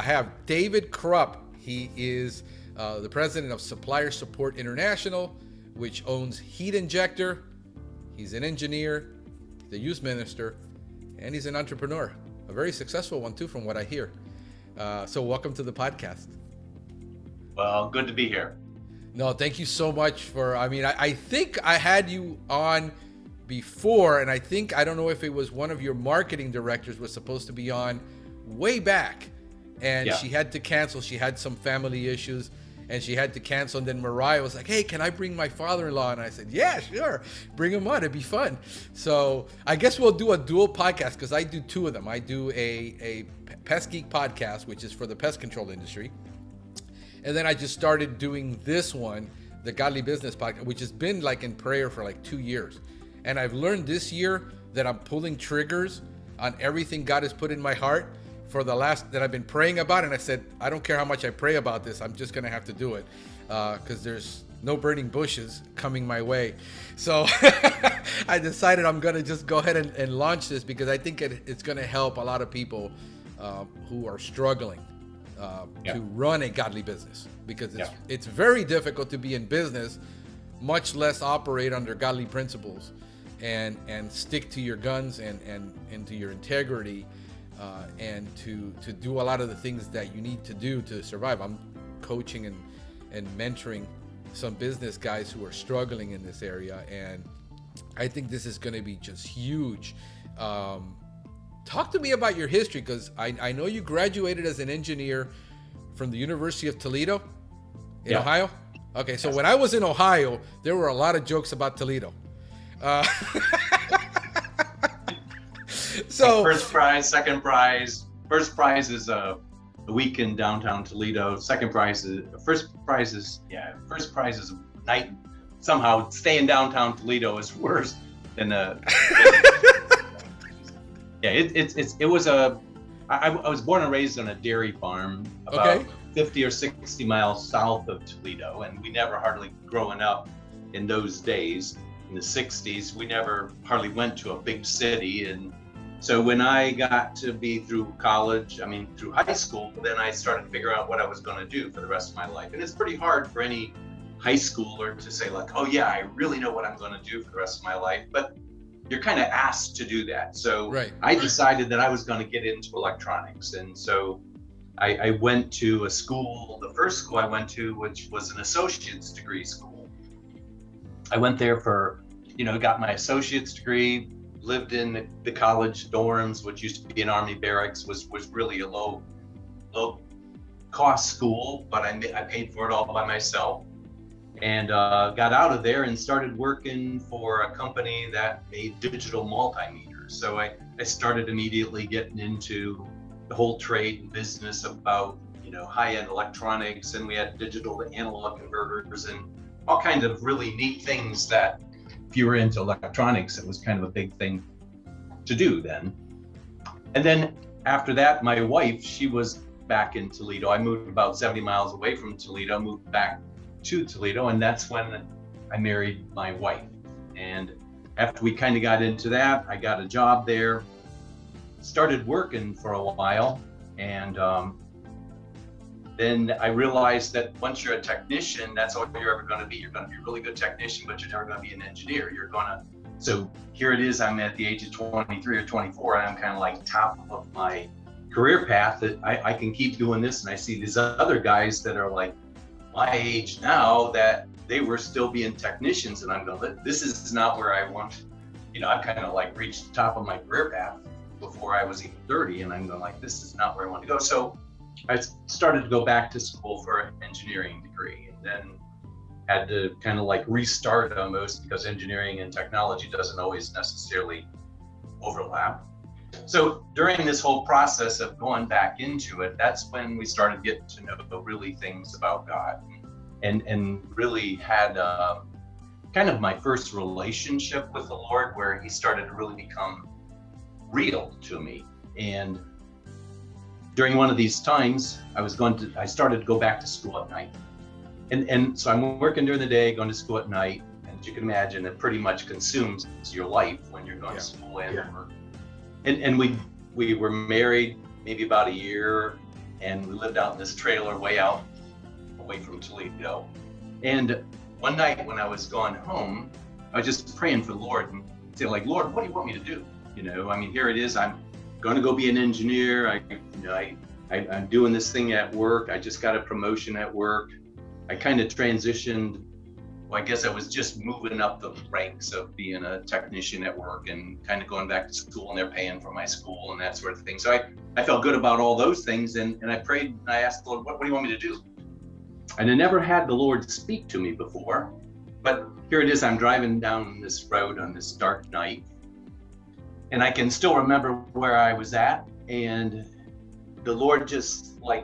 have David Krupp. He is the president of Supplier Support International, which owns Heat Injector. He's an engineer, the youth minister, and he's an entrepreneur. A very successful one too, from what I hear. So welcome to the podcast. Well, good to be here. No, thank you so much for, I think I had you on before, and I don't know if it was one of your marketing directors was supposed to be on way back, and she had to cancel. She had some family issues, and she had to cancel, and then Mariah was like, hey, can I bring my father-in-law? And I said, yeah, sure, bring him on, it'd be fun. So I guess we'll do a dual podcast, because I do two of them. I do a Pest Geek podcast, which is for the pest control industry. And then I just started doing this one, the Godly Business Podcast, which has been like in prayer for like 2 years. And I've learned this year that I'm pulling triggers on everything God has put in my heart for the last that I've been praying about. And I said, I don't care how much I pray about this, I'm just going to have to do it because there's no burning bushes coming my way. So I decided I'm going to just go ahead and launch this because I think it's going to help a lot of people who are struggling to run a godly business, because it's very difficult to be in business, much less operate under godly principles and stick to your guns and to your integrity and to do a lot of the things that you need to do to survive. I'm coaching and mentoring some business guys who are struggling in this area, and I think this is going to be just huge. Talk to me about your history, because I know you graduated as an engineer from the University of Toledo in Ohio. Okay, so when I was in Ohio, there were a lot of jokes about Toledo. So first prize, second prize. First prize is a week in downtown Toledo. First prize is a night. Somehow staying downtown Toledo is worse than a. I was born and raised on a dairy farm about 50 or 60 miles south of Toledo, and we never hardly, growing up in those days, in the 60s, we never hardly went to a big city. And so when I got to be through through high school, then I started to figure out what I was going to do for the rest of my life. And it's pretty hard for any high schooler to say like, oh yeah, I really know what I'm going to do for the rest of my life. But you're kind of asked to do that. So I decided that I was going to get into electronics. And so I went to a school, the first school I went to, which was an associate's degree school. I went there for, got my associate's degree, lived in the college dorms, which used to be an Army barracks, was really a low cost school, but I paid for it all by myself. And got out of there and started working for a company that made digital multimeters. So I started immediately getting into the whole trade and business about, high-end electronics, and we had digital to analog converters and all kinds of really neat things that if you were into electronics, it was kind of a big thing to do then. And then after that, my wife, she was back in Toledo. I moved about 70 miles away from Toledo, moved back to Toledo, and that's when I married my wife. And after we kind of got into that, I got a job there, started working for a while, and then I realized that once you're a technician, that's all you're ever going to be. You're going to be a really good technician, but you're never going to be an engineer. So here it is, I'm at the age of 23 or 24, and I'm kind of like top of my career path that I can keep doing this. And I see these other guys that are like my age now that they were still being technicians, and I'm going, this is not where I want, I've kind of like reached the top of my career path before I was even 30, and I'm going like, this is not where I want to go. So I started to go back to school for an engineering degree, and then had to kind of like restart almost, because engineering and technology doesn't always necessarily overlap. So during this whole process of going back into it, that's when we started getting to know really things about God, and really had kind of my first relationship with the Lord, where he started to really become real to me. And during one of these times, I started to go back to school at night. And so I'm working during the day, going to school at night. And as you can imagine, it pretty much consumes your life when you're going to school and work. And we were married maybe about a year and we lived out in this trailer way out away from Toledo. And one night when I was going home, I was just praying for the Lord and saying, like, Lord, what do you want me to do? You know, I mean, here it is. I'm going to go be an engineer. I'm doing this thing at work. I just got a promotion at work. I kind of transitioned. Well, I guess I was just moving up the ranks of being a technician at work and kind of going back to school, and they're paying for my school and that sort of thing. So I felt good about all those things. And I prayed and I asked the Lord, what do you want me to do? And I never had the Lord speak to me before, but here it is. I'm driving down this road on this dark night, and I can still remember where I was at. And the Lord just like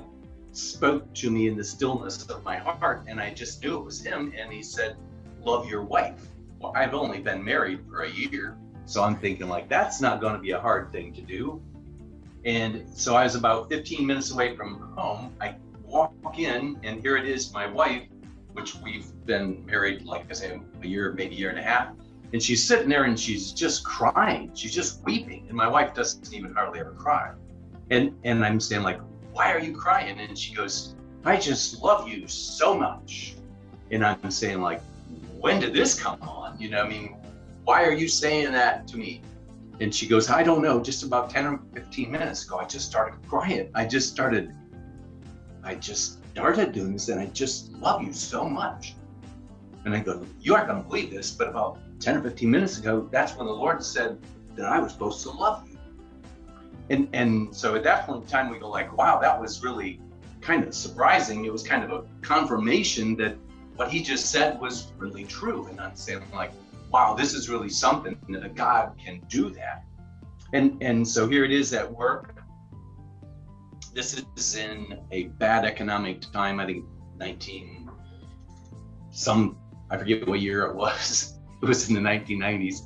spoke to me in the stillness of my heart, and I just knew it was him. And he said, love your wife. Well, I've only been married for a year, so I'm thinking like, that's not going to be a hard thing to do. And so I was about 15 minutes away from home. I walk in, and here it is, my wife, which we've been married, like I say, a year, maybe a year and a half. And she's sitting there and she's just crying. She's just weeping. And my wife doesn't even hardly ever cry. And I'm saying like, why are you crying? And she goes, I just love you so much. And I'm saying like, when did this come on? You know, I mean, why are you saying that to me? And she goes, I don't know, just about 10 or 15 minutes ago, I just started crying. I just started doing this, and I just love you so much. And I go, you aren't going to believe this, but about 10 or 15 minutes ago, that's when the Lord said that I was supposed to love you. And so at that point in time, we go like, wow, that was really kind of surprising. It was kind of a confirmation that what he just said was really true. And I'm saying like, wow, this is really something that a God can do that. And so here it is at work. This is in a bad economic time. I think I forget what year it was. It was in the 1990s.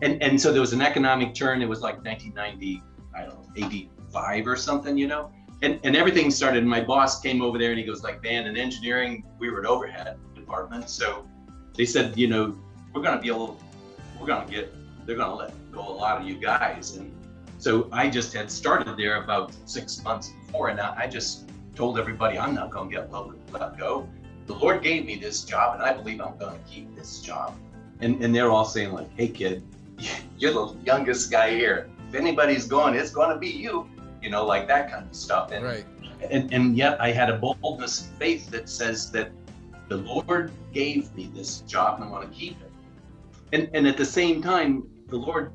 And so there was an economic turn. It was like 1990, I don't know, 85 or something, you know? And everything started. My boss came over there and he goes like, man, in engineering, we were an overhead department. So they said, you know, they're going to let go a lot of you guys. And so I just had started there about 6 months before, and I just told everybody, I'm not going to get let go. The Lord gave me this job, and I believe I'm going to keep this job. And they're all saying like, hey kid, you're the youngest guy here. If anybody's going, it's going to be you, you know, like that kind of stuff. And, right. And yet I had a boldness of faith that says that the Lord gave me this job and I want to keep it. And at the same time, the Lord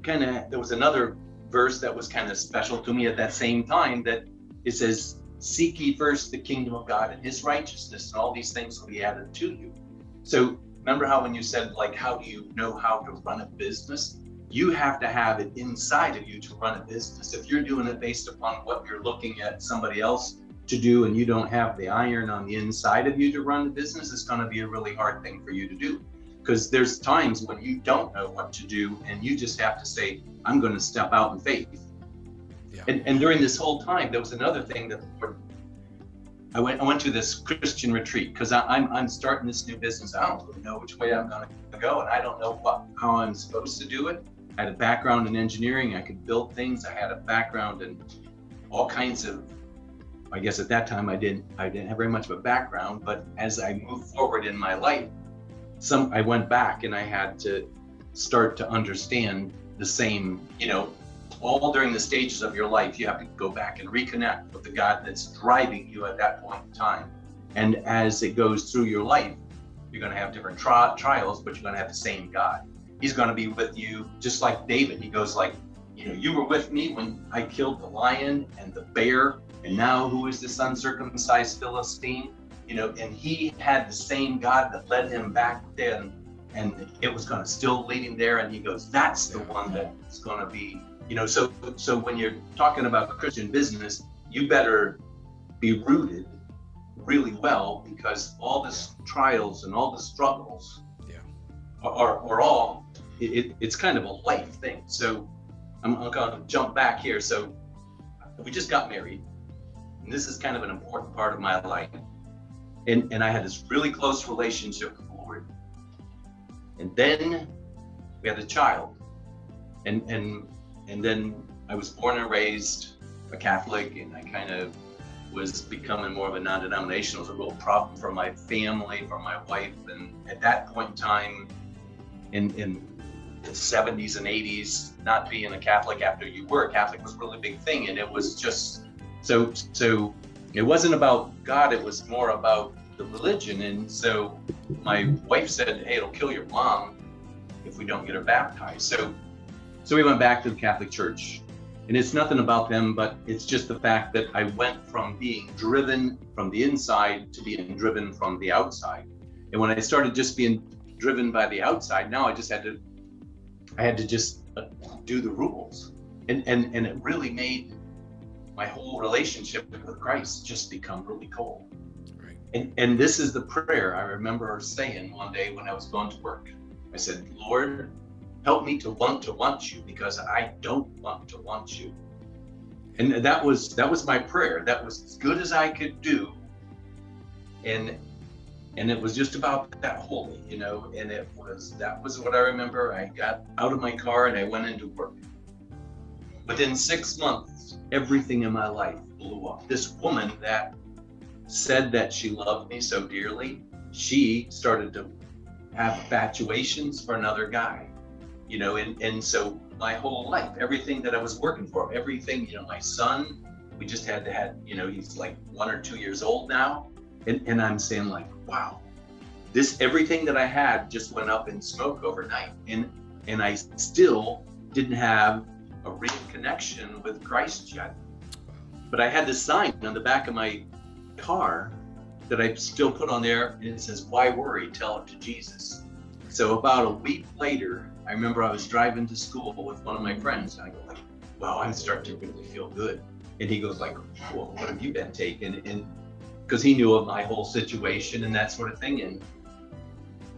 there was another verse that was kind of special to me at that same time, that it says, seek ye first the kingdom of God and his righteousness, and all these things will be added to you. So remember how when you said like, how do you know how to run a business? You have to have it inside of you to run a business. If you're doing it based upon what you're looking at somebody else to do, and you don't have the iron on the inside of you to run the business, it's going to be a really hard thing for you to do. Because there's times when you don't know what to do, and you just have to say, I'm going to step out in faith. Yeah. And during this whole time, there was another thing that I went to this Christian retreat, because I'm starting this new business. I don't really know which way I'm going to go, and I don't know how I'm supposed to do it. I had a background in engineering. I could build things. I had a background in all kinds of, I guess at that time I didn't have very much of a background, but as I moved forward in my life, I went back and I had to start to understand the same, you know, all during the stages of your life, you have to go back and reconnect with the God that's driving you at that point in time. And as it goes through your life, you're going to have different trials, but you're going to have the same God. He's going to be with you, just like David. He goes like, you know, you were with me when I killed the lion and the bear, and now who is this uncircumcised Philistine? You know, and he had the same God that led him back then, and it was going to still lead him there. And he goes, that's the one that's going to be, you know, so when you're talking about Christian business, you better be rooted really well, because all the trials and all the struggles are all, it's kind of a life thing. So I'm going to jump back here. So we just got married, and this is kind of an important part of my life. And I had this really close relationship with the Lord. And then we had a child. And then I was born and raised a Catholic, and I kind of was becoming more of a non-denominational. It was a real problem for my family, for my wife. And at that point in time, in the 70s and 80s, not being a Catholic after you were a Catholic was a really big thing. And it was just, so it wasn't about God, it was more about the religion. And so my wife said, hey, it'll kill your mom if we don't get her baptized. So we went back to the Catholic Church. And it's nothing about them, but it's just the fact that I went from being driven from the inside to being driven from the outside. And when I started just being driven by the outside, now I just had to just do the rules. And it really made my whole relationship with Christ just become really cold. Right. And this is the prayer I remember saying one day when I was going to work. I said, Lord, help me to want you, because I don't want to want you. And that was my prayer. That was as good as I could do. And it was just about that holy, and that was what I remember. I got out of my car and I went into work. Within 6 months, everything in my life blew up. This woman that said that she loved me so dearly, she started to have infatuations for another guy. And so my whole life, everything that I was working for, everything, my son, we just had to have, he's like 1 or 2 years old now. And I'm saying like, wow, everything that I had just went up in smoke overnight. And I still didn't have a real connection with Christ yet. But I had this sign on the back of my car that I still put on there, and it says, why worry, tell it to Jesus. So about a week later, I remember I was driving to school with one of my friends, and I go like, wow, I'm starting to really feel good. And he goes like, well, what have you been taking? And because he knew of my whole situation and that sort of thing. And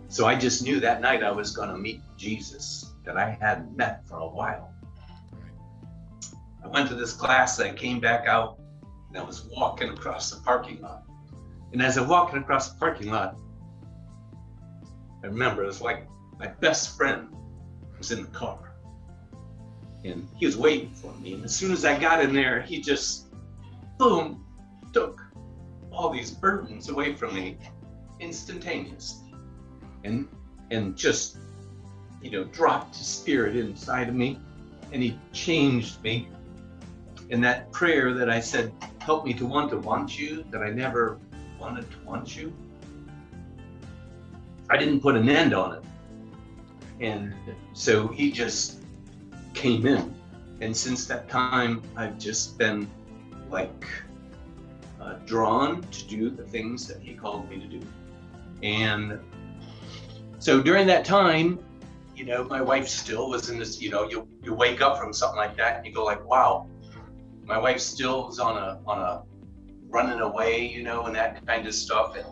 so I just knew that night I was going to meet Jesus that I hadn't met for a while. I went to this class, I came back out, and I was walking across the parking lot. And as I'm walking across the parking lot, I remember it was like my best friend was in the car, and he was waiting for me. And as soon as I got in there, he just, boom, took all these burdens away from me instantaneously, and just, dropped his spirit inside of me, and he changed me. And that prayer that I said, help me to want you, that I never wanted to want you, I didn't put an end on it. And so he just came in. And since that time, I've just been like drawn to do the things that he called me to do. And so during that time, my wife still was in this, you wake up from something like that and you go like, wow, my wife still was on a running away, and that kind of stuff. And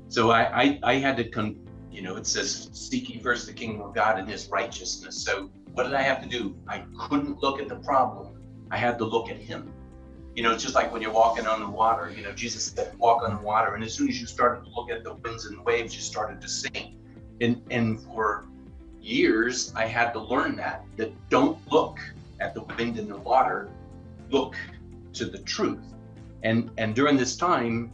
so I had to it says, seek ye first the kingdom of God and his righteousness. So what did I have to do? I couldn't look at the problem. I had to look at him. It's just like when you're walking on the water, Jesus said, walk on the water. And as soon as you started to look at the winds and waves, you started to sink. And for years, I had to learn that don't look at the wind and the water, look to the truth. And during this time,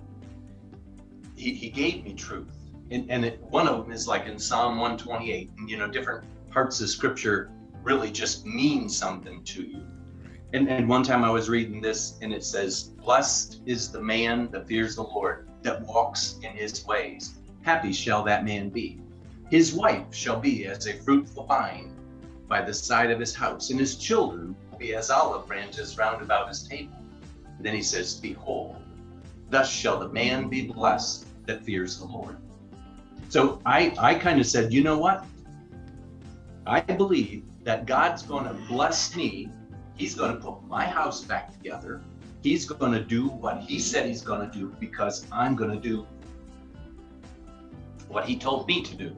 he gave me truth. And one of them is like in Psalm 128, and different parts of scripture really just mean something to you. And one time I was reading this, and it says, blessed is the man that fears the Lord, that walks in his ways. Happy shall that man be. His wife shall be as a fruitful vine by the side of his house, and his children will be as olive branches round about his table. And then he says, behold, thus shall the man be blessed that fears the Lord. So I kind of said, you know what? I believe that God's going to bless me. He's going to put my house back together. He's going to do what he said he's going to do, because I'm going to do what he told me to do.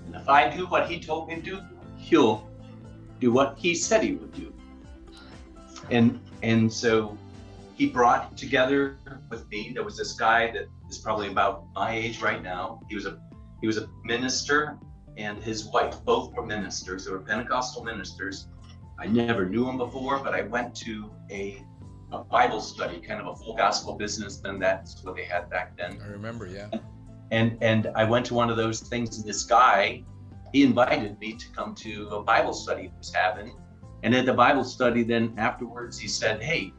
And if I do what he told me to do, he'll do what he said he would do. And so he brought together with me, there was this guy that is probably about my age right now. He was a minister, and his wife, both were ministers. They were Pentecostal ministers. I never knew him before, but I went to a a Bible study, kind of a full gospel business. Then that's what they had back then. I remember, yeah. And I went to one of those things, and this guy, he invited me to come to a Bible study he was having. And at the Bible study, then afterwards, he said, hey,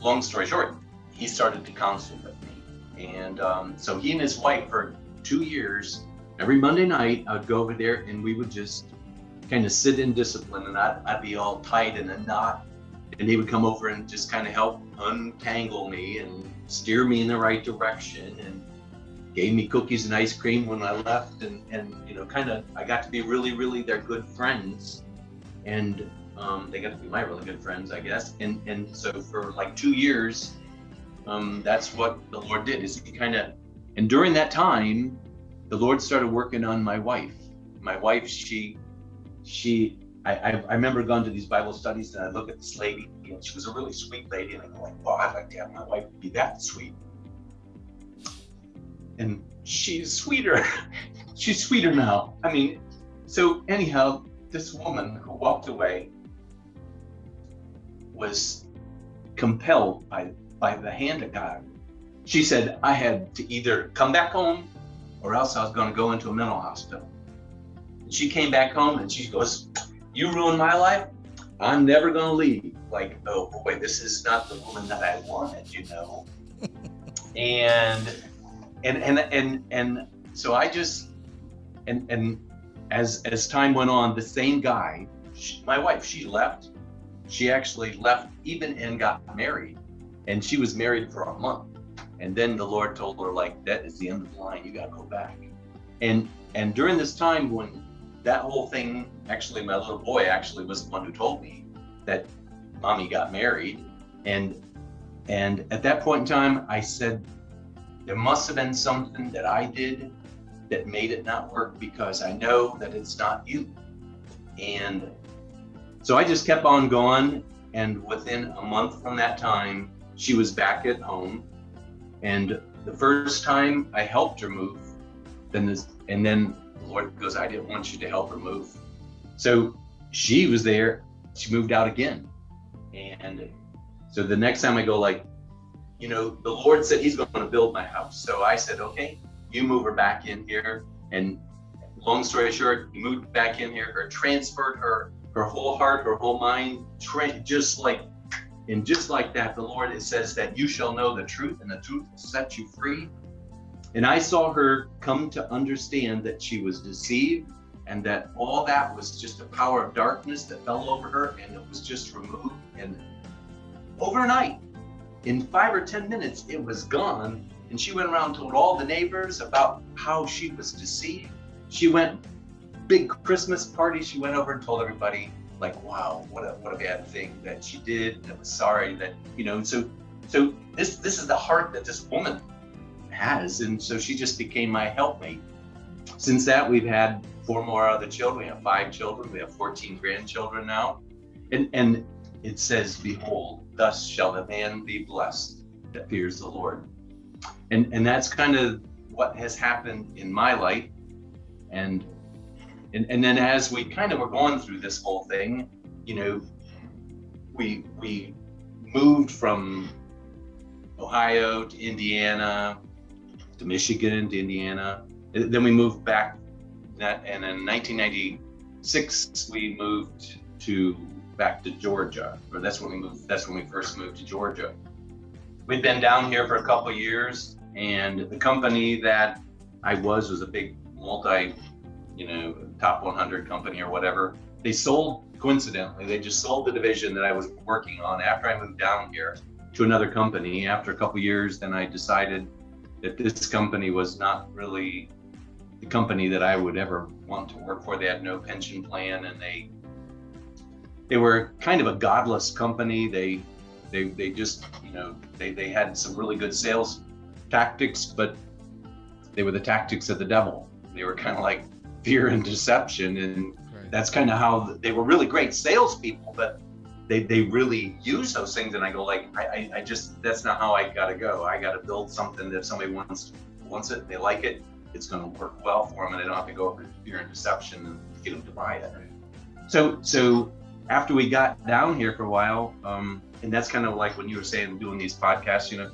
long story short, he started to counsel with me. And so he and his wife for 2 years, every Monday night, I would go over there and we would just kind of sit in discipline, and I'd be all tight in a knot. And he would come over and just kind of help untangle me and steer me in the right direction, and gave me cookies and ice cream when I left. And you know, kind of, I got to be really their good friends. And they got to be my really good friends, I guess. And so for like 2 years, that's what the Lord did, is he kind of, and during that time, the Lord started working on my wife. My wife, I remember going to these Bible studies, and I look at this lady, and she was a really sweet lady, and I go like, wow, I'd like to have my wife be that sweet. And she's sweeter. She's sweeter now. I mean, so anyhow, this woman who walked away was compelled by the hand of God. She said I had to either come back home or else I was going to go into a mental hospital. And she came back home and she goes, you ruined my life. I'm never going to leave. Like, oh boy, this is not the woman that I wanted, you know. and so I just, and as time went on, the same guy, my wife, she left. She actually left even and got married, and she was married for a month. And then the Lord told her, like, that is the end of the line. You got to go back. And during this time when that whole thing, actually, my little boy actually was the one who told me that mommy got married. And at that point in time, I said, there must have been something that I did that made it not work, because I know that it's not you. And so I just kept on going. And within a month from that time, she was back at home. And the first time I helped her move, and then the Lord goes, I didn't want you to help her move. So she was there, she moved out again. And so the next time I go, like, you know, the Lord said he's going to build my house. So I said, okay, you move her back in here. And long story short, he moved back in here, or transferred her whole heart, her whole mind, just like that, the Lord, it says that you shall know the truth, and the truth will set you free. And I saw her come to understand that she was deceived, and that all that was just a power of darkness that fell over her, and it was just removed. And overnight, in 5 or 10 minutes, it was gone. And she went around and told all the neighbors about how she was deceived. She went, big Christmas party, she went over and told everybody, like, wow, what a bad thing that she did, and I was sorry that, you know. So this is the heart that this woman has. And so she just became my helpmate. Since that, we've had 4 more other children. We have 5 children. We have 14 grandchildren now. And it says, behold, thus shall the man be blessed that fears the Lord. And that's kind of what has happened in my life. And then as we kind of were going through this whole thing, you know, we moved from Ohio to Indiana, to Michigan, to Indiana. Then we moved back, and in 1996 we moved back to Georgia, or that's when we moved. That's when we first moved to Georgia. We'd been down here for a couple of years, and the company that I was a big top 100 company or whatever. They sold, coincidentally, they just sold the division that I was working on after I moved down here to another company. After a couple of years, then I decided that this company was not really the company that I would ever want to work for. They had no pension plan, and they were kind of a godless company. They just, you know, they had some really good sales tactics, but they were the tactics of the devil. They were kind of like fear and deception, and that's kind of how they were really great salespeople, but they really use those things. And I go, like, I just, that's not how I gotta go. I gotta build something that if somebody wants it, and they like it, it's gonna work well for them, and I don't have to go over fear and deception and get them to buy it. So after we got down here for a while, and that's kind of like when you were saying doing these podcasts,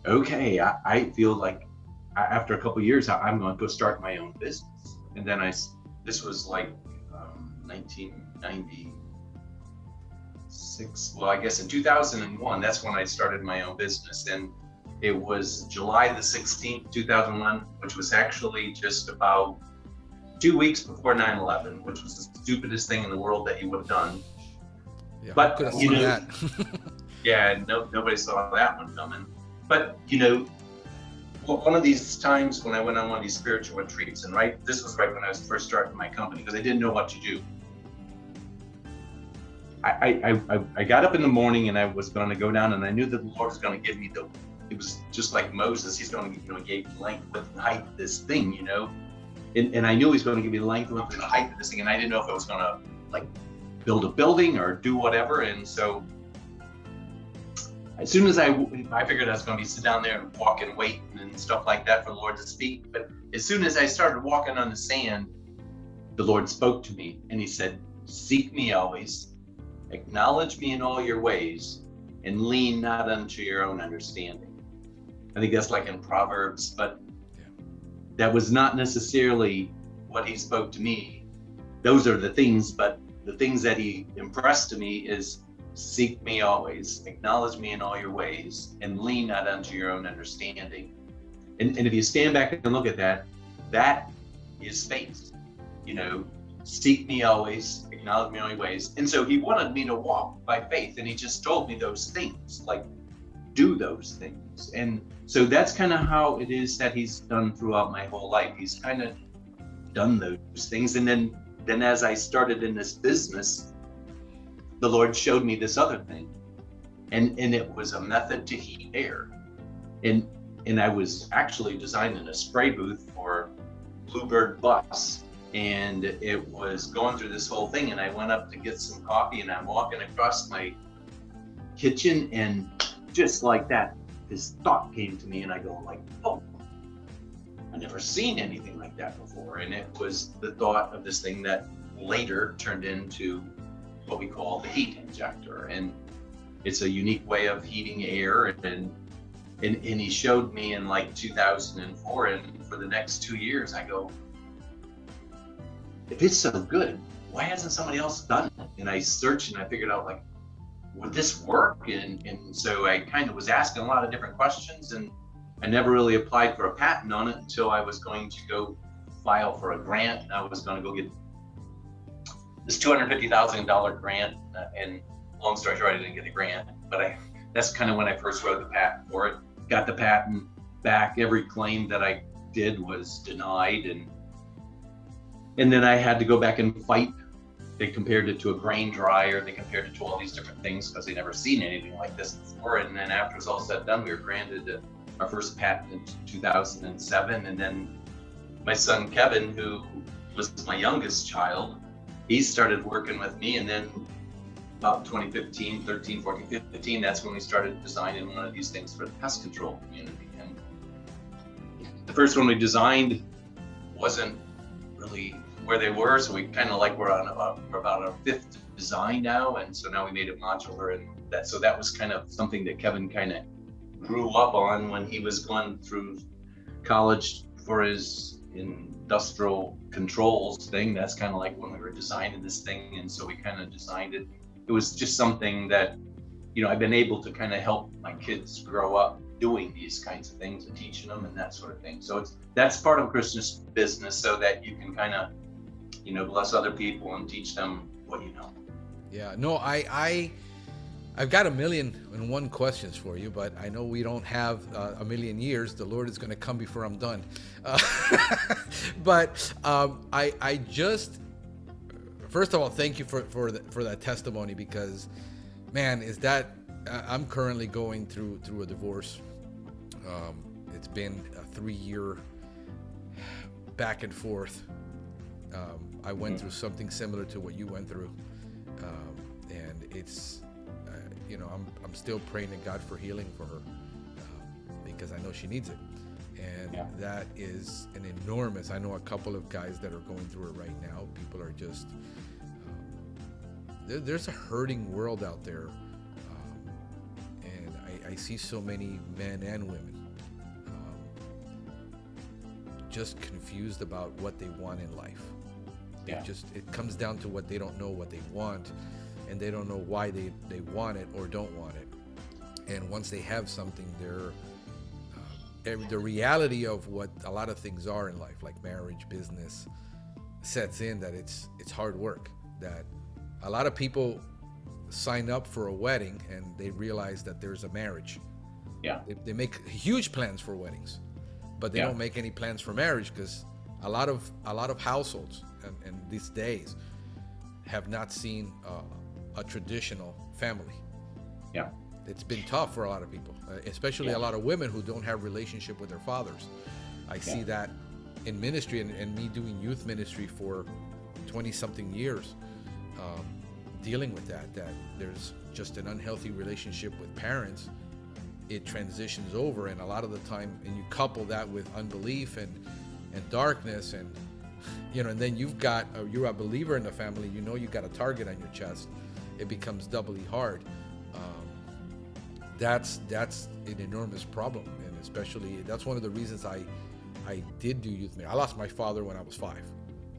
okay, I feel like after a couple of years, I'm going to go start my own business. And then this was like 1996. Well, I guess in 2001, that's when I started my own business. And it was July the 16th, 2001, which was actually just about 2 weeks before 9/11, which was the stupidest thing in the world that you would have done. Yeah, But could have seen that. Yeah, nobody saw that one coming. But one of these times when I went on one of these spiritual retreats, and this was right when I was first starting my company, because I didn't know what to do. I got up in the morning and I was going to go down, and I knew that the Lord was going to give me it was just like Moses. He's going to give length, width, and height of this thing, and I knew he was going to give me the length, width, and height of this thing, and I didn't know if I was going to build a building or do whatever. And so as soon as I figured I was going to sit down there and walk and wait and stuff like that for the Lord to speak. But as soon as I started walking on the sand, the Lord spoke to me, and he said, "Seek me always, acknowledge me in all your ways, and lean not unto your own understanding." I think that's like in Proverbs, but that was not necessarily what he spoke to me. Those are the things, but the things that he impressed to me is, seek me always, acknowledge me in all your ways, and lean not unto your own understanding. And if you stand back and look at that, that is faith. Seek me always, acknowledge me in all your ways. And so he wanted me to walk by faith, and he just told me those things, do those things. And so that's kind of how it is that he's done throughout my whole life. He's kind of done those things. And then as I started in this business, the Lord showed me this other thing, and it was a method to heat air. And I was actually designing a spray booth for Bluebird Bus, and it was going through this whole thing, and I went up to get some coffee, and I'm walking across my kitchen, and just like that, this thought came to me, and I go oh, I've never seen anything like that before. And it was the thought of this thing that later turned into what we call the heat injector. And it's a unique way of heating air. And he showed me in 2004, and for the next 2 years, I go, if it's so good, why hasn't somebody else done it? And I searched, and I figured out would this work? And so I kind of was asking a lot of different questions, and I never really applied for a patent on it until I was going to go file for a grant. I was going to go get this $250,000 grant, and long story short, I didn't get a grant, but that's kind of when I first wrote the patent for it. Got the patent back. Every claim that I did was denied, and then I had to go back and fight. They compared it to a grain dryer. They compared it to all these different things because they'd never seen anything like this before. And then after it was all said and done, we were granted our first patent in 2007. And then my son Kevin, who was my youngest child, he started working with me. And then about 2015, 13, 14, 15, that's when we started designing one of these things for the pest control community. And the first one we designed wasn't really where they were, so we kind of we're about our fifth design now, and so now we made it modular, and that was kind of something that Kevin kind of grew up on when he was going through college for his industrial controls thing. That's kind of when we were designing this thing, and so we kind of designed it. It was just something that I've been able to kind of help my kids grow up doing these kinds of things and teaching them and that sort of thing. So that's part of Christian business, so that you can kind of bless other people and teach them what you know. Yeah, no, I've got 1,000,001 questions for you, but I know we don't have a million years. The Lord is going to come before I'm done. But I just, first of all, thank you for that testimony, because, man, I'm currently going through a divorce. It's been a 3-year back and forth. I went through something similar to what you went through, and it's, I'm still praying to God for healing for her, because I know she needs it, and that is an enormous. I know a couple of guys that are going through it right now. People are just there's a hurting world out there, and I see so many men and women just confused about what they want in life. Yeah. It comes down to what they don't know what they want, and they don't know why they want it or don't want it. And once they have something, the reality of what a lot of things are in life, like marriage, business, sets in, that it's hard work. That a lot of people sign up for a wedding and they realize that there's a marriage. Yeah. They make huge plans for weddings, but they Yeah. don't make any plans for marriage, because a lot of households and these days have not seen a traditional family. Yeah. It's been tough for a lot of people, especially a lot of women who don't have relationship with their fathers. I see that in ministry, and me doing youth ministry for 20 something years, dealing with that there's just an unhealthy relationship with parents. It transitions over, and a lot of the time, and you couple that with unbelief and darkness, and and then you're a believer in the family, you got a target on your chest. It becomes doubly hard. That's an enormous problem, and especially that's one of the reasons I did do youth ministry. I lost my father when I was 5.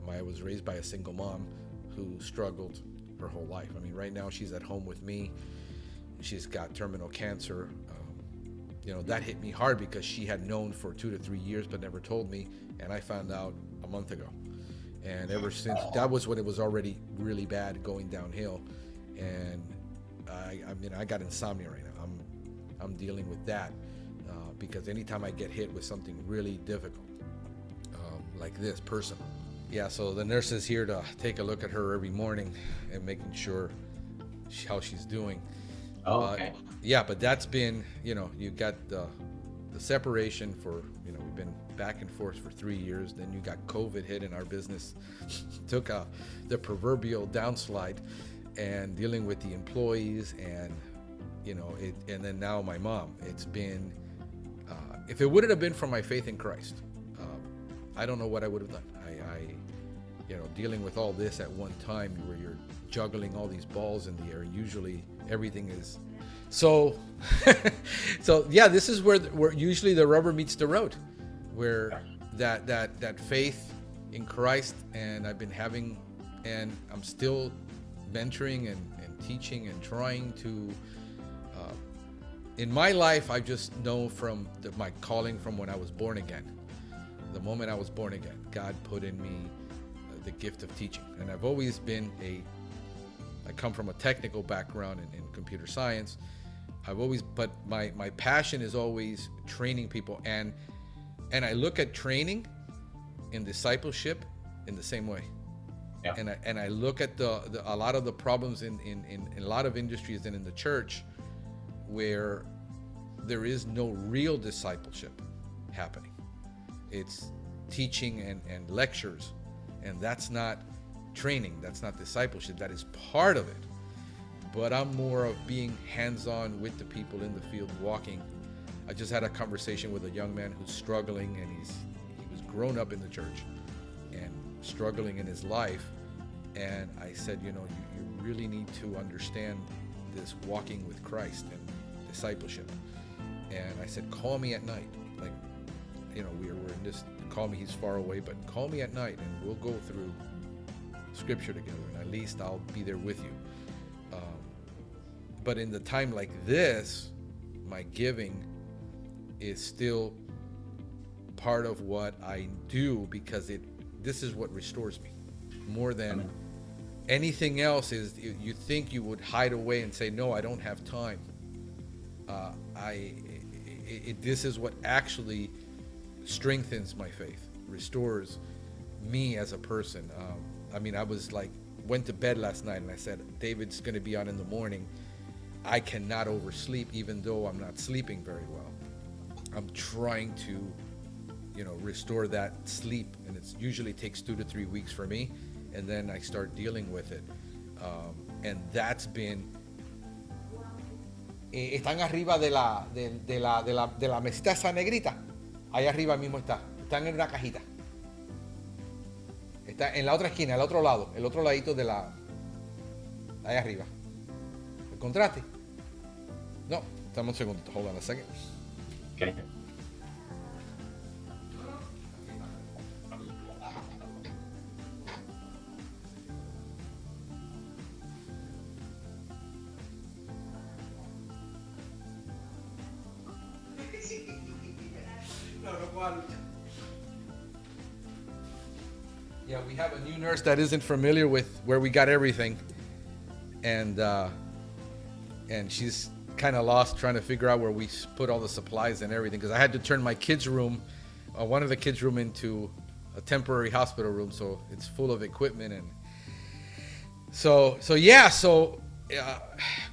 I was raised by a single mom who struggled her whole life. I mean, right now she's at home with me. She's got terminal cancer. That hit me hard, because she had known for 2 to 3 years but never told me, and I found out a month ago. And ever since, that was when it was already really bad, going downhill. And I got insomnia right now. I'm dealing with that, because anytime I get hit with something really difficult, like this, personal. Yeah, so the nurse is here to take a look at her every morning and making sure how she's doing. Oh, okay. Yeah, but that's been, you got the separation for, we've been back and forth for 3 years. Then you got COVID hit in our business, took the proverbial downslide, and dealing with the employees, and and then now my mom. It's been, if it wouldn't have been for my faith in Christ, I don't know what I would have done. Dealing with all this at one time, where you're juggling all these balls in the air, and usually everything is so. Yeah, this is where usually the rubber meets the road, where that faith in Christ, and I've been having, and I'm still mentoring and teaching and trying to. In my life, I just know from my calling from when I was born again. The moment I was born again, God put in me the gift of teaching. And I've always been I come from a technical background in computer science. But my passion is always training people. And I look at training and discipleship in the same way. Yeah. And I look at a lot of the problems in a lot of industries and in the church, where there is no real discipleship happening. It's teaching and lectures, and that's not training, that's not discipleship. That is part of it, but I'm more of being hands-on with the people in the field, walking. I just had a conversation with a young man who's struggling, and he was grown up in the church and struggling in his life, and I said, you really need to understand this walking with Christ and discipleship. And I said, call me at night. Like, we're in this, call me, he's far away, but call me at night and we'll go through scripture together, and at least I'll be there with you. But in the time like this, my giving is still part of what I do, because this is what restores me more than anything else. Is you think you would hide away and say, no, I don't have time. This is what actually strengthens my faith, restores me as a person. I was like, went to bed last night and I said, David's going to be on in the morning. I cannot oversleep, even though I'm not sleeping very well. I'm trying to, restore that sleep, and it usually takes 2 to 3 weeks for me, and then I start dealing with it. And that's been. Están arriba de la mesita esa negrita. Ahí arriba mismo está. Están en una cajita. Está en la otra esquina, el otro lado, el otro ladito de la Ahí arriba. ¿Lo encontraste? No, dame un segundito. Hold on a second. Okay. Yeah, we have a new nurse that isn't familiar with where we got everything, and she's kind of lost trying to figure out where we put all the supplies and everything, because I had to turn my kids' room, one of the kids' room, into a temporary hospital room, so it's full of equipment. And so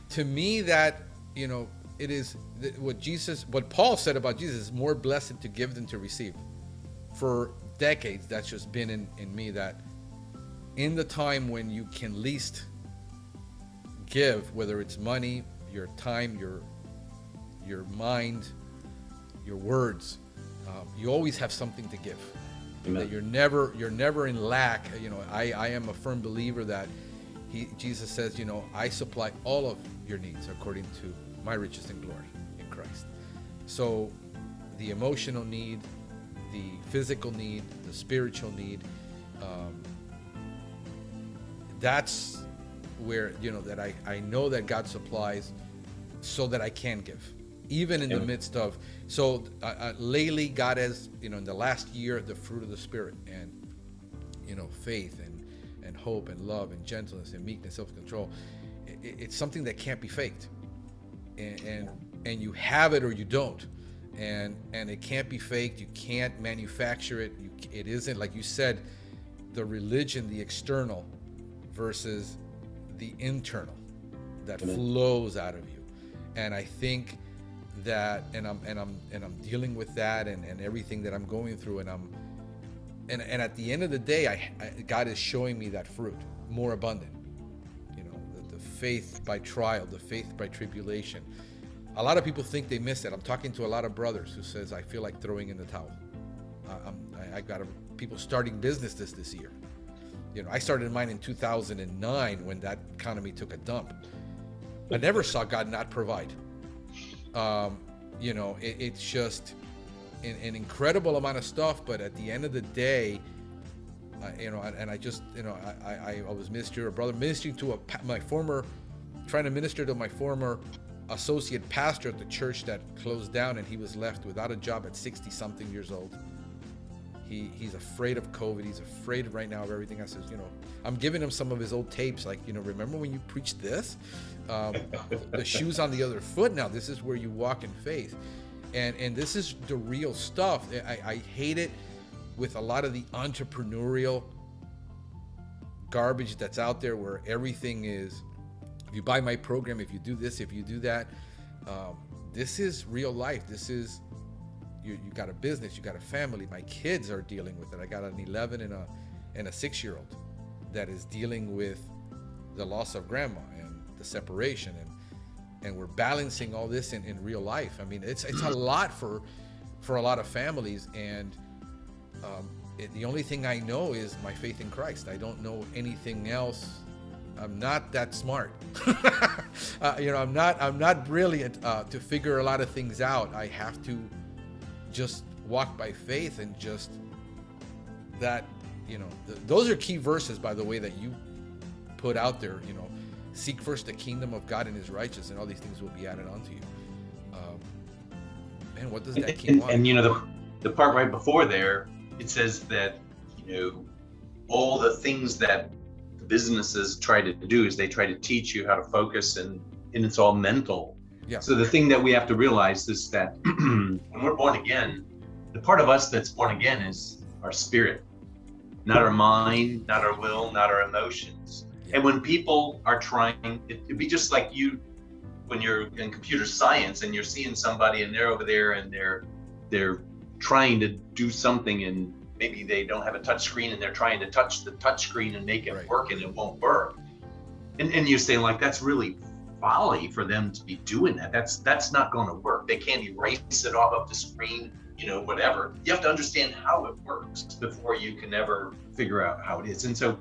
to me, that, you know, it is what Paul said about Jesus is more blessed to give than to receive. For decades, that's just been in me, that in the time when you can least give, whether it's money, your time, your mind, your words, you always have something to give. Amen. That you're never in lack. You know, I am a firm believer that Jesus says, you know, I supply all of your needs according to my riches and glory in Christ. So the emotional need, the physical need, the spiritual need, that's where, you know, that I know that God supplies so that I can give, even in the midst of. So lately, God has, you know, in the last year, the fruit of the Spirit, and, you know, faith and hope and love and gentleness and meekness, self-control. It's something that can't be faked, and you have it or you don't. And it can't be faked. You can't manufacture it. It isn't, like you said, the religion, the external versus the internal that flows out of you. And I think that, and I'm dealing with that and everything that I'm going through, and at the end of the day, God is showing me that fruit more abundant. You know, the faith by trial, the faith by tribulation. A lot of people think they miss it. I'm talking to a lot of brothers who says, I feel like throwing in the towel. I got people starting business this year. You know, I started mine in 2009 when that economy took a dump. I never saw God not provide. You know, it's just an incredible amount of stuff. But at the end of the day, you know, and I just, you know, I was ministering to trying to minister to my former associate pastor at the church that closed down, and he was left without a job at 60 something years old. He's afraid of COVID. He's afraid right now of everything. I says, you know, I'm giving him some of his old tapes, like, you know, remember when you preached this? The shoe's on the other foot now. This is where you walk in faith, and this is the real stuff. I hate it with a lot of the entrepreneurial garbage that's out there, where everything is, if you buy my program, if you do this, if you do that. This is real life. This is, you got a business, you got a family. My kids are dealing with it. I got an 11 and a 6-year-old that is dealing with the loss of grandma and the separation, and we're balancing all this in real life. I mean, it's a lot for a lot of families, and the only thing I know is my faith in Christ. I don't know anything else. I'm not that smart. You know, I'm not brilliant to figure a lot of things out. I have to just walk by faith, and just that, you know, those are key verses, by the way, that you put out there. You know, seek first the kingdom of God and his righteousness, and all these things will be added onto you. Man, what does that king want? And you know, the part right before there, it says that, you know, all the things that the businesses try to do is they try to teach you how to focus, and it's all mental. Yeah. So the thing that we have to realize is that when we're born again, the part of us that's born again is our spirit, not our mind, not our will, not our emotions. Yeah. And when people are trying, it'd be just like you, when you're in computer science and you're seeing somebody and they're over there and they're trying to do something, and maybe they don't have a touch screen and they're trying to touch the touch screen and make it work, and it won't work. And you say, like, that's really folly for them to be doing that. That's not going to work. They can't erase it off of the screen, you know, whatever. You have to understand how it works before you can ever figure out how it is. And so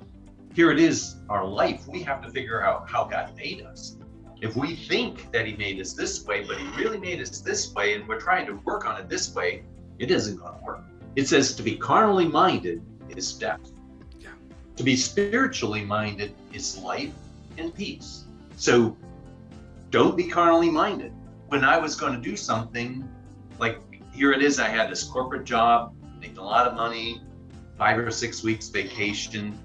here it is, our life. We have to figure out how God made us. If we think that he made us this way, but he really made us this way, and we're trying to work on it this way, it isn't going to work. It says to be carnally minded is death. Yeah. To be spiritually minded is life and peace. So don't be carnally minded. When I was going to do something, like here it is, I had this corporate job, making a lot of money, 5 or 6 weeks vacation.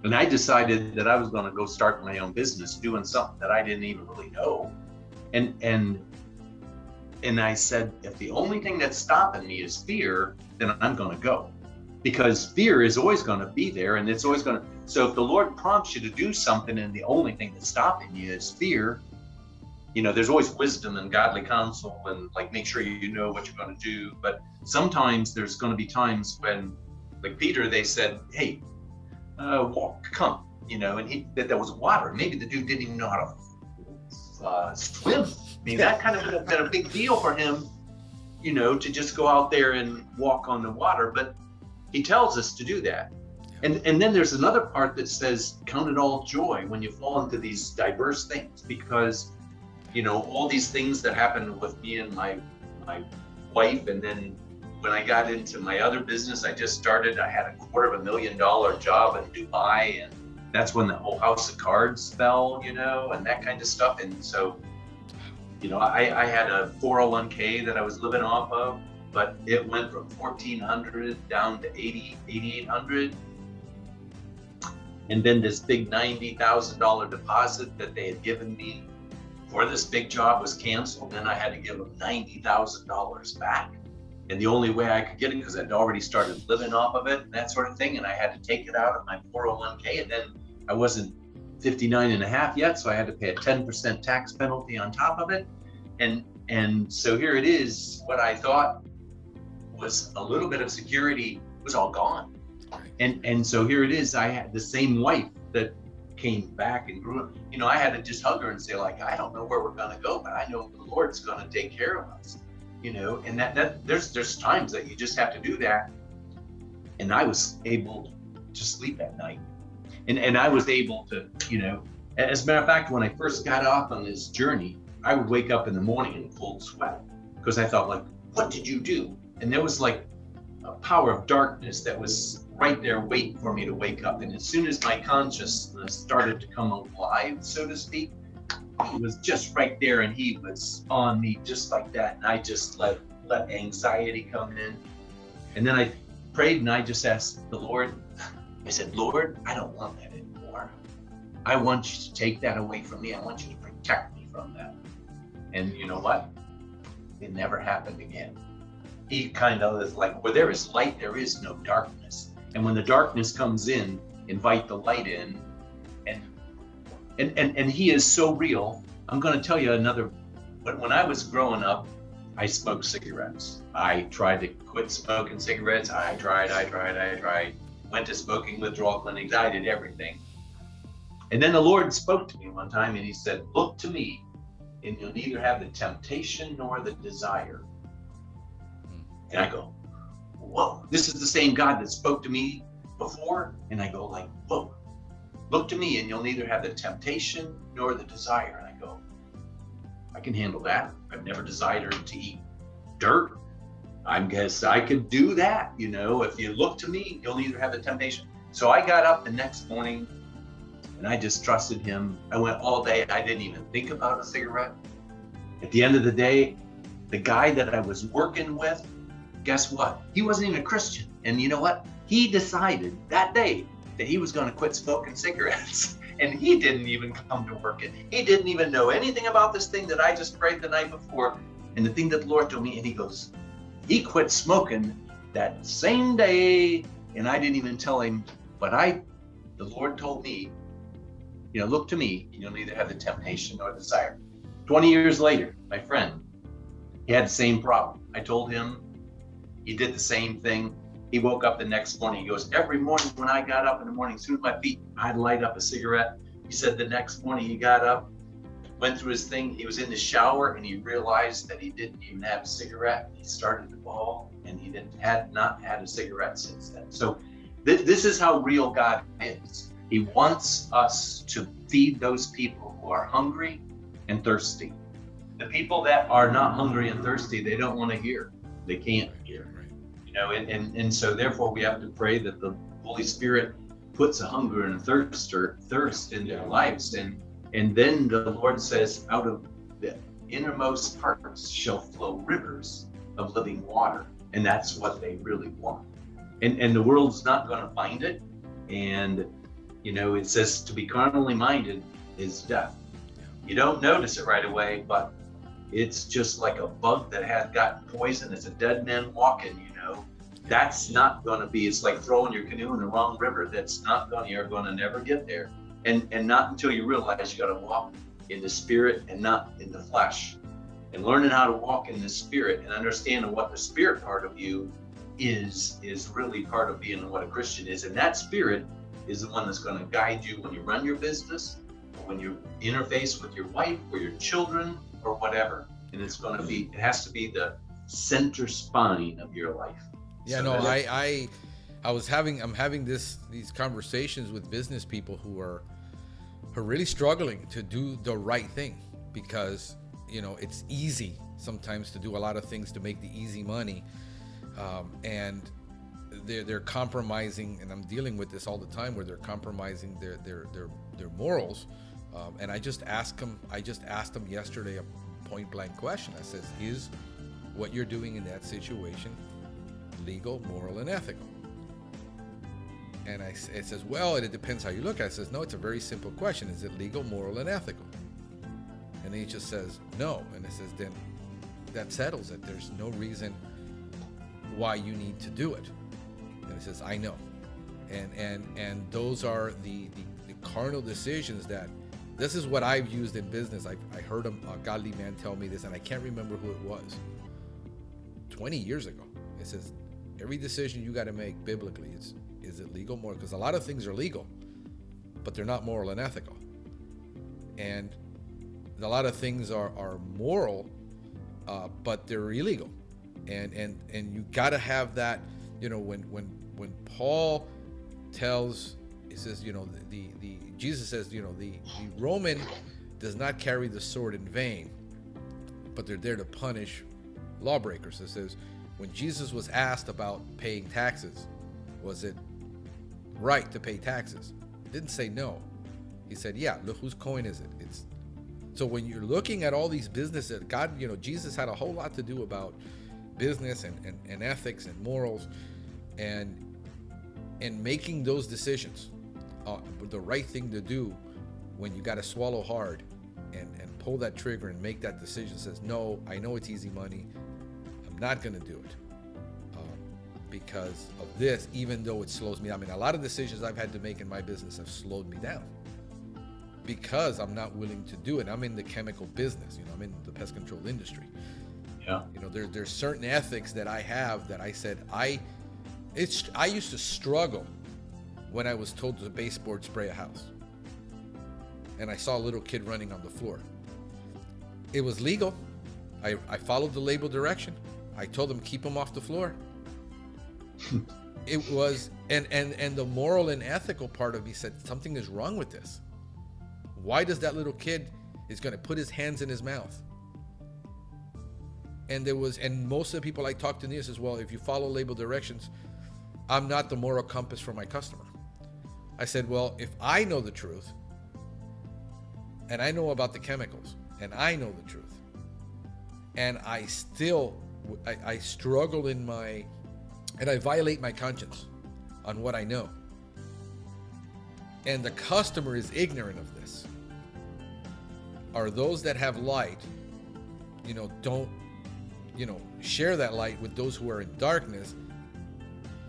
And I decided that I was going to go start my own business doing something that I didn't even really know. And I said, if the only thing that's stopping me is fear, then I'm going to go. Because fear is always going to be there, and it's always going to. So if the Lord prompts you to do something and the only thing that's stopping you is fear, there's always wisdom and godly counsel and like make sure you know what you're going to do. But sometimes there's going to be times when, like Peter, they said, hey, walk, come, and there was water. Maybe the dude didn't even know how to swim. I mean, that kind of would have been a big deal for him, to just go out there and walk on the water. But he tells us to do that. And then there's another part that says, count it all joy when you fall into these diverse things, because, all these things that happened with me and my wife, and then when I got into my other business, I just started, I had a $250,000 job in Dubai, and that's when the whole house of cards fell, and that kind of stuff. And so, I had a 401k that I was living off of, but it went from 1,400 down to 8,800. And then this big $90,000 deposit that they had given me for this big job was canceled. Then I had to give them $90,000 back. And the only way I could get it, because I'd already started living off of it and that sort of thing, and I had to take it out of my 401k, and then I wasn't 59 and a half yet, so I had to pay a 10% tax penalty on top of it. And so here it is, what I thought was a little bit of security was all gone. And so here it is, I had the same wife that came back and grew up. I had to just hug her and say, like, I don't know where we're going to go, but I know the Lord's going to take care of us. And that there's times that you just have to do that. And I was able to sleep at night, and I was able to, as a matter of fact, when I first got off on this journey, I would wake up in the morning in a cold sweat, because I thought, like, what did you do? And there was like a power of darkness that was right there waiting for me to wake up. And as soon as my consciousness started to come alive, so to speak, he was just right there, and he was on me just like that. And I just let anxiety come in. And then I prayed, and I just asked the Lord, I said, Lord, I don't want that anymore. I want you to take that away from me. I want you to protect me from that. And you know what? It never happened again. He kind of is like, where there is light, there is no darkness. And when the darkness comes in, invite the light in. And he is so real. I'm going to tell you another. When I was growing up, I smoked cigarettes. I tried to quit smoking cigarettes. I tried. Went to smoking withdrawal clinics. I did everything. And then the Lord spoke to me one time, and he said, look to me, and you'll neither have the temptation nor the desire. And I go, whoa, this is the same God that spoke to me before. And I go like, whoa, look to me and you'll neither have the temptation nor the desire. And I go, I can handle that. I've never desired to eat dirt. I guess I could do that. If you look to me, you'll neither have the temptation. So I got up the next morning and I just trusted him. I went all day. I didn't even think about a cigarette. At the end of the day, the guy that I was working with, guess what? He wasn't even a Christian. And you know what? He decided that day that he was going to quit smoking cigarettes. And he didn't even come to work. He didn't even know anything about this thing that I just prayed the night before. And the thing that the Lord told me, and he goes, he quit smoking that same day. And I didn't even tell him, but the Lord told me, look to me, and you'll neither have the temptation nor desire. 20 years later, my friend, he had the same problem. I told him, he did the same thing. He woke up the next morning. He goes, every morning when I got up in the morning, as soon as my feet, I'd light up a cigarette. He said the next morning he got up, went through his thing. He was in the shower and he realized that he didn't even have a cigarette. He started to bawl, and he had not had a cigarette since then. So this is how real God is. He wants us to feed those people who are hungry and thirsty. The people that are not hungry and thirsty, they don't want to hear. They can't hear. Right. You know, and so therefore we have to pray that the Holy Spirit puts a hunger and a thirst in their lives. And then the Lord says, out of the innermost parts shall flow rivers of living water. And that's what they really want. And the world's not going to find it. And, you know, it says to be carnally minded is death. You don't notice it right away, but it's just like a bug that has got poison. It's a dead man walking, you know. That's not going to be, it's like throwing your canoe in the wrong river. That's not going, you're going to never get there. And not until you realize you got to walk in the spirit and not in the flesh. And learning how to walk in the spirit and understanding what the spirit part of you is really part of being what a Christian is. And that spirit is the one that's going to guide you when you run your business, or when you interface with your wife or your children or whatever. And it's going to be, it has to be the center spine of your life. Yeah, So I'm having these conversations with business people who are really struggling to do the right thing, because, you know, it's easy sometimes to do a lot of things to make the easy money, and they're compromising, and I'm dealing with this all the time, where they're compromising their morals. And I just asked them yesterday a point blank question. I says, is what you're doing in that situation legal, moral, and ethical? And it says, well, it depends how you look at it. I says, no, it's a very simple question. Is it legal, moral, and ethical? And then he just says, no. And it says, then that settles it. There's no reason why you need to do it. And he says, I know. And those are the carnal decisions that, this is what I've used in business. I heard a godly man tell me this, and I can't remember who it was, 20 years ago. It says, every decision you got to make biblically, is it legal, moral? Because a lot of things are legal, but they're not moral and ethical. And a lot of things are moral, but they're illegal. And you got to have that, you know, when Paul tells, it says, you know, Jesus says, you know, the Roman does not carry the sword in vain, but they're there to punish lawbreakers. It says, when Jesus was asked about paying taxes, was it right to pay taxes? He didn't say no. He said, yeah, look, whose coin is it? So when you're looking at all these businesses, God, you know, Jesus had a whole lot to do about business and ethics and morals, and making those decisions, the right thing to do when you got to swallow hard and pull that trigger and make that decision. Says, no, I know it's easy money. I'm not going to do it because of this, even though it slows me down. I mean, a lot of decisions I've had to make in my business have slowed me down because I'm not willing to do it. I'm in the chemical business, you know, I'm in the pest control industry. Yeah. You know, there's certain ethics that I have that I said, I used to struggle when I was told to baseboard spray a house. And I saw a little kid running on the floor. It was legal. I followed the label direction. I told them, keep them off the floor. It was, and the moral and ethical part of me said, something is wrong with this. Why does that little kid is going to put his hands in his mouth? And most of the people I talked to says, well, if you follow label directions, I'm not the moral compass for my customer. I said, well, if I know the truth, and I know about the chemicals, and I know the truth, and I struggle and I violate my conscience on what I know, and the customer is ignorant of this, are those that have light, you know, don't, you know, share that light with those who are in darkness.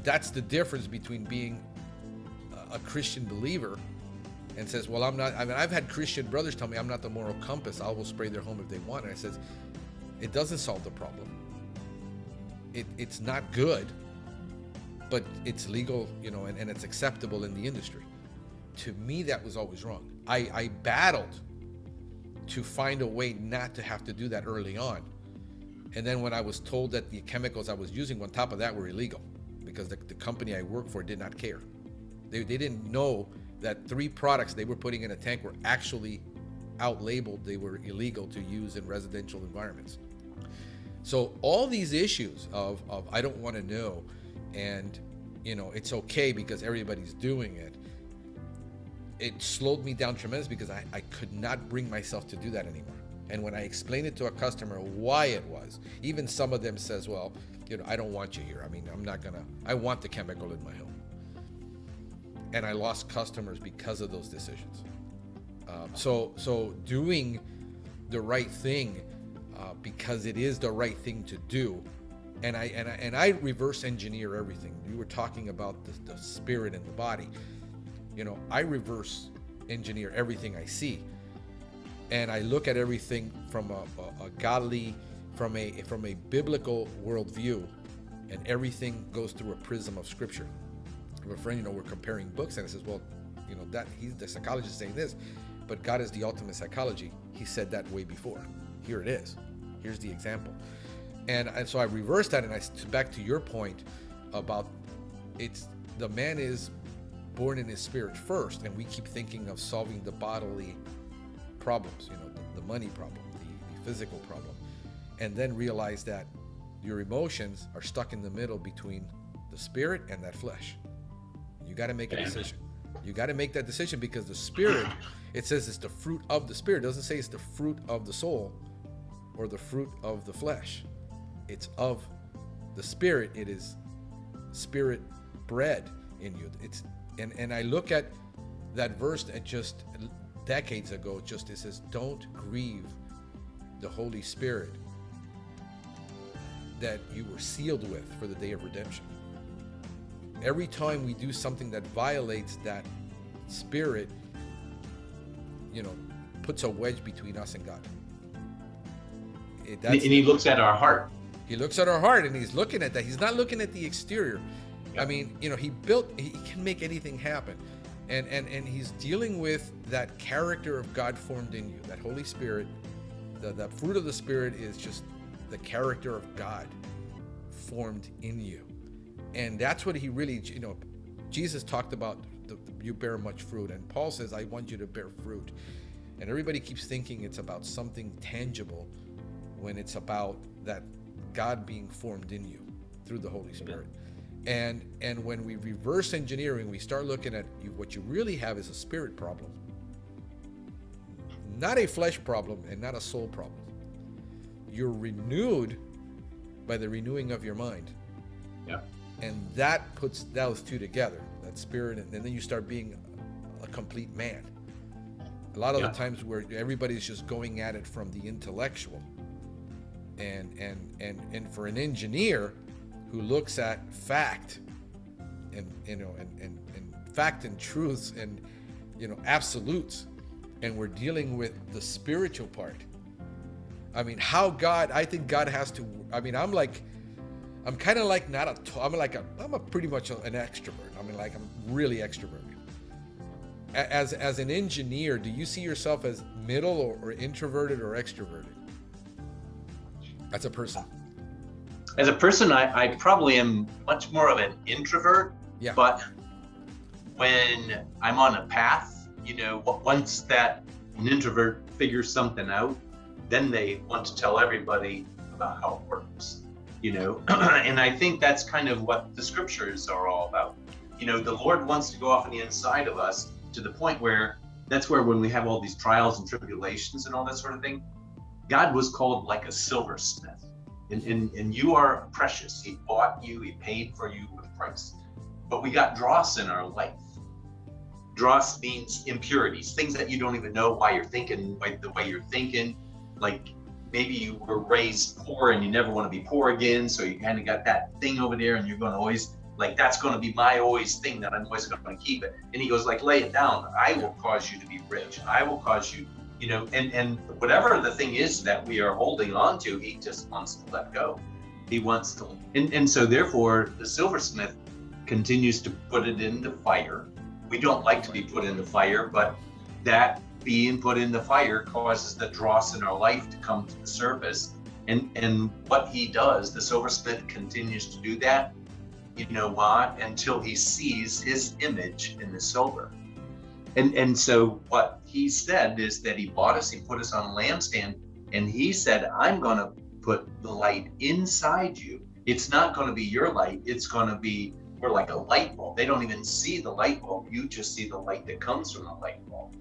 That's the difference between being a Christian believer and says, well, I'm not, I mean, I've had Christian brothers tell me I'm not the moral compass. I will spray their home if they want. And I says, it doesn't solve the problem. It's not good, but it's legal, you know, and it's acceptable in the industry. To me, that was always wrong. I battled to find a way not to have to do that early on. And then when I was told that the chemicals I was using on top of that were illegal, because the company I worked for did not care. They didn't know that 3 products they were putting in a tank were actually out-labeled. They were illegal to use in residential environments. So all these issues of I don't want to know, and it's okay because everybody's doing it. It slowed me down tremendously because I could not bring myself to do that anymore. And when I explained it to a customer why it was, even some of them says, well, I don't want you here. I mean, I want the chemical in my home. And I lost customers because of those decisions. So doing the right thing, because it is the right thing to do. And I reverse engineer everything. You were talking about the spirit and the body. I reverse engineer everything I see. And I look at everything from a godly, from a biblical worldview, and everything goes through a prism of Scripture. I have a friend, we're comparing books, and I says, well, that he's the psychologist saying this, but God is the ultimate psychology. He said that way before. Here it is. Here's the example. And so I reversed that, and back to your point about the man is born in his spirit first, and we keep thinking of solving the bodily problems, the money problem, the physical problem, and then realize that your emotions are stuck in the middle between the spirit and that flesh. You got to make a decision. You got to make that decision, because the spirit, it says it's the fruit of the spirit. It doesn't say it's the fruit of the soul or the fruit of the flesh. It's of the spirit. It is spirit bred in you. And I look at that verse that just decades ago, it says, don't grieve the Holy Spirit that you were sealed with for the day of redemption. Every time we do something that violates that spirit, puts a wedge between us and God. And he looks at our heart. He looks at our heart, and he's looking at that. He's not looking at the exterior. I mean, he can make anything happen. And he's dealing with that character of God formed in you, that Holy Spirit. The fruit of the Spirit is just the character of God formed in you. And that's what he really, Jesus talked about, you bear much fruit. And Paul says, I want you to bear fruit. And everybody keeps thinking it's about something tangible, when it's about that God being formed in you through the Holy Spirit. And when we reverse engineering, we start looking at what you really have is a spirit problem, not a flesh problem and not a soul problem. You're renewed by the renewing of your mind. Yeah. And that puts those two together, that spirit, and then you start being a complete man. A lot of the times where everybody's just going at it from the intellectual. And for an engineer who looks at fact and fact and truths and absolutes, and we're dealing with the spiritual part. I mean, I think God has to, I'm kind of like I'm pretty much an extrovert. I'm really extroverted. As an engineer, do you see yourself as middle or introverted or extroverted? As a person? As a person, I probably am much more of an introvert. Yeah. But when I'm on a path, once that an introvert figures something out, then they want to tell everybody about how it works. And I think that's kind of what the scriptures are all about. The Lord wants to go off on the inside of us to the point where that's where, when we have all these trials and tribulations and all that sort of thing, God was called like a silversmith. And you are precious. He bought you, he paid for you with price. But we got dross in our life. Dross means impurities, things that you don't even know why you're thinking the way you're thinking. Like maybe you were raised poor and you never want to be poor again, so you kind of got that thing over there, and you're going to always, that's going to be my always thing that I'm always going to keep it. And he goes lay it down. I will cause you to be rich. I will cause you, and whatever the thing is that we are holding on to, he just wants to let go. He wants to, and so therefore the silversmith continues to put it in the fire. We don't like to be put in the fire, but that being put in the fire causes the dross in our life to come to the surface. And what he does, the silversmith continues to do that, until he sees his image in the silver. And so what he said is that he bought us, he put us on a lampstand, and he said, I'm going to put the light inside you. It's not going to be your light. It's going to be, we're like a light bulb. They don't even see the light bulb. You just see the light that comes from the light bulb.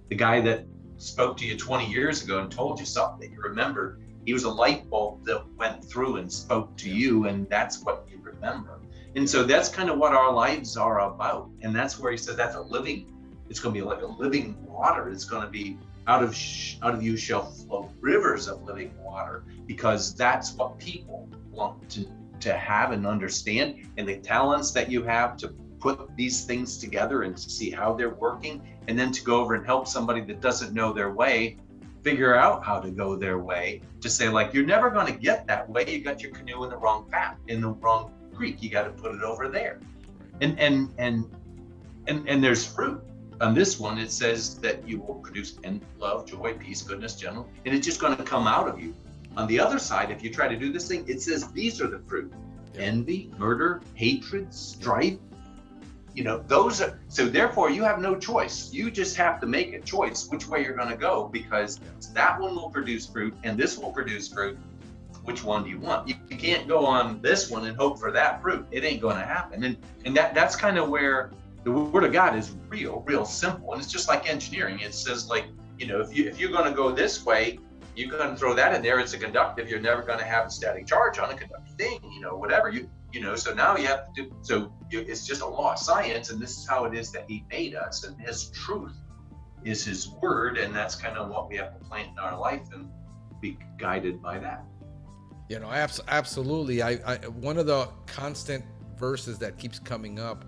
The guy that spoke to you 20 years ago and told you something that you remember, he was a light bulb that went through and spoke to you, and that's what you remember. And so that's kind of what our lives are about. And that's where he said that's a living, it's going to be like a living water. It's going to be out of you shall flow rivers of living water, because that's what people want to have and understand. And the talents that you have to put these things together and see how they're working, and then to go over and help somebody that doesn't know their way figure out how to go their way, to say, like, you're never going to get that way. You got your canoe in the wrong path, in the wrong creek. You got to put it over there. And there's fruit. On this one, it says that you will produce love, joy, peace, goodness, gentleness, and it's just going to come out of you. On the other side, if you try to do this thing, it says these are the fruit: envy, murder, hatred, strife. You know, those are, so therefore you have no choice. You just have to make a choice which way you're going to go, because that one will produce fruit and this will produce fruit. Which one do you want? You can't go on this one and hope for that fruit. It ain't going to happen. And that's kind of where the Word of God is real simple. And it's just like engineering. It says, like, you know, if you're going to go this way, you're going to throw that in there. It's a conductive. You're never going to have a static charge on a conductive thing, you know, whatever you know. So now you have to do, it's just a law of science. And this is how it is that he made us. And his truth is his word. And that's kind of what we have to plant in our life and be guided by that. You know, absolutely. I one of the constant verses that keeps coming up,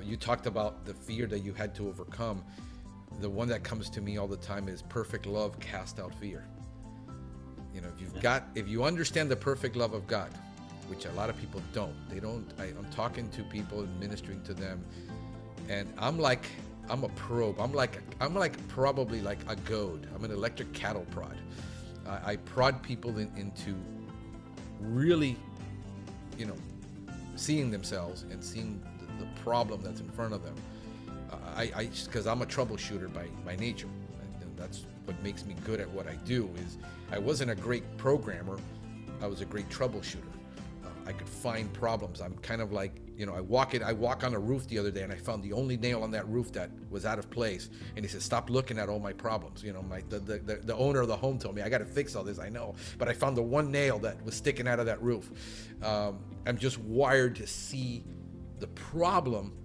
you talked about the fear that you had to overcome. The one that comes to me all the time is perfect love cast out fear. You know, if you understand the perfect love of God, which a lot of people don't. I'm talking to people and ministering to them, and I'm a probe. I'm like probably like a goad. I'm an electric cattle prod. I prod people into really, you know, seeing themselves and seeing the problem that's in front of them. Because I'm a troubleshooter by nature. And that's what makes me good at what I do. Is I wasn't a great programmer. I was a great troubleshooter. I could find problems. I'm kind of like, you know, I walk on a roof the other day and I found the only nail on that roof that was out of place. And he said, stop looking at all my problems. You know, the owner of the home told me, I got to fix all this, I know. But I found the one nail that was sticking out of that roof. I'm just wired to see the problem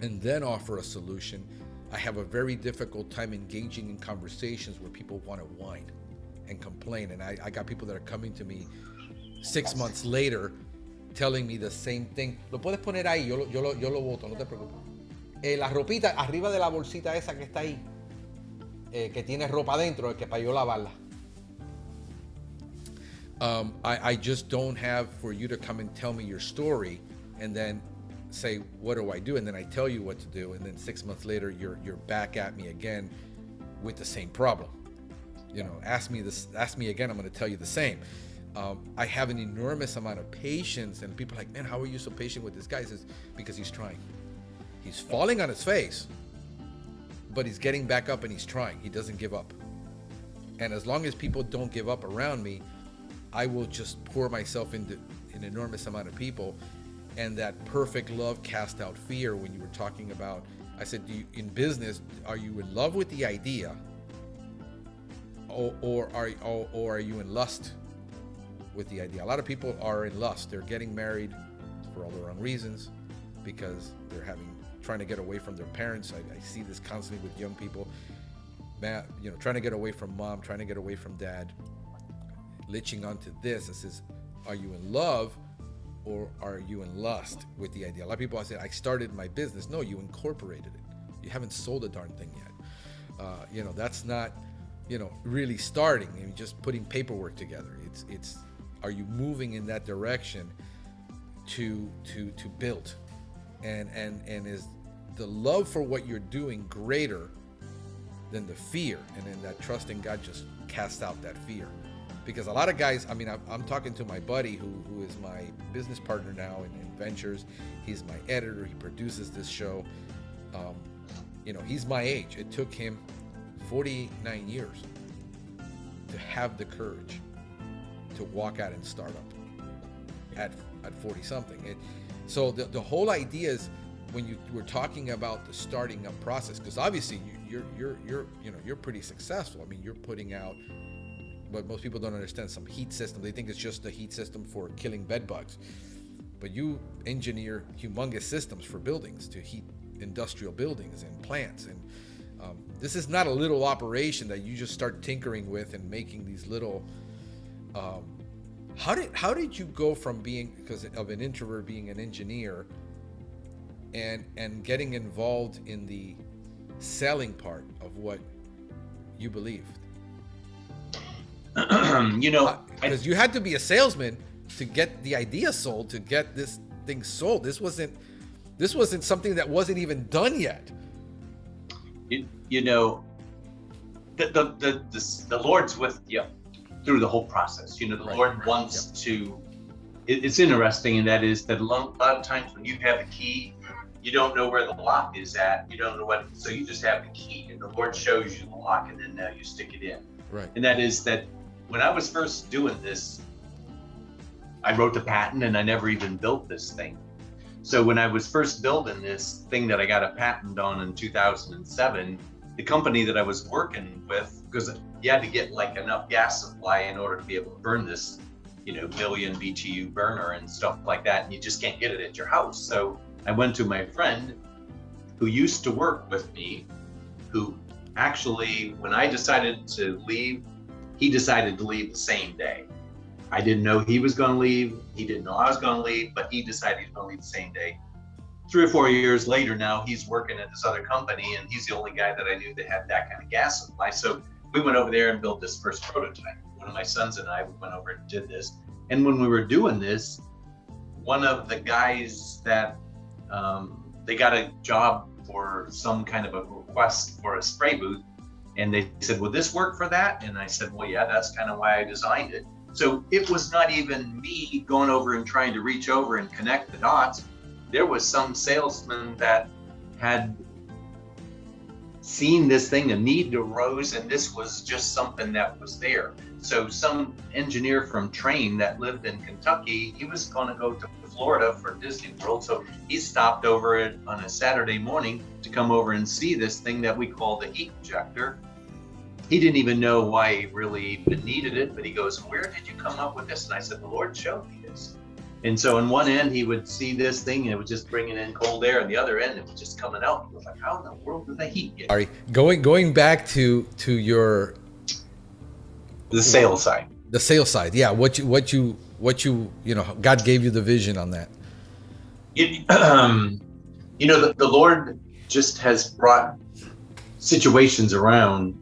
and then offer a solution. I have a very difficult time engaging in conversations where people want to whine and complain. And I got people that are coming to me 6 months later telling me the same thing. Lo puedes poner ahí, yo lo boto, no te preocupes. La ropita arriba de la bolsita esa que está ahí, que tiene ropa dentro, que para yo lavarla. I just don't have for you to come and tell me your story and then say, what do I do? And then I tell you what to do. And then 6 months later, you're back at me again with the same problem. You know, ask me again, I'm going to tell you the same. I have an enormous amount of patience, and people are like, man, how are you so patient with this guy? He says, because he's trying. He's falling on his face, but he's getting back up and he's trying. He doesn't give up. And as long as people don't give up around me, I will just pour myself into an enormous amount of people. And that perfect love cast out fear. When you were talking about, I said, in business, are you in love with the idea, or are you in lust with the idea? A lot of people are in lust. They're getting married for all the wrong reasons, because they're trying to get away from their parents. I see this constantly with young people, man, you know, trying to get away from mom, trying to get away from dad, latching onto this. It says, are you in love or are you in lust with the idea? A lot of people, I said, I started my business. No, you incorporated it. You haven't sold a darn thing yet. You know, that's not, you know, really starting. I mean, just putting paperwork together. It's are you moving in that direction to build? And is the love for what you're doing greater than the fear? And then that trust in God just casts out that fear. Because a lot of guys, I mean, I'm talking to my buddy who is my business partner now in ventures. He's my editor. He produces this show. he's my age. It took him 49 years to have the courage to walk out and start up at 40 something. So the whole idea is, when you were talking about the starting up process, because obviously you're pretty successful. I mean, you're putting out what most people don't understand, some heat system. They think it's just the heat system for killing bed bugs, but you engineer humongous systems for buildings to heat industrial buildings and plants. And this is not a little operation that you just start tinkering with and making these little how did you go from being, because of an introvert, being an engineer and getting involved in the selling part of what you believed? Because you had to be a salesman to get the idea sold, to get this thing sold. This wasn't something that wasn't even done yet. The Lord's with you through the whole process. The Lord wants to. It's interesting, and that is that a lot of times when you have a key, you don't know where the lock is at. You don't know what, so you just have the key, and the Lord shows you the lock, and then now you stick it in. Right. And that is that when I was first doing this, I wrote the patent, and I never even built this thing. So when I was first building this thing that I got a patent on in 2007, the company that I was working with, because you had to get like enough gas supply in order to be able to burn this, million BTU burner and stuff like that, and you just can't get it at your house. So I went to my friend who used to work with me, who actually, when I decided to leave, he decided to leave the same day. I didn't know he was going to leave. He didn't know I was going to leave, but he decided he was going to leave the same day. 3 or 4 years later now, he's working at this other company, and he's the only guy that I knew that had that kind of gas supply. So we went over there and built this first prototype. One of my sons and I went over and did this. And when we were doing this, one of the guys that they got a job for some kind of a request for a spray booth, and they said, "Will this work for that?" And I said, "Well, yeah, that's kind of why I designed it." So it was not even me going over and trying to reach over and connect the dots. There was some salesman that had seen this thing, a need arose, and this was just something that was there. So some engineer from Train that lived in Kentucky, he was going to go to Florida for Disney World. So he stopped over on a Saturday morning to come over and see this thing that we call the heat injector. He didn't even know why he really even needed it, but he goes, "Where did you come up with this?" And I said, "The Lord showed me this." And so on one end, he would see this thing and it was just bringing in cold air, and the other end, it was just coming out. He was like, "How in the world did the heat get?" Sorry, going back to your the sales side. The sales side, yeah. What you God gave you the vision on that. The Lord just has brought situations around,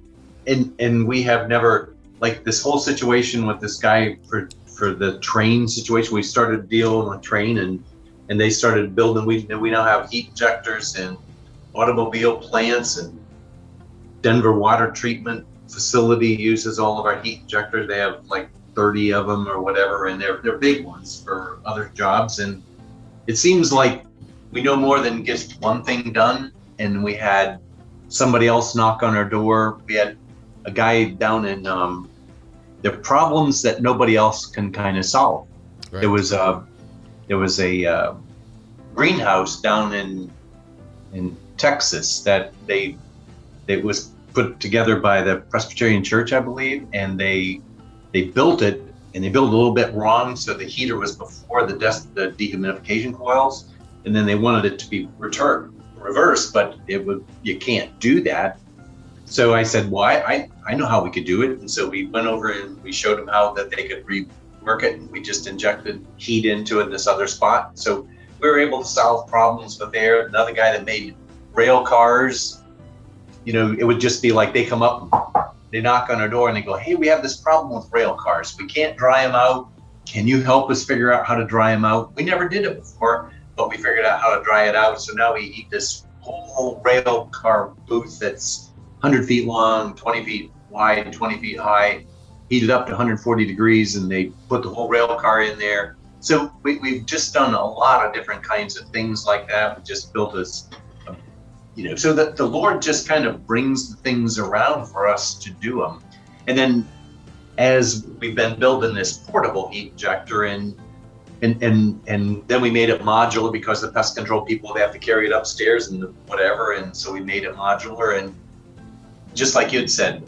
and we have never, like this whole situation with this guy for the Train situation. We started dealing with Train, and they started building. We now have heat injectors and automobile plants, and Denver water treatment facility uses all of our heat injectors. They have like 30 of them or whatever, and they're big ones for other jobs. And it seems like we know more than just one thing done. And we had somebody else knock on our door. We had a guy down in the problems that nobody else can kind of solve. Right. There was a greenhouse down in Texas that it was put together by the Presbyterian Church, I believe, and they built it, and they built it a little bit wrong, so the heater was before the dehumidification coils, and then they wanted it to be reversed, but you can't do that. So I said, well, I know how we could do it. And so we went over and we showed them how that they could rework it, and we just injected heat into it in this other spot. So we were able to solve problems with there. Another guy that made rail cars, it would just be like they come up, they knock on our door and they go, "Hey, we have this problem with rail cars. We can't dry them out. Can you help us figure out how to dry them out?" We never did it before, but we figured out how to dry it out. So now we heat this whole rail car booth that's 100 feet long, 20 feet wide, 20 feet high, heated up to 140 degrees, and they put the whole rail car in there. So we've just done a lot of different kinds of things like that. We just built a so that the Lord just kind of brings the things around for us to do them. And then as we've been building this portable heat injector and then we made it modular because the pest control people, they have to carry it upstairs and whatever. And so we made it modular. And just like you had said,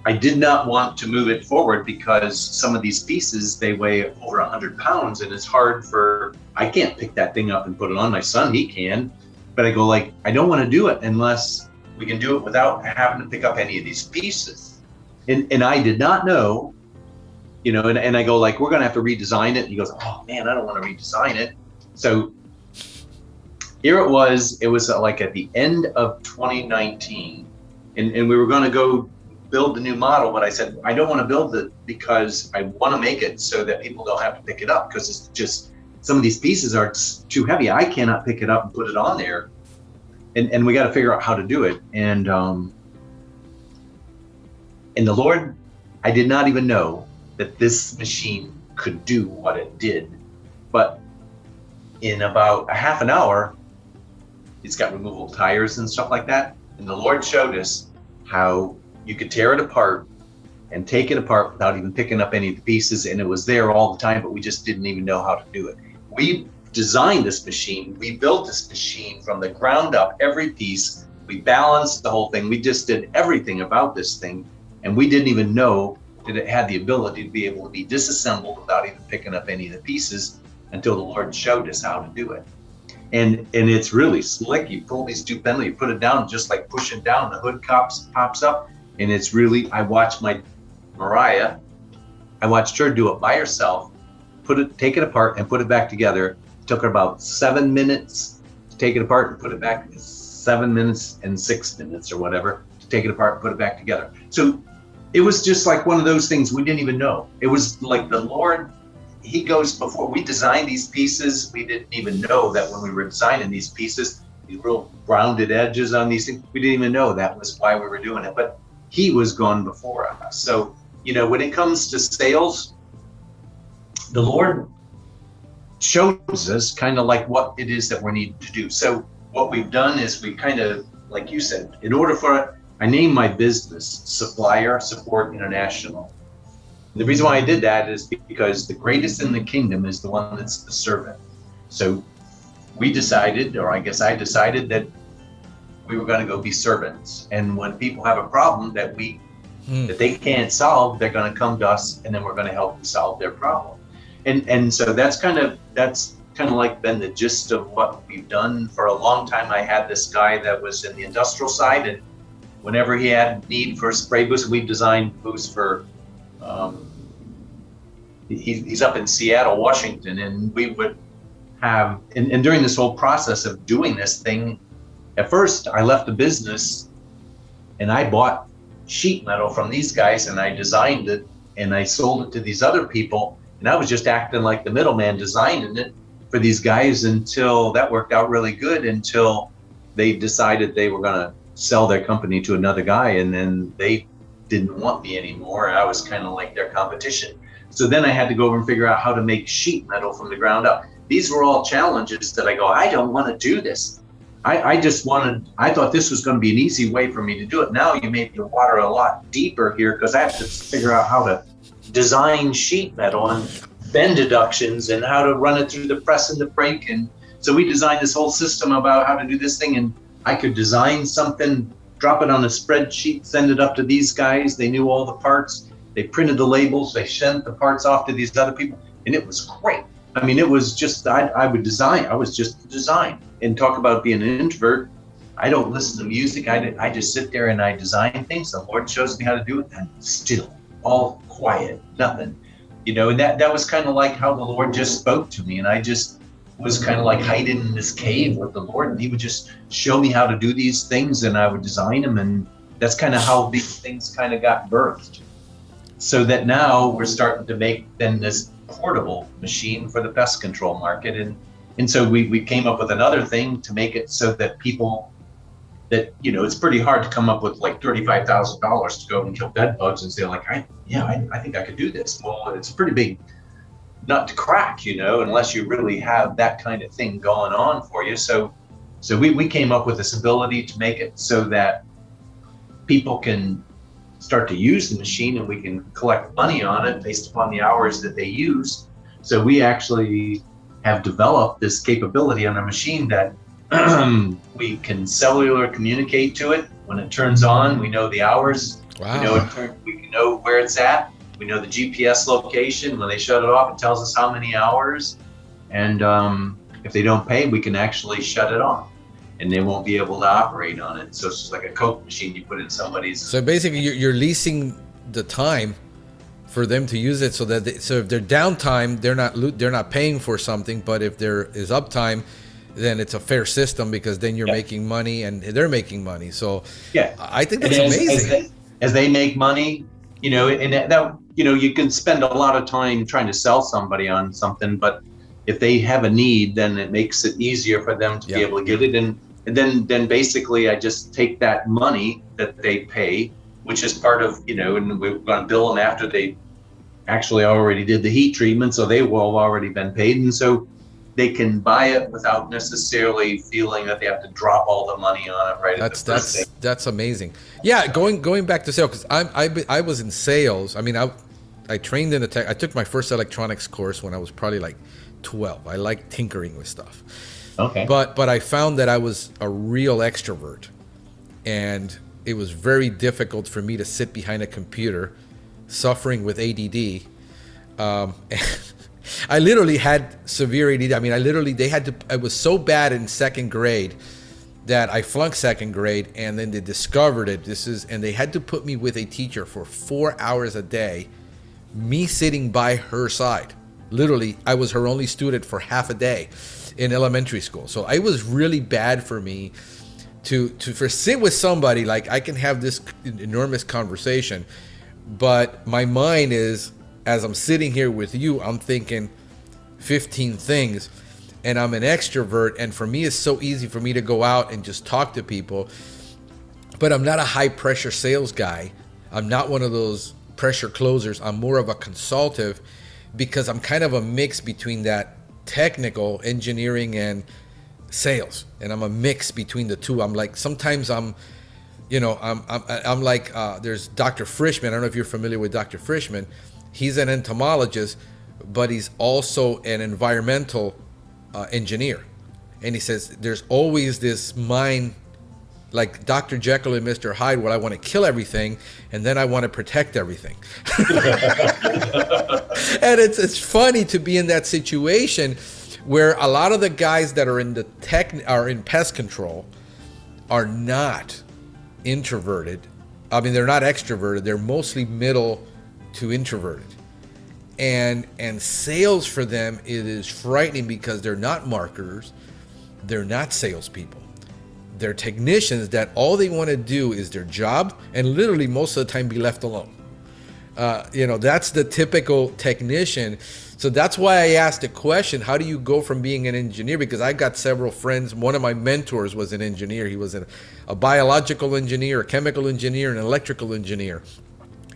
I did not want to move it forward because some of these pieces, they weigh over 100 pounds and it's hard I can't pick that thing up and put it on. My son, he can, but I go like, I don't want to do it unless we can do it without having to pick up any of these pieces. And I did not know, and I go like, we're going to have to redesign it. And he goes, oh man, I don't want to redesign it. So here it was like at the end of 2019 and we were going to go build the new model, but I said, I don't want to build it because I want to make it so that people don't have to pick it up because it's just, some of these pieces are too heavy. I cannot pick it up and put it on there. And we got to figure out how to do it. And the Lord, I did not even know that this machine could do what it did. But in about a half an hour, it's got removable tires and stuff like that. And the Lord showed us how you could tear it apart and take it apart without even picking up any of the pieces. And it was there all the time, but we just didn't even know how to do it. We designed this machine. We built this machine from the ground up, every piece. We balanced the whole thing. We just did everything about this thing. And we didn't even know that it had the ability to be able to be disassembled without even picking up any of the pieces until the Lord showed us how to do it. And it's really slick. You pull these two pendulums, you put it down, just like pushing down, the hood pops up. And it's really, I watched Mariah, I watched her do it by herself, take it apart and put it back together. It took her about 7 minutes to take it apart and put it back, 7 minutes and 6 minutes or whatever, to take it apart and put it back together. So it was just like one of those things we didn't even know. It was like the Lord, he goes before we designed these pieces. We didn't even know that when we were designing these pieces, these real rounded edges on these things, we didn't even know that was why we were doing it. But he was gone before us. So, when it comes to sales, the Lord shows us kind of like what it is that we need to do. So what we've done is we kind of, like you said, in order for, I named my business Supplier Support International. The reason why I did that is because the greatest in the kingdom is the one that's the servant. So we decided, or I guess I decided, that we were going to go be servants. And when people have a problem that they can't solve, they're going to come to us, and then we're going to help them solve their problem. And so that's kind of like been the gist of what we've done. For a long time, I had this guy that was in the industrial side, and whenever he had need for spray booths, we designed booths for, he's up in Seattle, Washington, and we would have, and during this whole process of doing this thing, at first I left the business and I bought sheet metal from these guys and I designed it and I sold it to these other people, and I was just acting like the middleman designing it for these guys until that worked out really good, until they decided they were going to sell their company to another guy, and then they didn't want me anymore. I was kind of like their competition. So then I had to go over and figure out how to make sheet metal from the ground up. These were all challenges that I go, I don't want to do this. I thought this was going to be an easy way for me to do it. Now you made the water a lot deeper here, because I have to figure out how to design sheet metal and bend deductions and how to run it through the press and the brake. And so we designed this whole system about how to do this thing, and I could design something, drop it on a spreadsheet, send it up to these guys. They knew all the parts. They printed the labels. They sent the parts off to these other people, and it was great. I mean, it was just, I would design. I was just design. And talk about being an introvert. I don't listen to music. I just sit there and I design things. The Lord shows me how to do it, and still, all quiet, nothing. And that was kind of like how the Lord just spoke to me. And I just was kind of like hiding in this cave with the Lord, and he would just show me how to do these things, and I would design them. And that's kind of how these things kind of got birthed. So that now we're starting to make then this portable machine for the pest control market. And so we came up with another thing to make it so that people that, it's pretty hard to come up with like $35,000 to go and kill bed bugs and say like, I think I could do this. Well, it's a pretty big nut to crack, unless you really have that kind of thing going on for you. So So we came up with this ability to make it so that people can start to use the machine, and we can collect money on it based upon the hours that they use. So we actually have developed this capability on our machine that we can cellular communicate to it. When it turns on, we know the hours. Wow. We can know where it's at. We know the GPS location. When they shut it off, it tells us how many hours. And if they don't pay, we can actually shut it off, and they won't be able to operate on it. So it's just like a Coke machine you put in somebody's. So basically, you're leasing the time for them to use it, so that so if they're downtime, they're not paying for something. But if there is uptime, then it's a fair system, because then you're making money and they're making money. So yeah, I think that's amazing. As they make money, and that you can spend a lot of time trying to sell somebody on something, but if they have a need, then it makes it easier for them to be able to get it. And then basically I just take that money that they pay, which is part of, and we're going to bill them after they actually already did the heat treatment. So they will have already been paid. And so they can buy it without necessarily feeling that they have to drop all the money on it right at the first day. That's amazing. Yeah, going back to sales, because I was in sales. I mean, I trained in I took my first electronics course when I was probably like 12. I like tinkering with stuff. Okay. But I found that I was a real extrovert, and it was very difficult for me to sit behind a computer, suffering with ADD. I literally had severe ADD. I mean, I was so bad in second grade that I flunked second grade, and then they discovered it. And they had to put me with a teacher for 4 hours a day, me sitting by her side. Literally, I was her only student for half a day in elementary school. So it was really bad for me to sit with somebody. Like, I can have this enormous conversation, but my mind is, as I'm sitting here with you, I'm thinking 15 things, and I'm an extrovert, and for me it's so easy for me to go out and just talk to people. But I'm not a high pressure sales guy. I'm not one of those pressure closers. I'm more of a consultative, because I'm kind of a mix between that technical engineering and sales, and I'm a mix between the two. I'm like, sometimes I'm like, there's Dr. Frischman. I don't know if you're familiar with Dr. Frischman. He's an entomologist, but he's also an environmental engineer. And he says there's always this mind, like Dr. Jekyll and Mr. Hyde, where I want to kill everything, and then I want to protect everything. And it's funny to be in that situation where a lot of the guys that are in in pest control are not introverted. I mean, they're not extroverted. They're mostly middle to introverted. And sales for them, it is frightening, because they're not marketers, they're not salespeople. They're technicians that all they want to do is their job, and literally most of the time be left alone. That's the typical technician. So that's why I asked the question, how do you go from being an engineer? Because I got several friends. One of my mentors was an engineer. He was a biological engineer, a chemical engineer, an electrical engineer.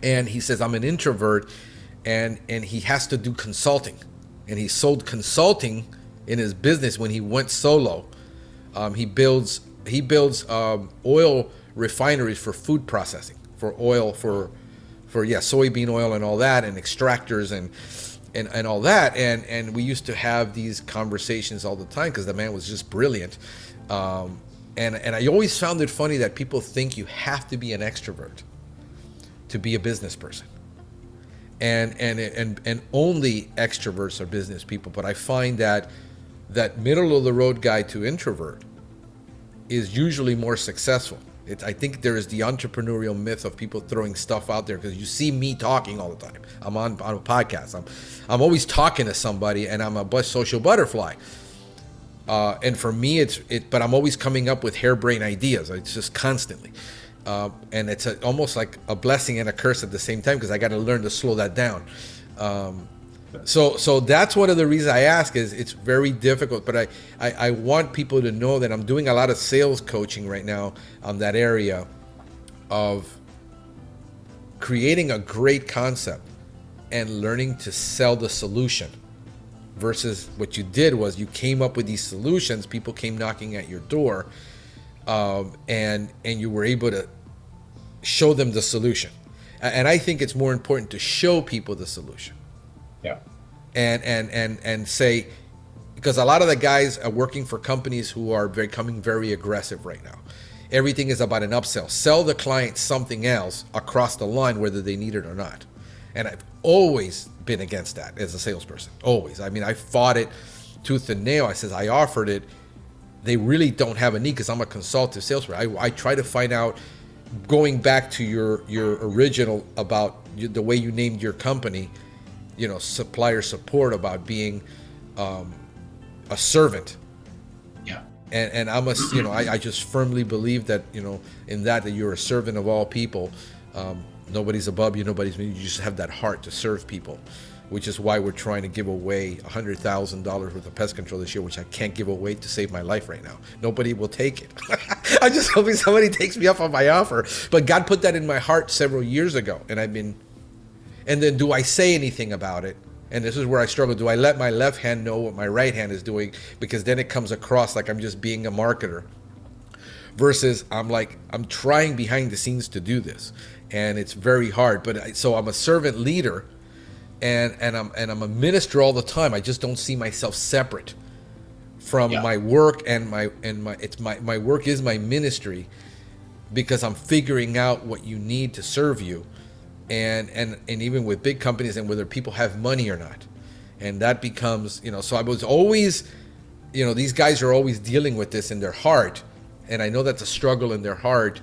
And he says, I'm an introvert, and he has to do consulting. And he sold consulting in his business when he went solo. He builds oil refineries for food processing, for oil, for soybean oil and all that, and extractors and all that. And we used to have these conversations all the time, because the man was just brilliant. And I always found it funny that people think you have to be an extrovert to be a business person. And only extroverts are business people. But I find that middle of the road guy to introvert is usually more successful. I think there is the entrepreneurial myth of people throwing stuff out there, because you see me talking all the time. I'm on a podcast. I'm always talking to somebody, and I'm a social butterfly. And for me, but I'm always coming up with harebrained ideas. It's just constantly. And it's almost like a blessing and a curse at the same time, because I got to learn to slow that down. So that's one of the reasons I ask, is it's very difficult. But I want people to know that I'm doing a lot of sales coaching right now on that area of creating a great concept and learning to sell the solution. versus what you did was you came up with these solutions. People came knocking at your door, and you were able to show them the solution. And I think it's more important to show people the solution. Yeah. And say, because a lot of the guys are working for companies who are becoming very aggressive right now. Everything is about an upsell. Sell the client something else across the line, whether they need it or not. And I've always been against that as a salesperson. Always. I mean, I fought it tooth and nail. I says, I offered it. They really don't have a need because I'm a consultative salesperson. I try to find out, going back to your original about the way you named your company, you know, supplier support, about being a servant. Yeah. And I'm I just firmly believe that, you know, in that you're a servant of all people. Nobody's above you, nobody's beneath you. You just have that heart to serve people, which is why we're trying to give away $100,000 worth of pest control this year, which I can't give away to save my life right now. Nobody will take it. I'm just hoping somebody takes me up on my offer. But God put that in my heart several years ago, and then do I say anything about it? And this is where I struggle. Do I let my left hand know what my right hand is doing? Because then it comes across like I'm just being a marketer. Versus I'm trying behind the scenes to do this. And it's very hard. But so I'm a servant leader, and I'm a minister all the time. I just don't see myself separate from my work, and my work is my ministry, because I'm figuring out what you need to serve you. And even with big companies, and whether people have money or not. And that becomes, you know, so I was always, you know, these guys are always dealing with this in their heart. And I know that's a struggle in their heart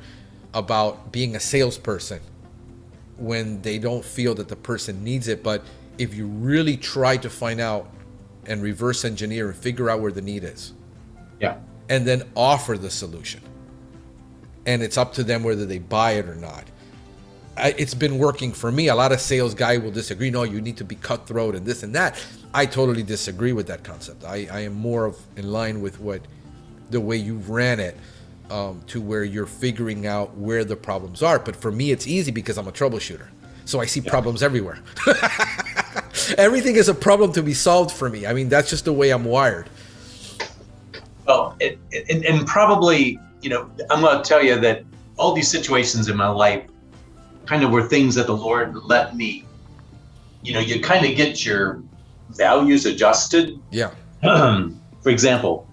about being a salesperson when they don't feel that the person needs it. But if you really try to find out and reverse engineer and figure out where the need is, Yeah. and then offer the solution, and it's up to them whether they buy it or not. It's been working for me. A lot of sales guy will disagree. No, you need to be cutthroat and this and that. I totally disagree with that concept. I am more in line with the way you ran it, to where you're figuring out where the problems are. But for me, it's easy because I'm a troubleshooter. So I see problems everywhere. Everything is a problem to be solved for me. I mean, that's just the way I'm wired. Well, and probably, you know, I'm going to tell you that all these situations in my life kind of were things that the Lord let me, you know, you kind of get your values adjusted. Yeah. For example,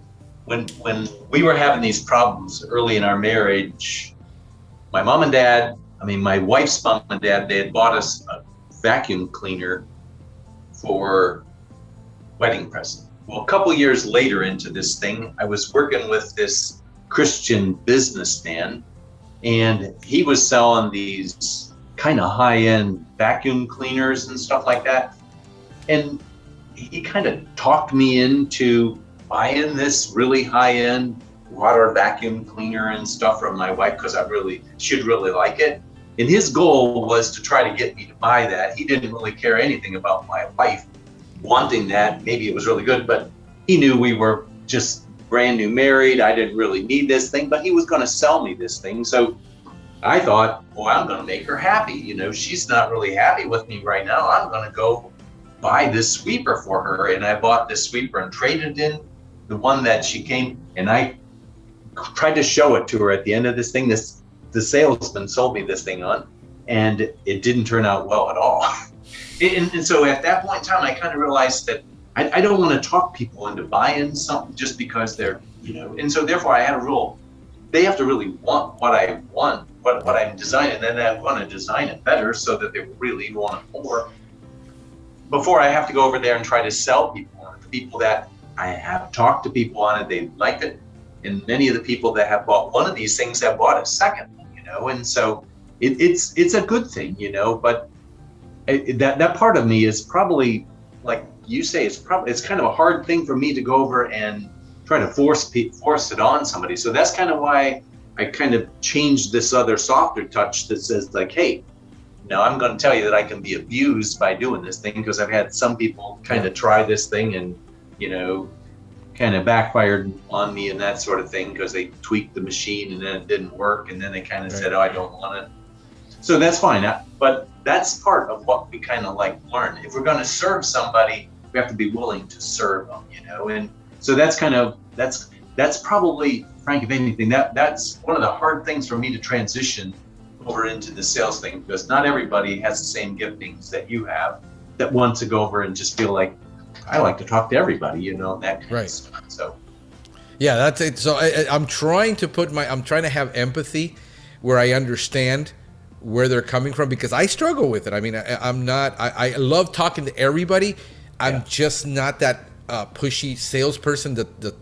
when we were having these problems early in our marriage, my wife's mom and dad, they had bought us a vacuum cleaner for wedding present. Well, a couple years later into this thing, I was working with this Christian businessman, and he was selling these kind of high-end vacuum cleaners and stuff like that. And he kind of talked me into buying this really high-end water vacuum cleaner and stuff from my wife, because she'd really like it. And his goal was to try to get me to buy that. He didn't really care anything about my wife wanting that. Maybe it was really good, but he knew we were just brand new married. I didn't really need this thing, but he was going to sell me this thing. So I thought, well, I'm going to make her happy. You know, she's not really happy with me right now. I'm going to go buy this sweeper for her. And I bought this sweeper and traded in the one that she came, and I tried to show it to her at the end of this thing. The salesman sold me this thing on, and it didn't turn out well at all. And so at that point in time, I kind of realized that I don't want to talk people into buying something just because they're, you know, and so therefore I had a rule. They have to really want what I want, what I'm designing, and then I want to design it better so that they really want it more before I have to go over there and try to sell people on it. The people that I have talked to people on it, they liked it. And many of the people that have bought one of these things have bought a second, you know, and so it's a good thing, you know, but that part of me is probably, like you say, it's kind of a hard thing for me to go over and try to force it on somebody. So that's kind of why I kind of changed this other softer touch that says like, hey, now I'm going to tell you that I can be abused by doing this thing, because I've had some people kind of try this thing and, you know, kind of backfired on me and that sort of thing, because they tweaked the machine and then it didn't work, and then they kind of said, oh, I don't want it. So that's fine, but that's part of what we kind of like learn. If we're going to serve somebody, we have to be willing to serve them, you know. And so that's kind of that's probably, Frank, if anything, that's one of the hard things for me to transition over into the sales thing, because not everybody has the same giftings that you have, that want to go over and just feel like, I like to talk to everybody, you know, that kind of stuff. So yeah, that's it. So I'm trying to have empathy where I understand where they're coming from, because I struggle with it. I mean, I love talking to everybody. I'm just not that pushy salesperson, the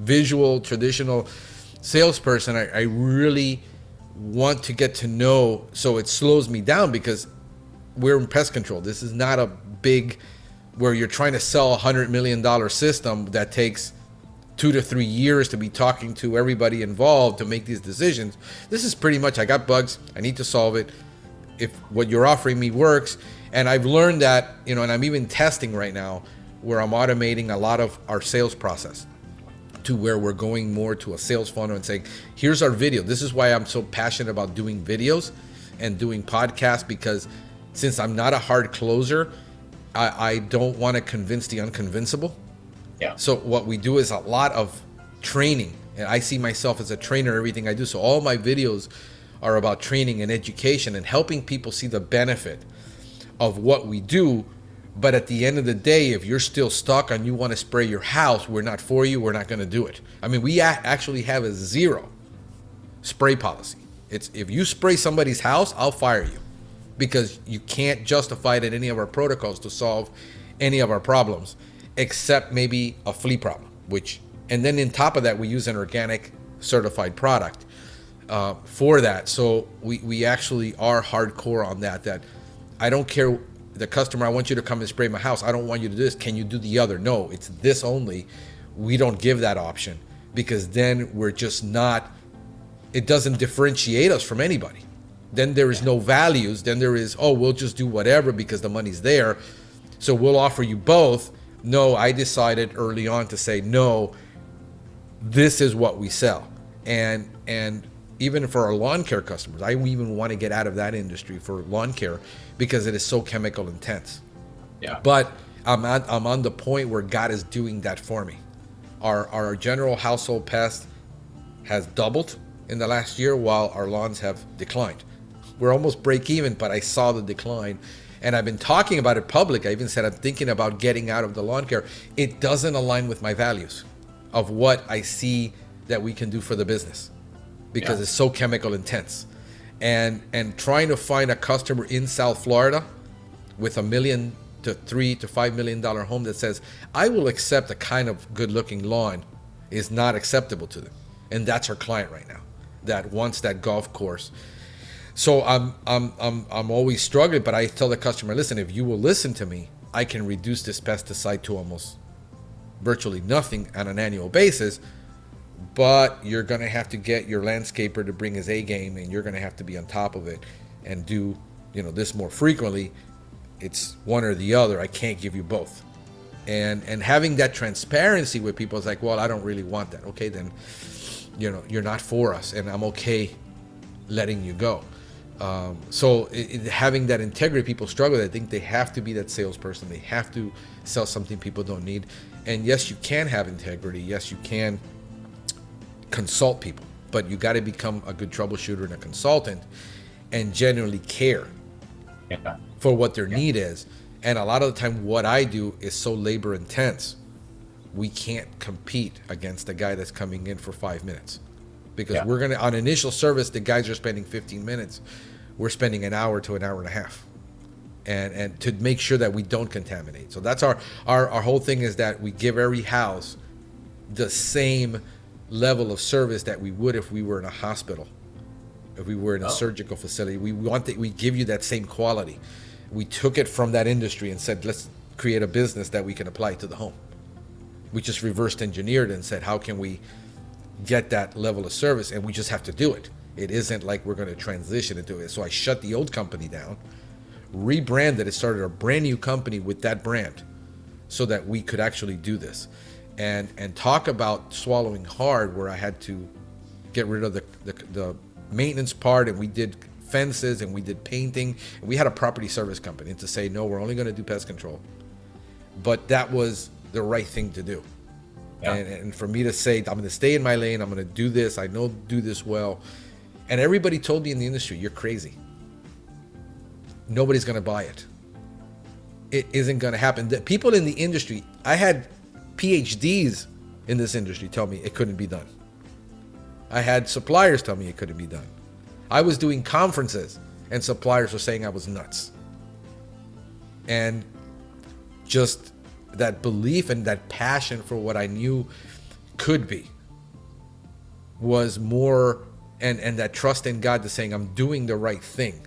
visual traditional salesperson. I really want to get to know, so it slows me down, because we're in pest control. This is not a big, where you're trying to sell $100 million system that takes 2 to 3 years to be talking to everybody involved to make these decisions. This is pretty much, I got bugs, I need to solve it. If what you're offering me works, and I've learned that, you know, and I'm even testing right now where I'm automating a lot of our sales process to where we're going more to a sales funnel and saying, here's our video. This is why I'm so passionate about doing videos and doing podcasts, because since I'm not a hard closer, I don't want to convince the unconvincible. yeah, So what we do is a lot of training, and I see myself as a trainer in everything I do. So all my videos are about training and education and helping people see the benefit of what we do. But at the end of the day, if you're still stuck and you want to spray your house, we're not for you. We're not going to do it. I mean, we actually have a 0 spray policy. It's, if you spray somebody's house, I'll fire you, because you can't justify it in any of our protocols to solve any of our problems, except maybe a flea problem, and then on top of that, we use an organic certified product for that. So we actually are hardcore on that I don't care, the customer, I want you to come and spray my house. I don't want you to do this. Can you do the other? No, it's this only. We don't give that option, because then we're just not, it doesn't differentiate us from anybody. Then there is no values. Then there is, oh, we'll just do whatever because the money's there. So we'll offer you both. No, I decided early on to say, no, this is what we sell. And even for our lawn care customers, I even want to get out of that industry for lawn care, because it is so chemical intense. yeah, But I'm on the point where God is doing that for me. Our general household pest has doubled in the last year, while our lawns have declined. We're almost break even, but I saw the decline. And I've been talking about it public. I even said I'm thinking about getting out of the lawn care. It doesn't align with my values of what I see that we can do for the business, because it's so chemical intense. And trying to find a customer in South Florida with $1 million to $3 to $5 million home that says, I will accept a kind of good looking lawn, is not acceptable to them. And that's our client right now, that wants that golf course. So I'm always struggling, but I tell the customer, listen, if you will listen to me, I can reduce this pesticide to almost virtually nothing on an annual basis. But you're going to have to get your landscaper to bring his A game, and you're going to have to be on top of it and do, this more frequently. It's one or the other. I can't give you both. And having that transparency with people is like, well, I don't really want that. Okay, then, you're not for us, and I'm okay letting you go. So having that integrity, people struggle. I think they have to be that salesperson. They have to sell something people don't need. And yes, you can have integrity. Yes, you can consult people, but you got to become a good troubleshooter and a consultant and genuinely care for what their need is. And a lot of the time what I do is so labor intense, we can't compete against the guy that's coming in for 5 minutes, because we're going to, on initial service, the guys are spending 15 minutes. We're spending an hour to an hour and a half. And to make sure that we don't contaminate. So that's our whole thing, is that we give every house the same level of service that we would if we were in a hospital, if we were in a surgical facility. We give you that same quality. We took it from that industry and said, let's create a business that we can apply to the home. We just reversed engineered and said, how can we get that level of service? And we just have to do it. It isn't like we're going to transition into it. So I shut the old company down, rebranded it, started a brand new company with that brand, so that we could actually do this. And talk about swallowing hard, where I had to get rid of the maintenance part, and we did fences and we did painting, and we had a property service company to say, no, we're only going to do pest control. but that was the right thing to do. Yeah. And for me to say, I'm going to stay in my lane, I'm going to do this, I know do this well. And everybody told me in the industry, you're crazy. Nobody's going to buy it. It isn't going to happen. The people in the industry, I had PhDs in this industry tell me it couldn't be done. I had suppliers tell me it couldn't be done. I was doing conferences and suppliers were saying I was nuts. And just that belief and that passion for what I knew could be was more, and that trust in God to saying I'm doing the right thing.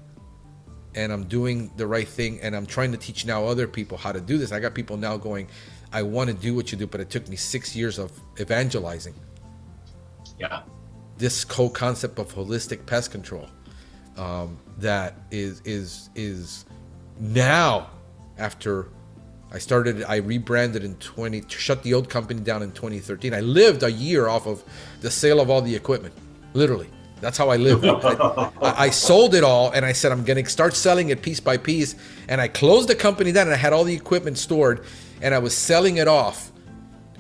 And I'm doing the right thing, and I'm trying to teach now other people how to do this. I got people now going, I want to do what you do, but it took me 6 years of evangelizing. Yeah. This whole concept of holistic pest control, that is now, after I rebranded shut the old company down in 2013. I lived a year off of the sale of all the equipment, literally. That's how I lived. I sold it all, and I said, I'm going to start selling it piece by piece. And I closed the company down, and I had all the equipment stored, and I was selling it off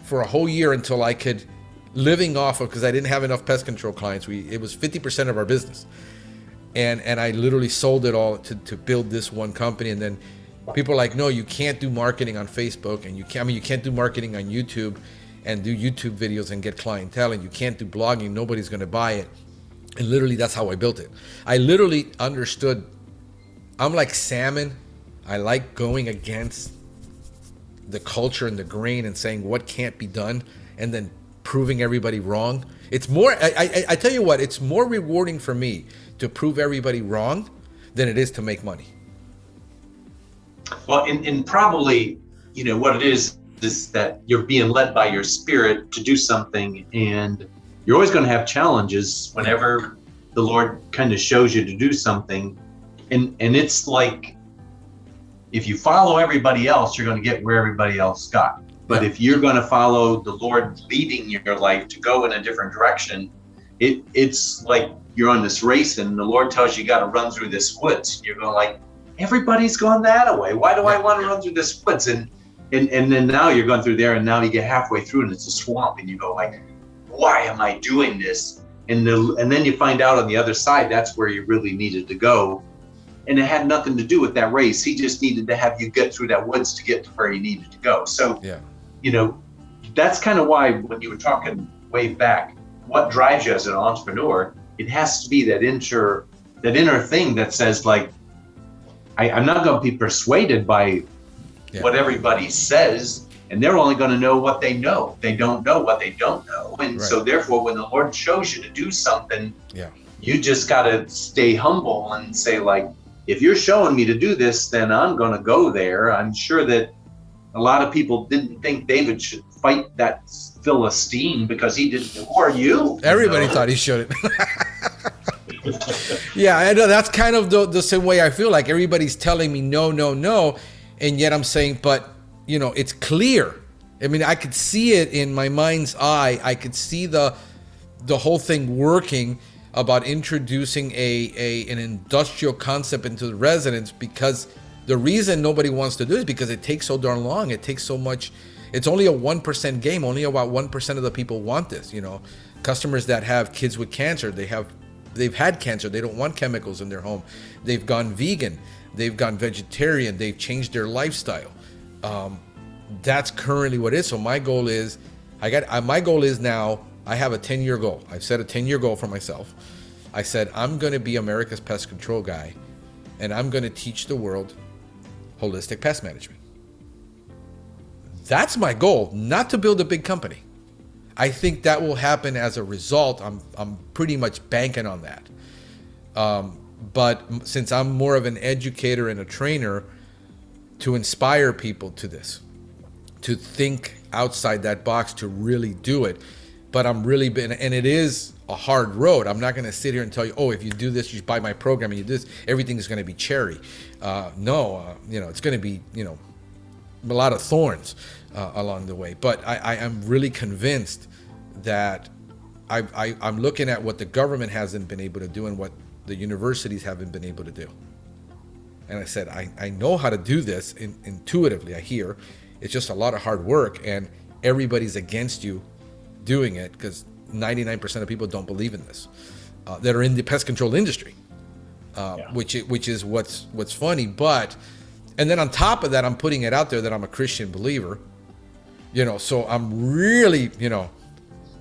for a whole year until I could, living off of, because I didn't have enough pest control clients. It was 50% of our business. And I literally sold it all to build this one company. And then people are like, no, you can't do marketing on Facebook, and you can't do marketing on YouTube and do YouTube videos and get clientele, and you can't do blogging. Nobody's going to buy it. And literally, that's how I built it. I literally understood. I'm like salmon. I like going against the culture and the grain and saying what can't be done, and then proving everybody wrong. It's more, I tell you what, it's more rewarding for me to prove everybody wrong than it is to make money. Well, and probably, what it is that you're being led by your spirit to do something, and you're always going to have challenges whenever the Lord kind of shows you to do something. And it's like, if you follow everybody else, you're going to get where everybody else got. But if you're going to follow the Lord leading your life to go in a different direction, it's like you're on this race and the Lord tells you got to run through this woods. You're going like, everybody's gone that way. Why do I want to run through this woods? And then now you're going through there, and now you get halfway through and it's a swamp, and you go like, why am I doing this? And then you find out on the other side, that's where you really needed to go. And it had nothing to do with that race. He just needed to have you get through that woods to get to where you needed to go. So, that's kind of why when you were talking way back, what drives you as an entrepreneur, it has to be that inner thing that says like, I'm not going to be persuaded by what everybody says. And they're only going to know what they know. They don't know what they don't know. And so therefore, when the Lord shows you to do something, you just got to stay humble and say like, if you're showing me to do this, then I'm going to go there. I'm sure that a lot of people didn't think David should fight that Philistine because he didn't. Who are you? Everybody thought he should. Yeah, I know. That's kind of the same way I feel. Like everybody's telling me no, no, no. And yet I'm saying, but it's clear. I mean, I could see it in my mind's eye. I could see the whole thing working about introducing an industrial concept into the residents, because the reason nobody wants to do it is because it takes so darn long. It takes so much. It's only a 1% game. Only about 1% of the people want this. Customers that have kids with cancer, they've had cancer. They don't want chemicals in their home. They've gone vegan. They've gone vegetarian. They've changed their lifestyle. That's currently what it is. So my goal is, now, I have a 10-year goal. I've set a 10-year goal for myself. I said, I'm going to be America's pest control guy, and I'm going to teach the world holistic pest management. That's my goal, not to build a big company. I think that will happen as a result. I'm pretty much banking on that. But since I'm more of an educator and a trainer, to inspire people to this, to think outside that box, to really do it. But I'm really been, and it is a hard road. I'm not going to sit here and tell you, if you do this, you buy my program, and you do this, everything is going to be cherry. No, it's going to be, a lot of thorns along the way. But I am really convinced that I'm looking at what the government hasn't been able to do and what the universities haven't been able to do. And I said, I know how to do this intuitively, I hear, It's just a lot of hard work, and everybody's against you doing it because 99% of people don't believe in this that are in the pest control industry, which is what's funny. But and then on top of that, I'm putting it out there that I'm a Christian believer, so I'm really,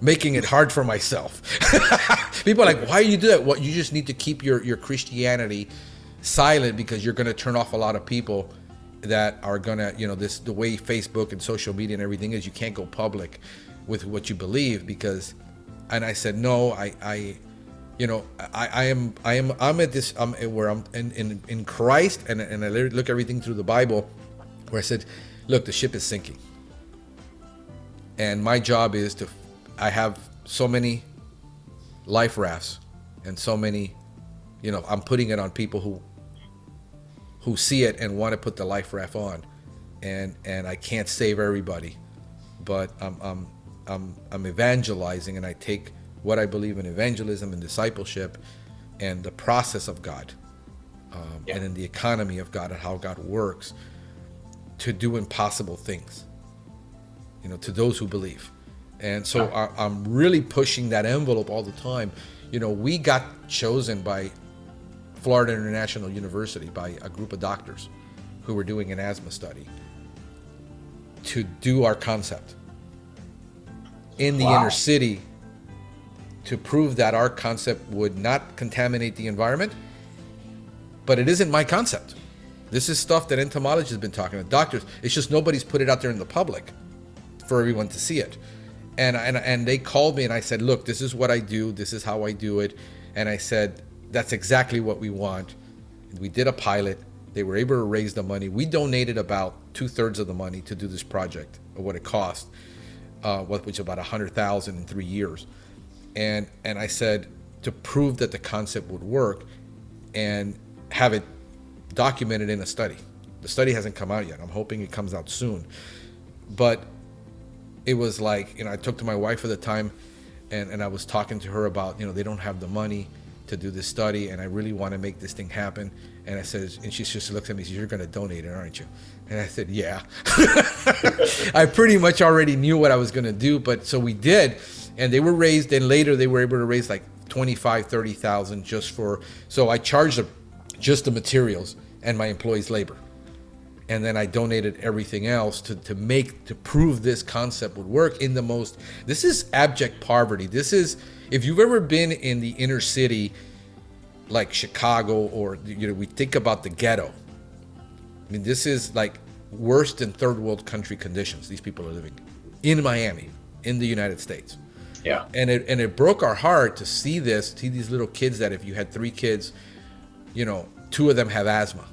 making it hard for myself. People are like, why do you do that? Well, you just need to keep your Christianity silent, because you're going to turn off a lot of people that are going to, the way Facebook and social media and everything is, you can't go public with what you believe and I said, no, I'm at this, where I'm in Christ, and I look everything through the Bible, where I said, look, the ship is sinking. And my job is I have so many life rafts and so many, I'm putting it on people who see it and want to put the life raft on, and I can't save everybody, but I'm evangelizing, and I take what I believe in evangelism and discipleship and the process of God, and in the economy of God and how God works to do impossible things, to those who believe. And so I'm really pushing that envelope all the time. We got chosen by Florida International University, by a group of doctors who were doing an asthma study, to do our concept in the inner city, to prove that our concept would not contaminate the environment. But it isn't my concept. This is stuff that entomologists have been talking about, doctors. It's just nobody's put it out there in the public for everyone to see it. And they called me, and I said, look, this is what I do. This is how I do it. And I said, that's exactly what we want. We did a pilot. They were able to raise the money. We donated about 2/3 of the money to do this project, or what it cost, which is about $100,000 in 3 years. And I said, to prove that the concept would work and have it documented in a study. The study hasn't come out yet. I'm hoping it comes out soon. But it was like, I talked to my wife at the time, and I was talking to her about, they don't have the money to do this study, and I really want to make this thing happen. And I said, and she just looks at me and says, you're going to donate it, aren't you? And I said, yeah. I pretty much already knew what I was going to do, but so we did. And they were raised, and later they were able to raise like $25,000-$30,000 so I charged them just the materials and my employees' labor. And then I donated everything else to prove this concept would work in this is abject poverty. This is, if you've ever been in the inner city, like Chicago, or, we think about the ghetto. I mean, this is like worse than third world country conditions these people are living in Miami, in the United States. Yeah. And it broke our heart to see these little kids that if you had 3 kids, 2 of them have asthma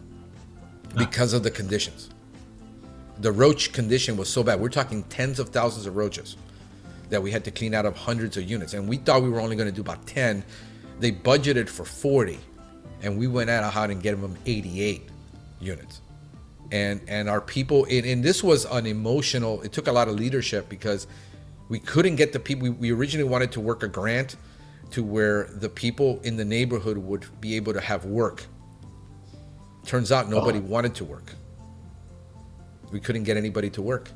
because of the conditions. The roach condition was so bad. We're talking tens of thousands of roaches that we had to clean out of hundreds of units. And we thought we were only going to do about 10. They budgeted for 40. And we went out and get them 88 units. And our people, and this was an emotional, it took a lot of leadership, because we couldn't get the people. We originally wanted to work a grant to where the people in the neighborhood would be able to have work. Turns out nobody wanted to work. We couldn't get anybody to work.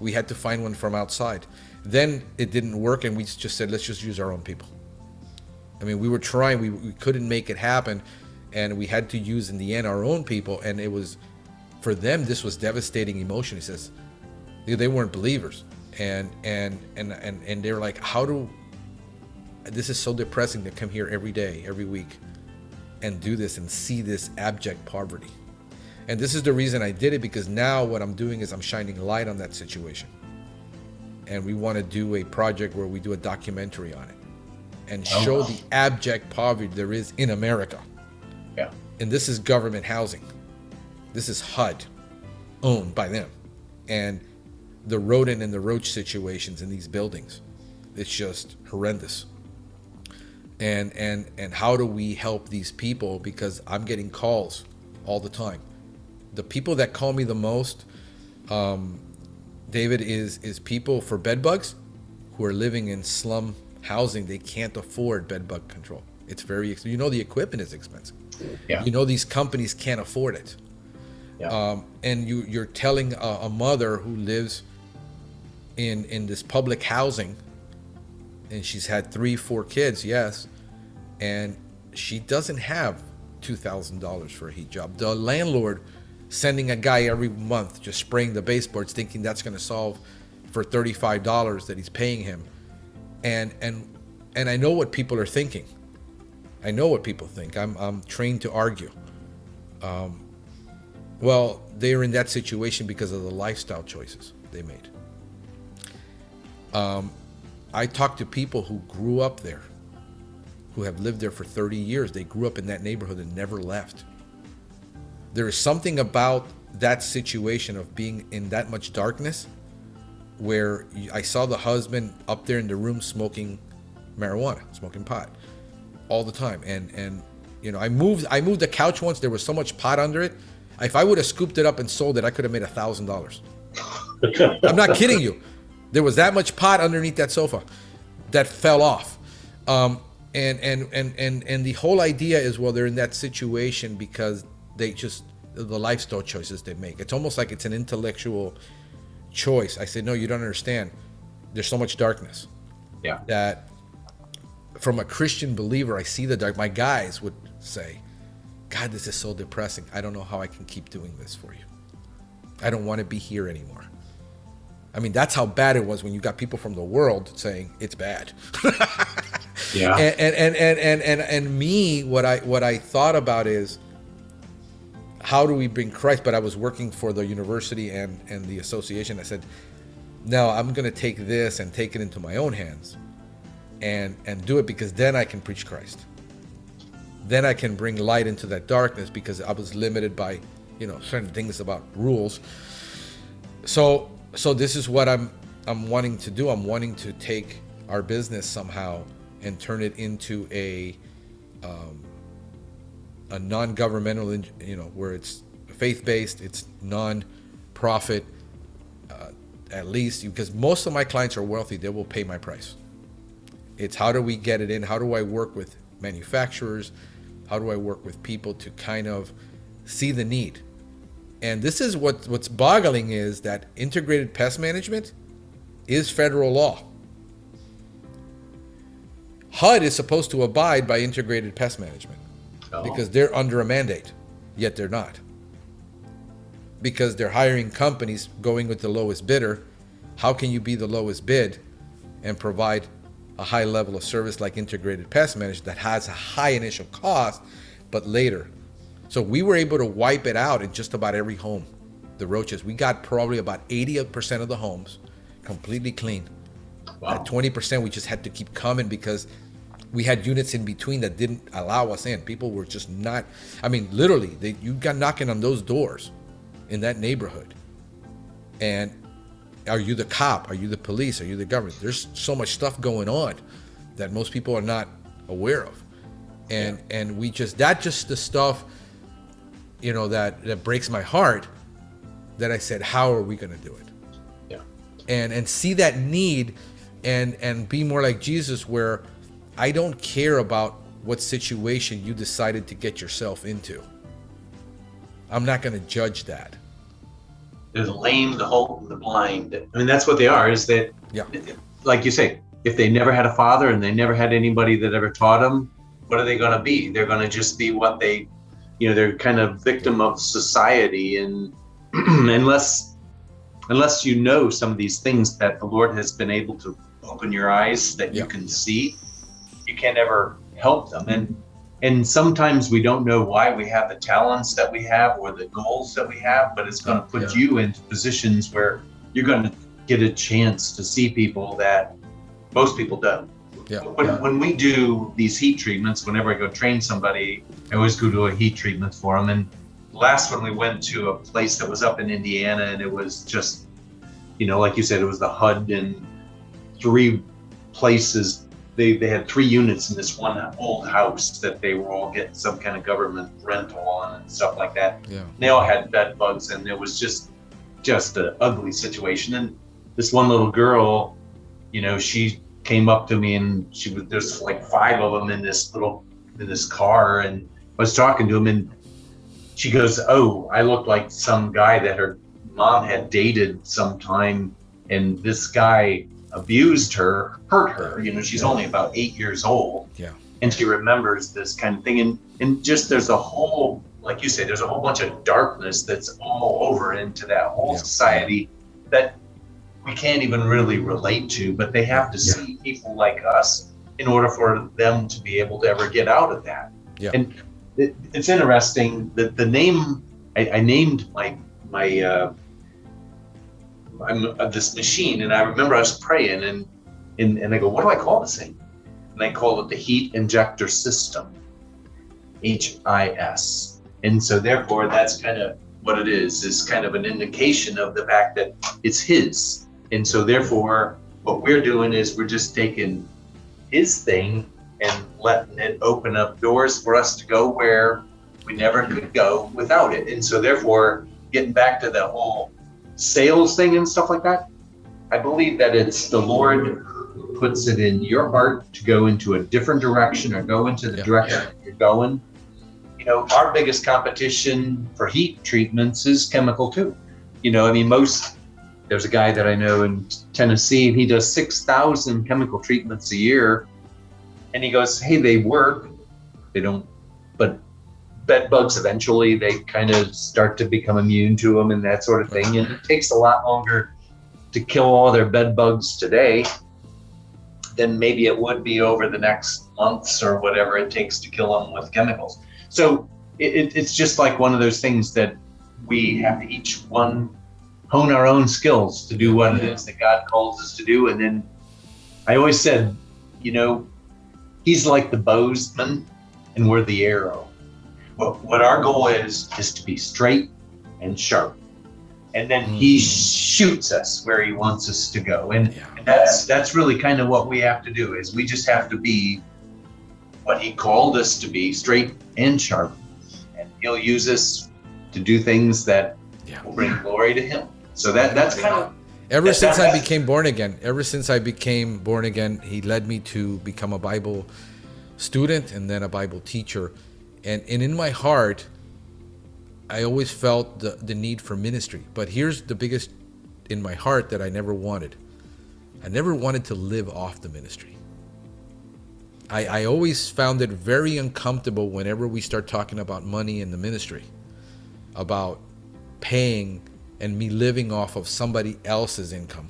We had to find one from outside. Then it didn't work, and we just said, let's just use our own people. I mean, we were trying, we couldn't make it happen, and we had to use, in the end, our own people. And it was, for them, this was devastating emotion. He says, they weren't believers. And they were like, this is so depressing to come here every day, every week, and do this and see this abject poverty. And this is the reason I did it, because now what I'm doing is I'm shining light on that situation. And we want to do a project where we do a documentary on it and show the abject poverty there is in America. Yeah. And this is government housing. This is HUD, owned by them. And the rodent and the roach situations in these buildings, it's just horrendous. And how do we help these people? Because I'm getting calls all the time. The people that call me the most, David, is people for bed bugs who are living in slum housing. They can't afford bed bug control. It's very expensive. The equipment is expensive. Yeah. These companies can't afford it. And you're telling a mother who lives in this public housing, and she's had 3-4 kids, yes, and she doesn't have $2,000 for a heat job. The landlord sending a guy every month just spraying the baseboards, thinking that's going to solve for $35 that he's paying him, and I know what people are thinking. I know what people think. I'm trained to argue. Well, they're in that situation because of the lifestyle choices they made. I talk to people who grew up there, who have lived there for 30 years. They grew up in that neighborhood and never left. There is something about that situation of being in that much darkness where I saw the husband up there in the room smoking marijuana, smoking pot all the time. And you know, I moved the couch once. There was so much pot under it. If I would have scooped it up and sold it, I could have made $1,000. I'm not kidding you. There was that much pot underneath that sofa that fell off. And the whole idea is, well, they're in that situation because they just, the lifestyle choices they make. It's almost like it's an intellectual choice. I said, no, you don't understand. There's so much darkness. Yeah. That from a Christian believer, I see the dark. My guys would say, God, this is so depressing. I don't know how I can keep doing this for you. I don't want to be here anymore. I mean, that's how bad it was when you got people from the world saying it's bad. Yeah. And me, what I thought about is, how do we bring Christ? But I was working for the university and the association. I said, no, I'm going to take this and take it into my own hands and do it, because then I can preach Christ. Then I can bring light into that darkness, because I was limited by, you know, certain things about rules. So this is what I'm wanting to do. I'm wanting to take our business somehow and turn it into a non-governmental, you know, where it's faith-based, it's non-profit, at least, because most of my clients are wealthy. They will pay my price. It's how do we get it in? How do I work with manufacturers? How do I work with people to kind of see the need? And this is what's boggling, is that integrated pest management is federal law. HUD is supposed to abide by integrated pest management because they're under a mandate, yet they're not. Because they're hiring companies going with the lowest bidder. How can you be the lowest bid and provide a high level of service like integrated pest management that has a high initial cost, but later? So we were able to wipe it out in just about every home, the roaches. We got probably about 80% of the homes completely clean. Wow. At 20%, we just had to keep coming because we had units in between that didn't allow us in. People were just not, I mean, literally, you got knocking on those doors in that neighborhood. And are you the cop? Are you the police? Are you the government? There's so much stuff going on that most people are not aware of. And we just, the stuff, you know, that breaks my heart, that I said, how are we going to do it? Yeah. And see that need and be more like Jesus, where I don't care about what situation you decided to get yourself into. I'm not going to judge that. They're the lame, the halt, and the blind. I mean, that's what they are, is that, Yeah. like you say, if they never had a father and they never had anybody that ever taught them, what are they going to be? They're going to just be what they, you know, they're kind of victim of society. And unless you know some of these things that the Lord has been able to open your eyes that you can see, you can't ever help them. And sometimes we don't know why we have the talents that we have or the goals that we have, but it's going to put you into positions where you're going to get a chance to see people that most people don't. Yeah. When we do these heat treatments, whenever I go train somebody, I always go to a heat treatment for them. And last one, we went to a place that was up in Indiana, and it was just, you know, like you said, it was the HUD and 3 places. They had 3 units in this one old house that they were all getting some kind of government rental on and stuff like that. Yeah. And they all had bed bugs, and it was just an ugly situation. And this one little girl, you know, she came up to me, and there's like 5 of them in this car, and I was talking to them, and she goes, "Oh, I look like some guy that her mom had dated sometime, and this guy abused her, hurt her. You know, she's only about 8 years old, Yeah. and she remembers this kind of thing. And just there's a whole, like you say, there's a whole bunch of darkness that's all over into that whole society that we can't even really relate to. But they have to see people like us in order for them to be able to ever get out of that. Yeah. And it's interesting that the name I named my this machine, and I remember I was praying and I go, what do I call this thing? And I call it the heat injector system, HIS. And so therefore that's kind of what it is kind of an indication of the fact that it's his. And so therefore what we're doing is we're just taking his thing and letting it open up doors for us to go where we never could go without it. And so therefore, getting back to the whole sales thing and stuff like that, I believe that it's the Lord who puts it in your heart to go into a different direction or go into the direction that you're going. You know, our biggest competition for heat treatments is chemical too. You know, I mean, there's a guy that I know in Tennessee, and he does 6,000 chemical treatments a year. And he goes, hey, they work. They don't, but bed bugs eventually, they kind of start to become immune to them and that sort of thing. And it takes a lot longer to kill all their bed bugs today than maybe it would be over the next months or whatever it takes to kill them with chemicals. So it's just like one of those things that we have to each one hone our own skills to do what it is that God calls us to do. And then I always said, you know, he's like the bowsman and we're the arrow. What our goal is to be straight and sharp. And then he shoots us where he wants us to go. And that's really kind of what we have to do, is we just have to be what he called us to be, straight and sharp. And he'll use us to do things that will bring glory to him. So that's kind of... Ever since I became born again, he led me to become a Bible student and then a Bible teacher. And in my heart, I always felt the need for ministry. But here's the biggest in my heart that I never wanted. I never wanted to live off the ministry. I always found it very uncomfortable whenever we start talking about money in the ministry, about paying and me living off of somebody else's income.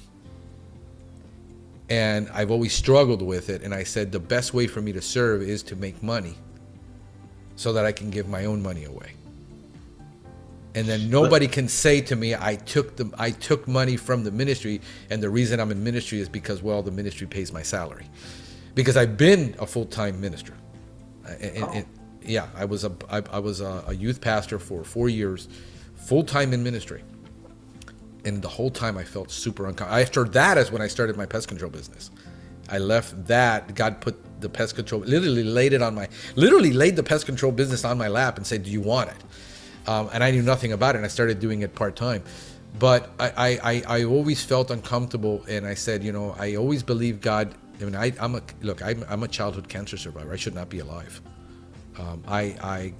And I've always struggled with it. And I said, the best way for me to serve is to make money so that I can give my own money away. And then nobody can say to me, I took money from the ministry, and the reason I'm in ministry is because, well, the ministry pays my salary. Because I've been a full-time minister. I was a youth pastor for 4 years, full-time in ministry. And the whole time I felt super uncomfortable. After that is when I started my pest control business. I left that. God put the pest control, literally laid the pest control business on my lap and said, do you want it? And I knew nothing about it, and I started doing it part-time. But I always felt uncomfortable, and I said, you know, I always believe God. I mean, I'm a childhood cancer survivor. I should not be alive. I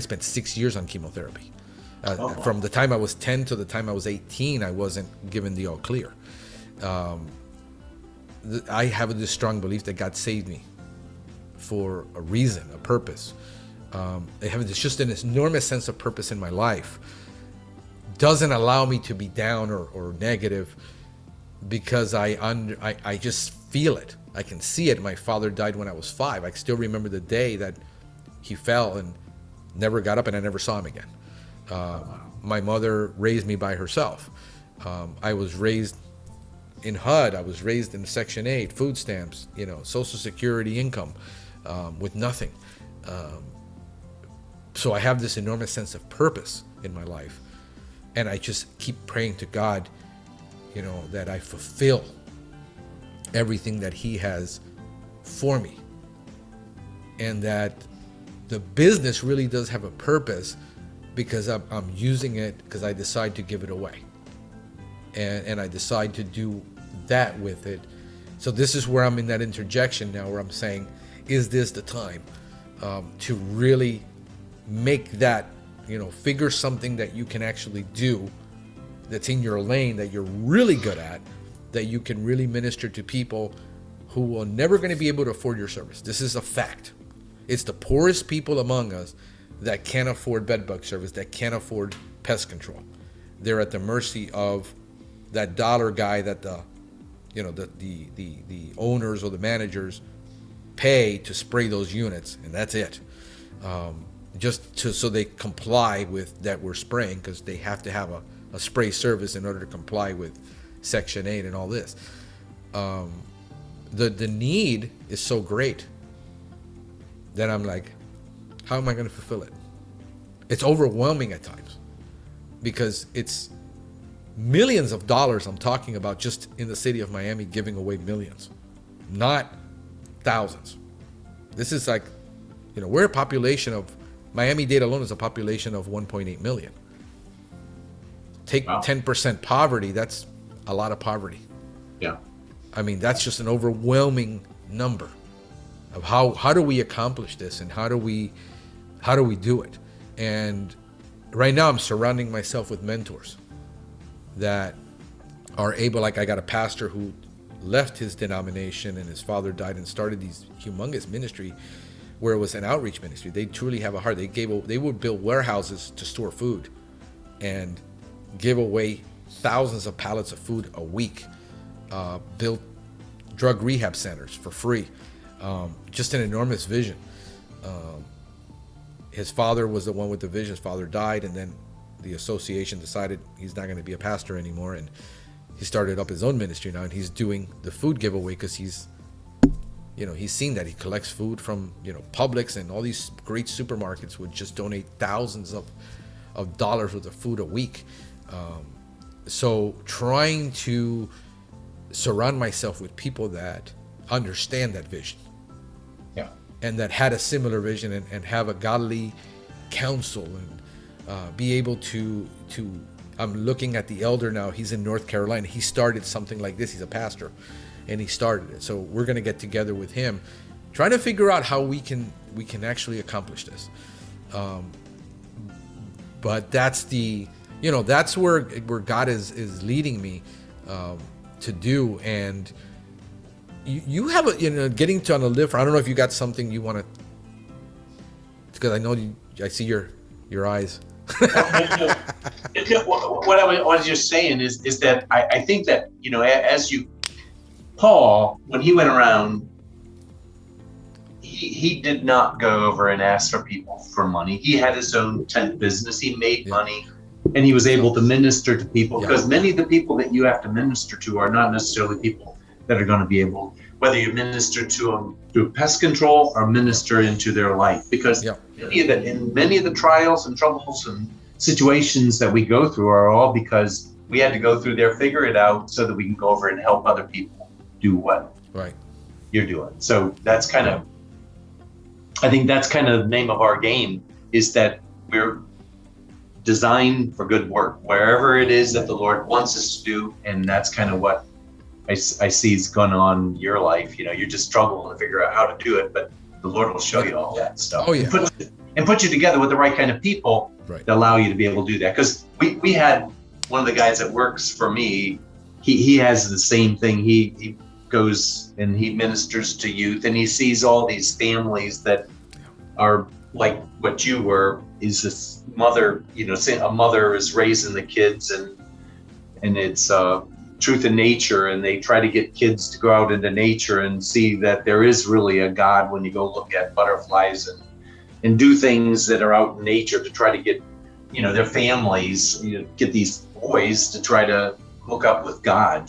spent 6 years on chemotherapy. From the time I was 10 to the time I was 18, I wasn't given the all clear. I have this strong belief that God saved me for a reason, a purpose. I have just an enormous sense of purpose in my life. Doesn't allow me to be down or negative, because I just feel it. I can see it. My father died when I was 5. I still remember the day that he fell and never got up, and I never saw him again. My mother raised me by herself. I was raised in HUD. I was raised in Section 8, food stamps, you know, Social Security income, with nothing. So I have this enormous sense of purpose in my life. And I just keep praying to God, you know, that I fulfill everything that he has for me. And that the business really does have a purpose, because I'm using it because I decide to give it away. And I decide to do that with it. So this is where I'm in that interjection now, where I'm saying, is this the time to really make that figure something that you can actually do, that's in your lane, that you're really good at, that you can really minister to people who are never going to be able to afford your service. This is a fact. It's the poorest people among us that can't afford bedbug service, that can't afford pest control. They're at the mercy of that dollar guy that the owners or the managers pay to spray those units, and that's it. So they comply with that we're spraying, because they have to have a spray service in order to comply with Section 8 and all this. The need is so great that I'm like, how am I going to fulfill it? It's overwhelming at times, because it's millions of dollars I'm talking about just in the city of Miami, giving away millions, not thousands. This is like, we're a population of, Miami-Dade alone is a population of 1.8 million. Take 10% poverty, that's a lot of poverty. Yeah. I mean, that's just an overwhelming number of how do we accomplish this, and how do we do it? And right now I'm surrounding myself with mentors that are able, like I got a pastor who left his denomination and his father died and started these humongous ministry where it was an outreach ministry. They truly have a heart. They would build warehouses to store food and give away thousands of pallets of food a week, built drug rehab centers for free. Just an enormous vision. His father was the one with the vision. His father died, and then the association decided he's not going to be a pastor anymore, and he started up his own ministry now, and he's doing the food giveaway because he's seen that he collects food from Publix, and all these great supermarkets would just donate thousands of dollars worth of food a week. So trying to surround myself with people that understand that vision, and that had a similar vision, and have a godly counsel, and be able to I'm looking at the elder now. He's in North Carolina. He started something like this. He's a pastor, and he started it. So we're going to get together with him, trying to figure out how we can actually accomplish this. But that's that's where God is leading me to do. And you have getting to on a lift. I don't know if you got something you want to, because I know I see your eyes. What I was just saying is that I think that Paul, when he went around, he did not go over and ask for people for money. He had his own tent business. He made money, and he was able to minister to people, because many of the people that you have to minister to are not necessarily people that are going to be able, whether you minister to them through pest control or minister into their life, because many of the trials and troubles and situations that we go through are all because we had to go through there, figure it out, so that we can go over and help other people do what you're doing. So that's I think that's kind of the name of our game, is that we're designed for good work, wherever it is that the Lord wants us to do. And that's kind of what I see is going on in your life. You're just struggling to figure out how to do it, but the Lord will show you all that stuff. And put you together with the right kind of people that allow you to be able to do that. Because we had one of the guys that works for me, he has the same thing. He goes and he ministers to youth, and he sees all these families that are like what you were, is this mother, a mother is raising the kids, and it's truth in nature, and they try to get kids to go out into nature and see that there is really a God when you go look at butterflies and do things that are out in nature to try to get their families, get these boys to try to hook up with God,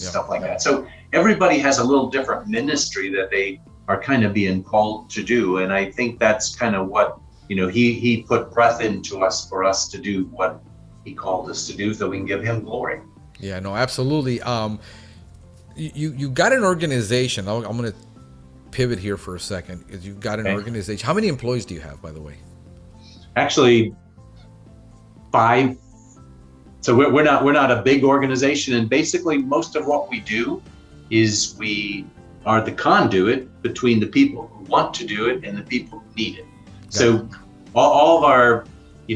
stuff like that. So everybody has a little different ministry that they are kind of being called to do, and I think that's kind of what he put breath into us for us to do what he called us to do, so we can give him glory. Yeah, no, absolutely. You got an organization. I'm going to pivot here for a second, because you've got an organization. How many employees do you have, by the way? Actually, 5. So we're not a big organization, and basically most of what we do is we are the conduit between the people who want to do it and the people who need it. So all of our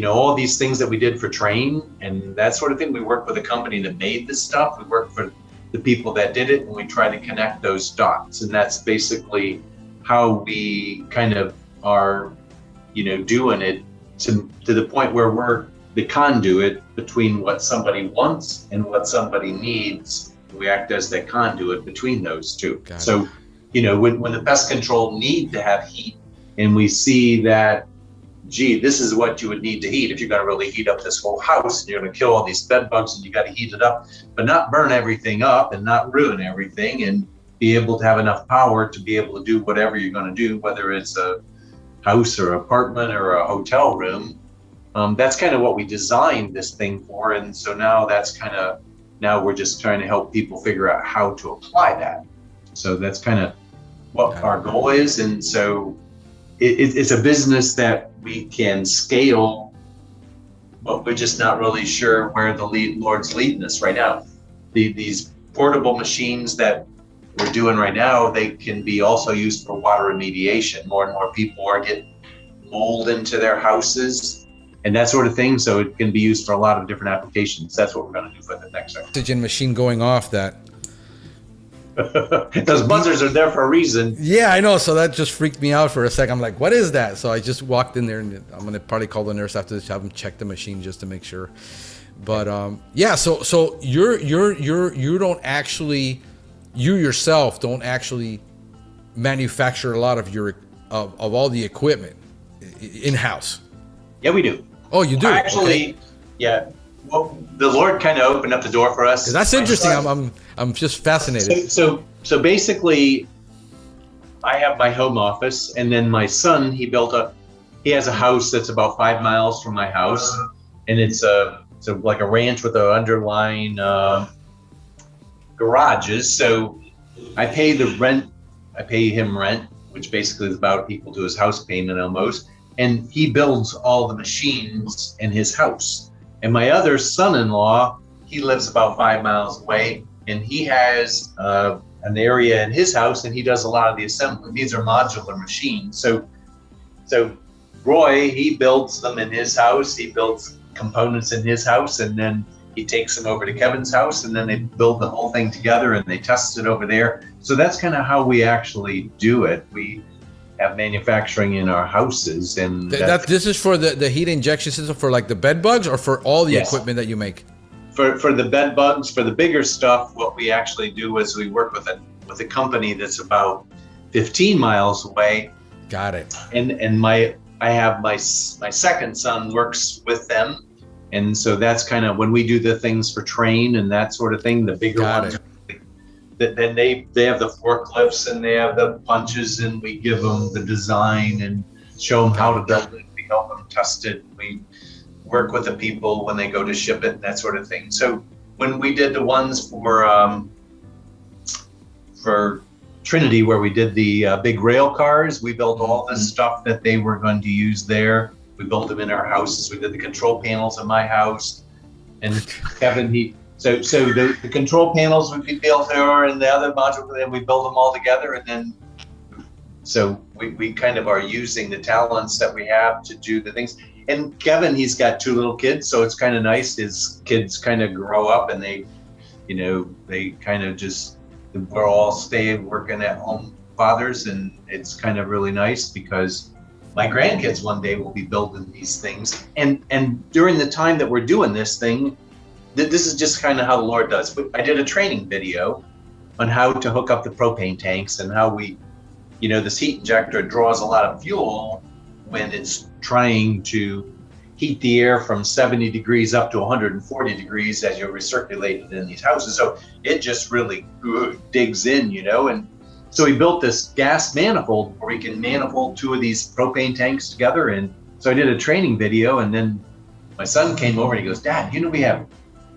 all these things that we did for train and that sort of thing. We worked with a company that made this stuff. We worked for the people that did it, and we try to connect those dots. And that's basically how we kind of are, doing it to the point where we're the conduit between what somebody wants and what somebody needs. We act as the conduit between those two. So, when the pest control need to have heat, and we see that, gee, this is what you would need to heat if you're going to really heat up this whole house, and you're going to kill all these bed bugs, and you got to heat it up, but not burn everything up and not ruin everything, and be able to have enough power to be able to do whatever you're going to do, whether it's a house or apartment or a hotel room. That's kind of what we designed this thing for. And so now now we're just trying to help people figure out how to apply that. So that's kind of what our goal is. And so it's a business that we can scale, but we're just not really sure where the Lord's leading us right now. These portable machines that we're doing right now, they can be also used for water remediation. More and more people are getting mold into their houses and that sort of thing. So it can be used for a lot of different applications. That's what we're going to do for the next section. Oxygen machine going off that. Those buzzers are there for a reason. Yeah, I know. So that just freaked me out for a second. I'm like, what is that? So I just walked in there, and I'm going to probably call the nurse after this, have them check the machine just to make sure. But yeah, so you don't actually, you yourself don't actually manufacture a lot of your of all the equipment in-house. Yeah, we do. Oh, you do? Actually, okay. Yeah. Well, the Lord kind of opened up the door for us. That's interesting. I'm just fascinated. So basically, I have my home office, and then my son, he has a house that's about 5 miles from my house, and it's like a ranch with an underlying garages. So I pay him rent, which basically is about equal to his house payment almost, and he builds all the machines in his house. And my other son-in-law, he lives about 5 miles away, and he has an area in his house, and he does a lot of the assembly. These are modular machines. So Roy, he builds them in his house. He builds components in his house, and then he takes them over to Kevin's house, and then they build the whole thing together, and they test it over there. So that's kind of how we actually do it. We have manufacturing in our houses, and this is for the heat injection system for like the bed bugs, or for all the equipment that you make? For the bed bugs, for the bigger stuff, what we actually do is we work with a company that's about 15 miles away. Got it. And I have my second son works with them, and so that's kind of when we do the things for train and that sort of thing. The bigger ones. Then they have the forklifts and they have the punches, and we give them the design and show them how to build it. We help them test it. We work with the people when they go to ship it and that sort of thing. So when we did the ones for Trinity, where we did the big rail cars, we built all this stuff that they were going to use there. We built them in our houses. We did the control panels in my house, and Kevin, So the control panels would be built there, and the other module, and we build them all together, and then so we kind of are using the talents that we have to do the things. And Kevin, he's got 2 little kids, so it's kind of nice. His kids kind of grow up, and they kind of just, we're all staying working at home fathers, and it's kind of really nice because my grandkids one day will be building these things. And during the time that we're doing this thing, this is just kind of how the Lord does. I did a training video on how to hook up the propane tanks, and how this heat injector draws a lot of fuel when it's trying to heat the air from 70 degrees up to 140 degrees as you recirculate it in these houses. So it just really digs in, and so we built this gas manifold where we can manifold 2 of these propane tanks together. And so I did a training video, and then my son came over and he goes, "Dad, we have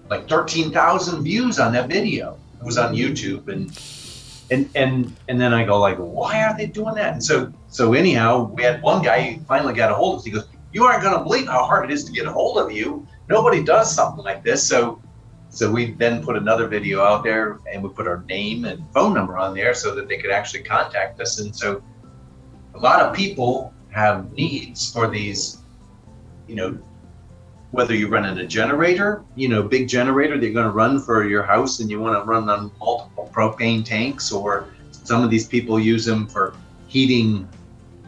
like 13,000 views on that video." It was on YouTube, and then I go like, "Why are they doing that?" And so anyhow, we had one guy, he finally got a hold of us. He goes, "You aren't going to believe how hard it is to get a hold of you. Nobody does something like this." So we then put another video out there, and we put our name and phone number on there so that they could actually contact us. And so a lot of people have needs for these, whether you're running a generator, big generator that you're going to run for your house and you want to run on multiple propane tanks, or some of these people use them for heating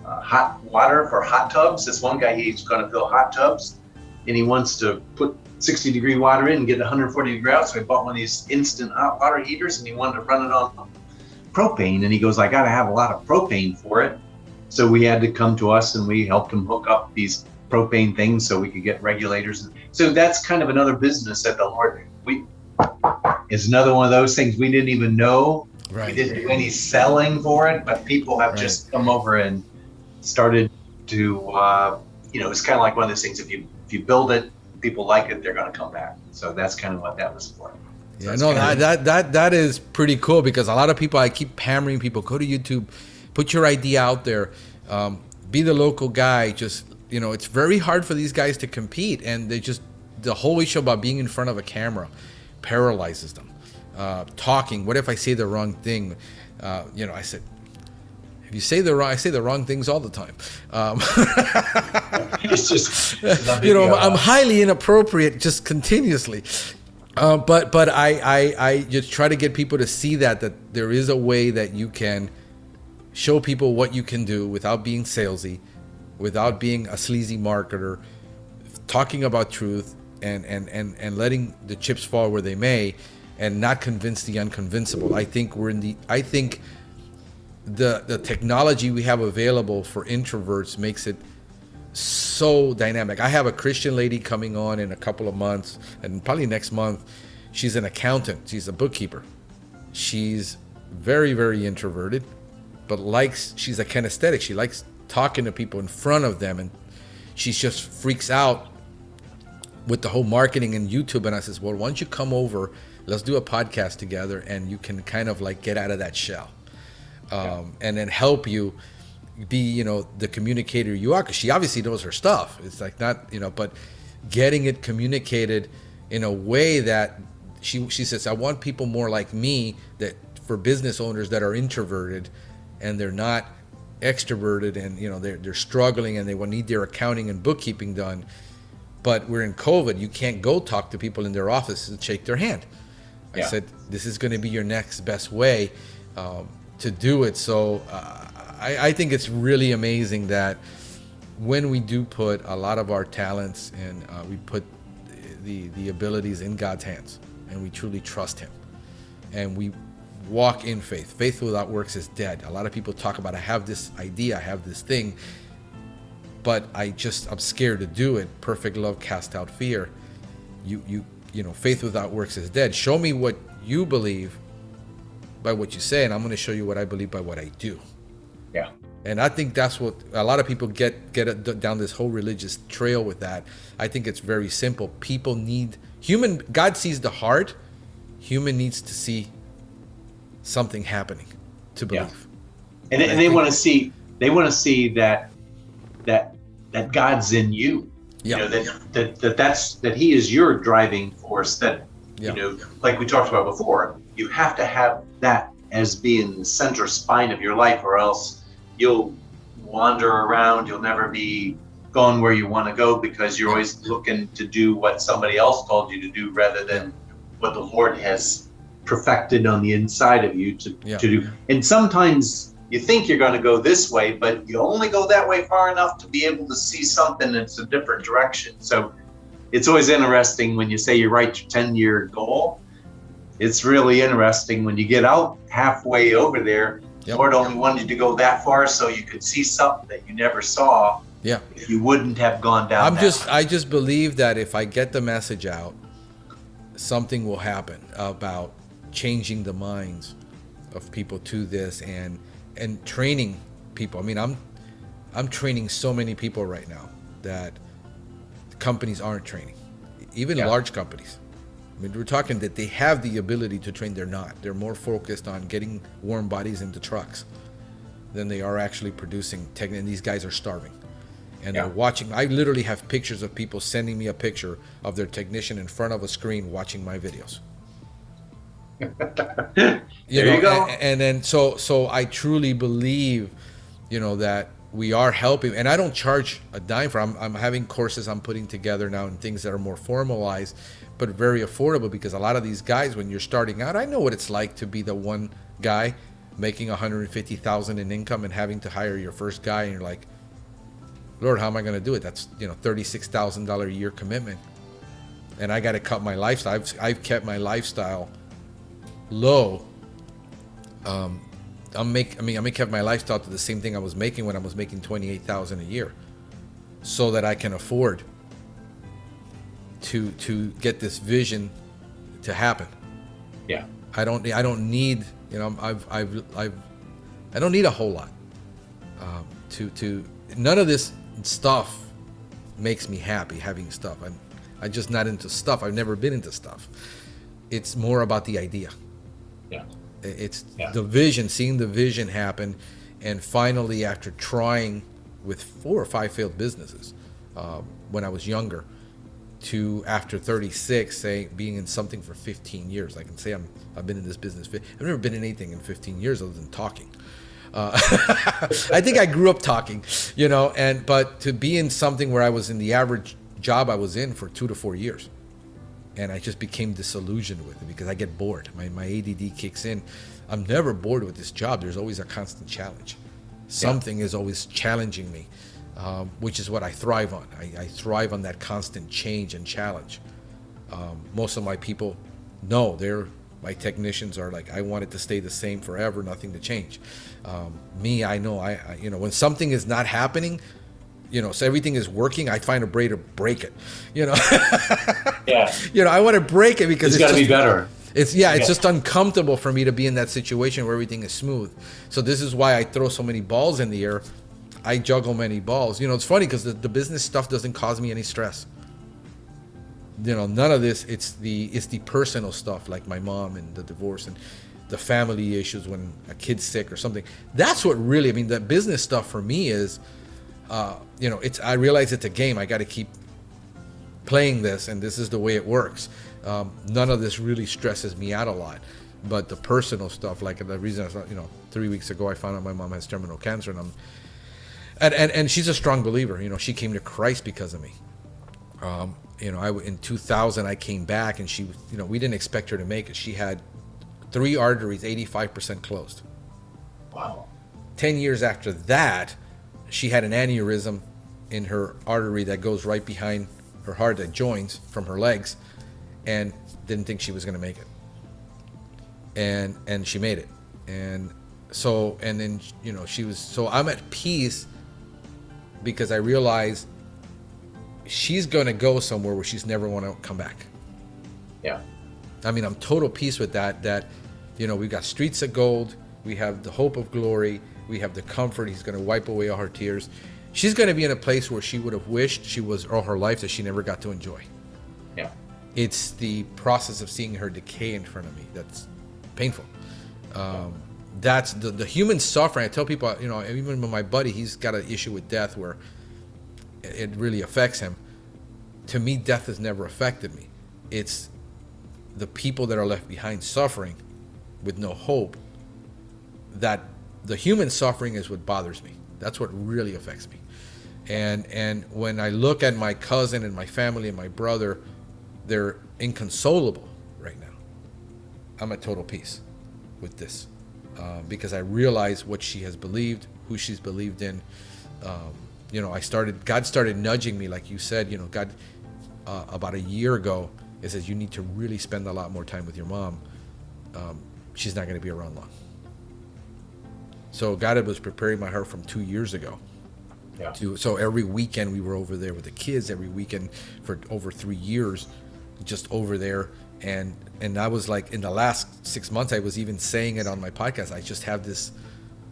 hot water for hot tubs. This one guy, he's going to fill hot tubs and he wants to put 60-degree water in and get 140-degree out. So he bought one of these instant hot water heaters and he wanted to run it on propane. And he goes, I got to have a lot of propane for it. So we had to come to us and we helped him hook up these propane things so we could get regulators. So that's kind of another business that the Lord, it's another one of those things we didn't even know. Right. We didn't do any selling for it, but people have just come over and started to, it's kind of like one of those things. If you build it, people like it, they're going to come back. So that's kind of what that was for. So yeah, no, that is pretty cool, because a lot of people, I keep hammering people, go to YouTube, put your idea out there, be the local guy. Just, it's very hard for these guys to compete, and the whole issue about being in front of a camera paralyzes them. Talking, what if I say the wrong thing? I said, if you say I say the wrong things all the time. It's just, I'm highly inappropriate just continuously. But I just try to get people to see that there is a way that you can show people what you can do without being salesy, without being a sleazy marketer, talking about truth and letting the chips fall where they may, and not convince the unconvincible. I think the technology we have available for introverts makes it so dynamic. I have a Christian lady coming on in a couple of months, and probably next month. She's an accountant. She's a bookkeeper. She's very, very introverted, but she's a kinesthetic. She likes talking to people in front of them, and she just freaks out with the whole marketing and YouTube. And I says, well, why don't you come over? Let's do a podcast together, and you can kind of like get out of that shell, and then help you be, the communicator you are, because she obviously knows her stuff. It's like not, but getting it communicated in a way that she says, I want people more like me, that for business owners that are introverted and they're not extroverted, and they're struggling and they will need their accounting and bookkeeping done, but we're in COVID. You can't go talk to people in their office and shake their hand. I said, this is going to be your next best way to do it. So I think it's really amazing that when we do put a lot of our talents and we put the abilities in God's hands, and we truly trust Him, and we walk in faith. Faith without works is dead. A lot of people talk about, I have this idea, I have this thing, but I'm scared to do it. Perfect love casts out fear. Faith without works is dead. Show me what you believe by what you say, and I'm going to show you what I believe by what I do. Yeah. And I think that's what a lot of people get down this whole religious trail with that. I think it's very simple. People need God sees the heart. Human needs to see something happening to believe. Yeah. And they want to see that God's in you. Yeah. That He is your driving force. That like we talked about before, you have to have that as being the center spine of your life, or else you'll wander around. You'll never be going where you want to go, because you're always looking to do what somebody else told you to do, rather than what the Lord has perfected on the inside of you to do. And sometimes you think you're going to go this way, but you only go that way far enough to be able to see something that's a different direction. So it's always interesting when you say you write your 10-year goal. It's really interesting when you get out halfway over there. The Lord only wanted you to go that far so you could see something that you never saw. Yeah. If you wouldn't have gone down. I just believe that if I get the message out, something will happen about changing the minds of people to this, and training people. I mean, I'm training so many people right now that companies aren't training, even large companies. I mean, we're talking that they have the ability to train. They're not. They're more focused on getting warm bodies into trucks than they are actually producing tech. And these guys are starving, and they're watching. I literally have pictures of people sending me a picture of their technician in front of a screen watching my videos. There you go. And then so I truly believe, that we are helping, and I don't charge a dime for. I'm having courses I'm putting together now and things that are more formalized, but very affordable, because a lot of these guys, when you're starting out, I know what it's like to be the one guy making $150,000 in income and having to hire your first guy, and you're like, Lord, how am I going to do it? That's, $36,000 a year commitment, and I got to cut my lifestyle. I've kept my lifestyle low. I kept my lifestyle to the same thing I was making when I was making $28,000 a year, so that I can afford to get this vision to happen. Yeah. I don't need, I don't need a whole lot. None of this stuff makes me happy, having stuff. I'm just not into stuff. I've never been into stuff. It's more about the idea. Yeah. It's the vision, seeing the vision happen, and finally, after trying with 4 or 5 failed businesses when I was younger, to after 36, being in something for 15 years. I can say I've been in this business. I've never been in anything in 15 years other than talking. I think I grew up talking, but to be in something where I was in the average job I was in for 2 to 4 years. And I just became disillusioned with it because I get bored. My ADD kicks in. I'm never bored with this job. There's always a constant challenge. Something is always challenging me, which is what I thrive on. I thrive on that constant change and challenge. Most of my people know, my technicians are like, I want it to stay the same forever, nothing to change. Me, I know, when something is not happening, so everything is working, I find a way to break it, Yeah. I want to break it because it's got to be better. It's just uncomfortable for me to be in that situation where everything is smooth. So this is why I throw so many balls in the air. I juggle many balls. It's funny because the business stuff doesn't cause me any stress. None of this. It's the personal stuff, like my mom and the divorce and the family issues when a kid's sick or something. That's what really, the business stuff for me is, I realize it's a game. I got to keep playing this, and this is the way it works. None of this really stresses me out a lot, but the personal stuff, like the reason I thought, 3 weeks ago I found out my mom has terminal cancer, and she's a strong believer. She came to Christ because of me. In 2000 I came back, and she, we didn't expect her to make it. She had 3 arteries 85% closed. Wow. 10 years after that, she had an aneurysm in her artery that goes right behind her heart, that joins from her legs, and didn't think she was going to make it. And she made it. And then I'm at peace because I realize she's going to go somewhere where she's never want to come back. Yeah. I'm total peace with that, we've got streets of gold. We have the hope of glory. We have the comfort. He's going to wipe away all her tears. She's going to be in a place where she would have wished she was all her life that she never got to enjoy. Yeah. It's the process of seeing her decay in front of me that's painful. That's the human suffering. I tell people, even with my buddy, he's got an issue with death where it really affects him. To me, death has never affected me. It's the people that are left behind suffering with no hope. That the human suffering is what bothers me. That's what really affects me. And when I look at my cousin and my family and my brother, they're inconsolable right now. I'm at total peace with this because I realize what she has believed, who she's believed in. God started nudging me, like you said. God, about a year ago, it says you need to really spend a lot more time with your mom. She's not going to be around long. So God was preparing my heart from 2 years ago. Yeah. So every weekend we were over there with the kids. Every weekend for over 3 years, just over there. And I was like, in the last 6 months, I was even saying it on my podcast. I just have this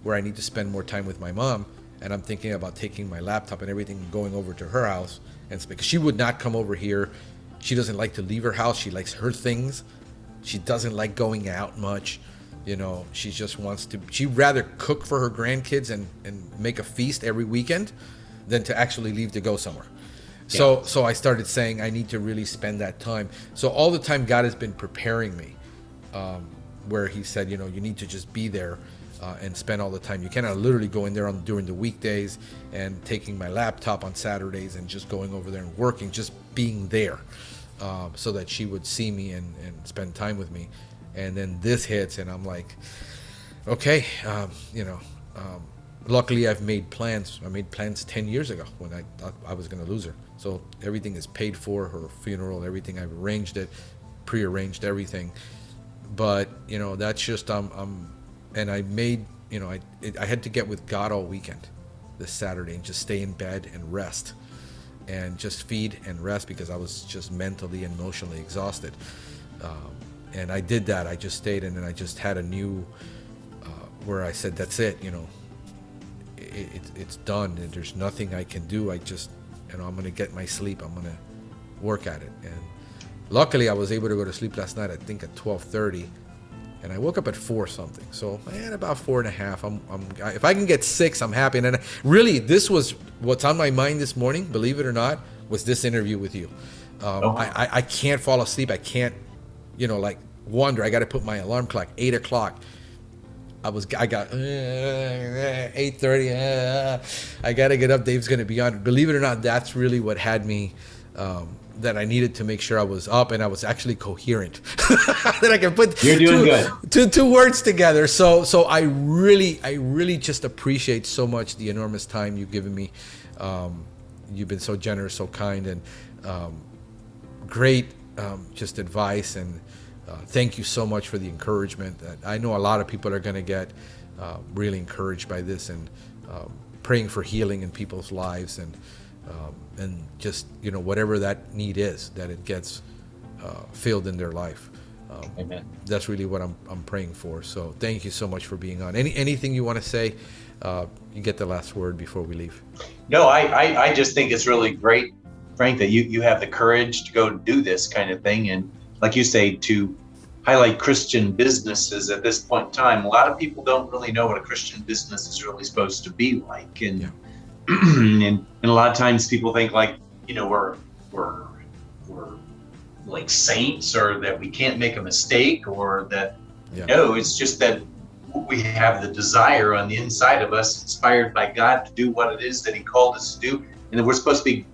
where I need to spend more time with my mom, and I'm thinking about taking my laptop and everything and going over to her house. And because she would not come over here, she doesn't like to leave her house. She likes her things. She doesn't like going out much. She just wants to, she'd rather cook for her grandkids and make a feast every weekend than to actually leave to go somewhere. Yeah. So I started saying I need to really spend that time. So all the time God has been preparing me, where he said, you need to just be there. and spend all the time. You cannot literally go in there during the weekdays and taking my laptop on Saturdays and just going over there and working, just being there, so that she would see me and spend time with me. And then this hits, and I'm like, okay, luckily I've made plans. I made plans 10 years ago when I thought I was going to lose her. So everything is paid for, her funeral, everything. I've arranged it, prearranged everything. But, that's just, and I made, I had to get with God all weekend this Saturday and just stay in bed and rest and just feed and rest, because I was just mentally and emotionally exhausted. And I did that. I just stayed, and then I just had a new, where I said, that's it, it's done. And there's nothing I can do. I just, I'm going to get my sleep. I'm going to work at it. And luckily I was able to go to sleep last night, I think at 12:30. And I woke up at 4 something. So I had about 4.5. If I can get 6, I'm happy. And then really, this was what's on my mind this morning, believe it or not, was this interview with you. I can't fall asleep. I can't, wonder. I got to put my alarm clock, 8 o'clock. I got 8:30. I got to get up. Dave's going to be on. Believe it or not, that's really what had me, that I needed to make sure I was up and I was actually coherent. That I can put You're doing good. Two words together. So I really just appreciate so much the enormous time you've given me. You've been so generous, so kind, and great just advice. And thank you so much for the encouragement. That I know a lot of people are going to get really encouraged by this, and praying for healing in people's lives, and just whatever that need is, that it gets filled in their life. Amen. That's really what I'm praying for. So thank you so much for being on. Anything you want to say? You get the last word before we leave. No, I just think it's really great, Frank, that you have the courage to go do this kind of thing, and like you say, to highlight Christian businesses at this point in time. A lot of people don't really know what a Christian business is really supposed to be like, and and a lot of times people think like, we're like saints, or that we can't make a mistake, or that no, it's just that we have the desire on the inside of us, inspired by God, to do what it is that He called us to do, and that we're supposed to be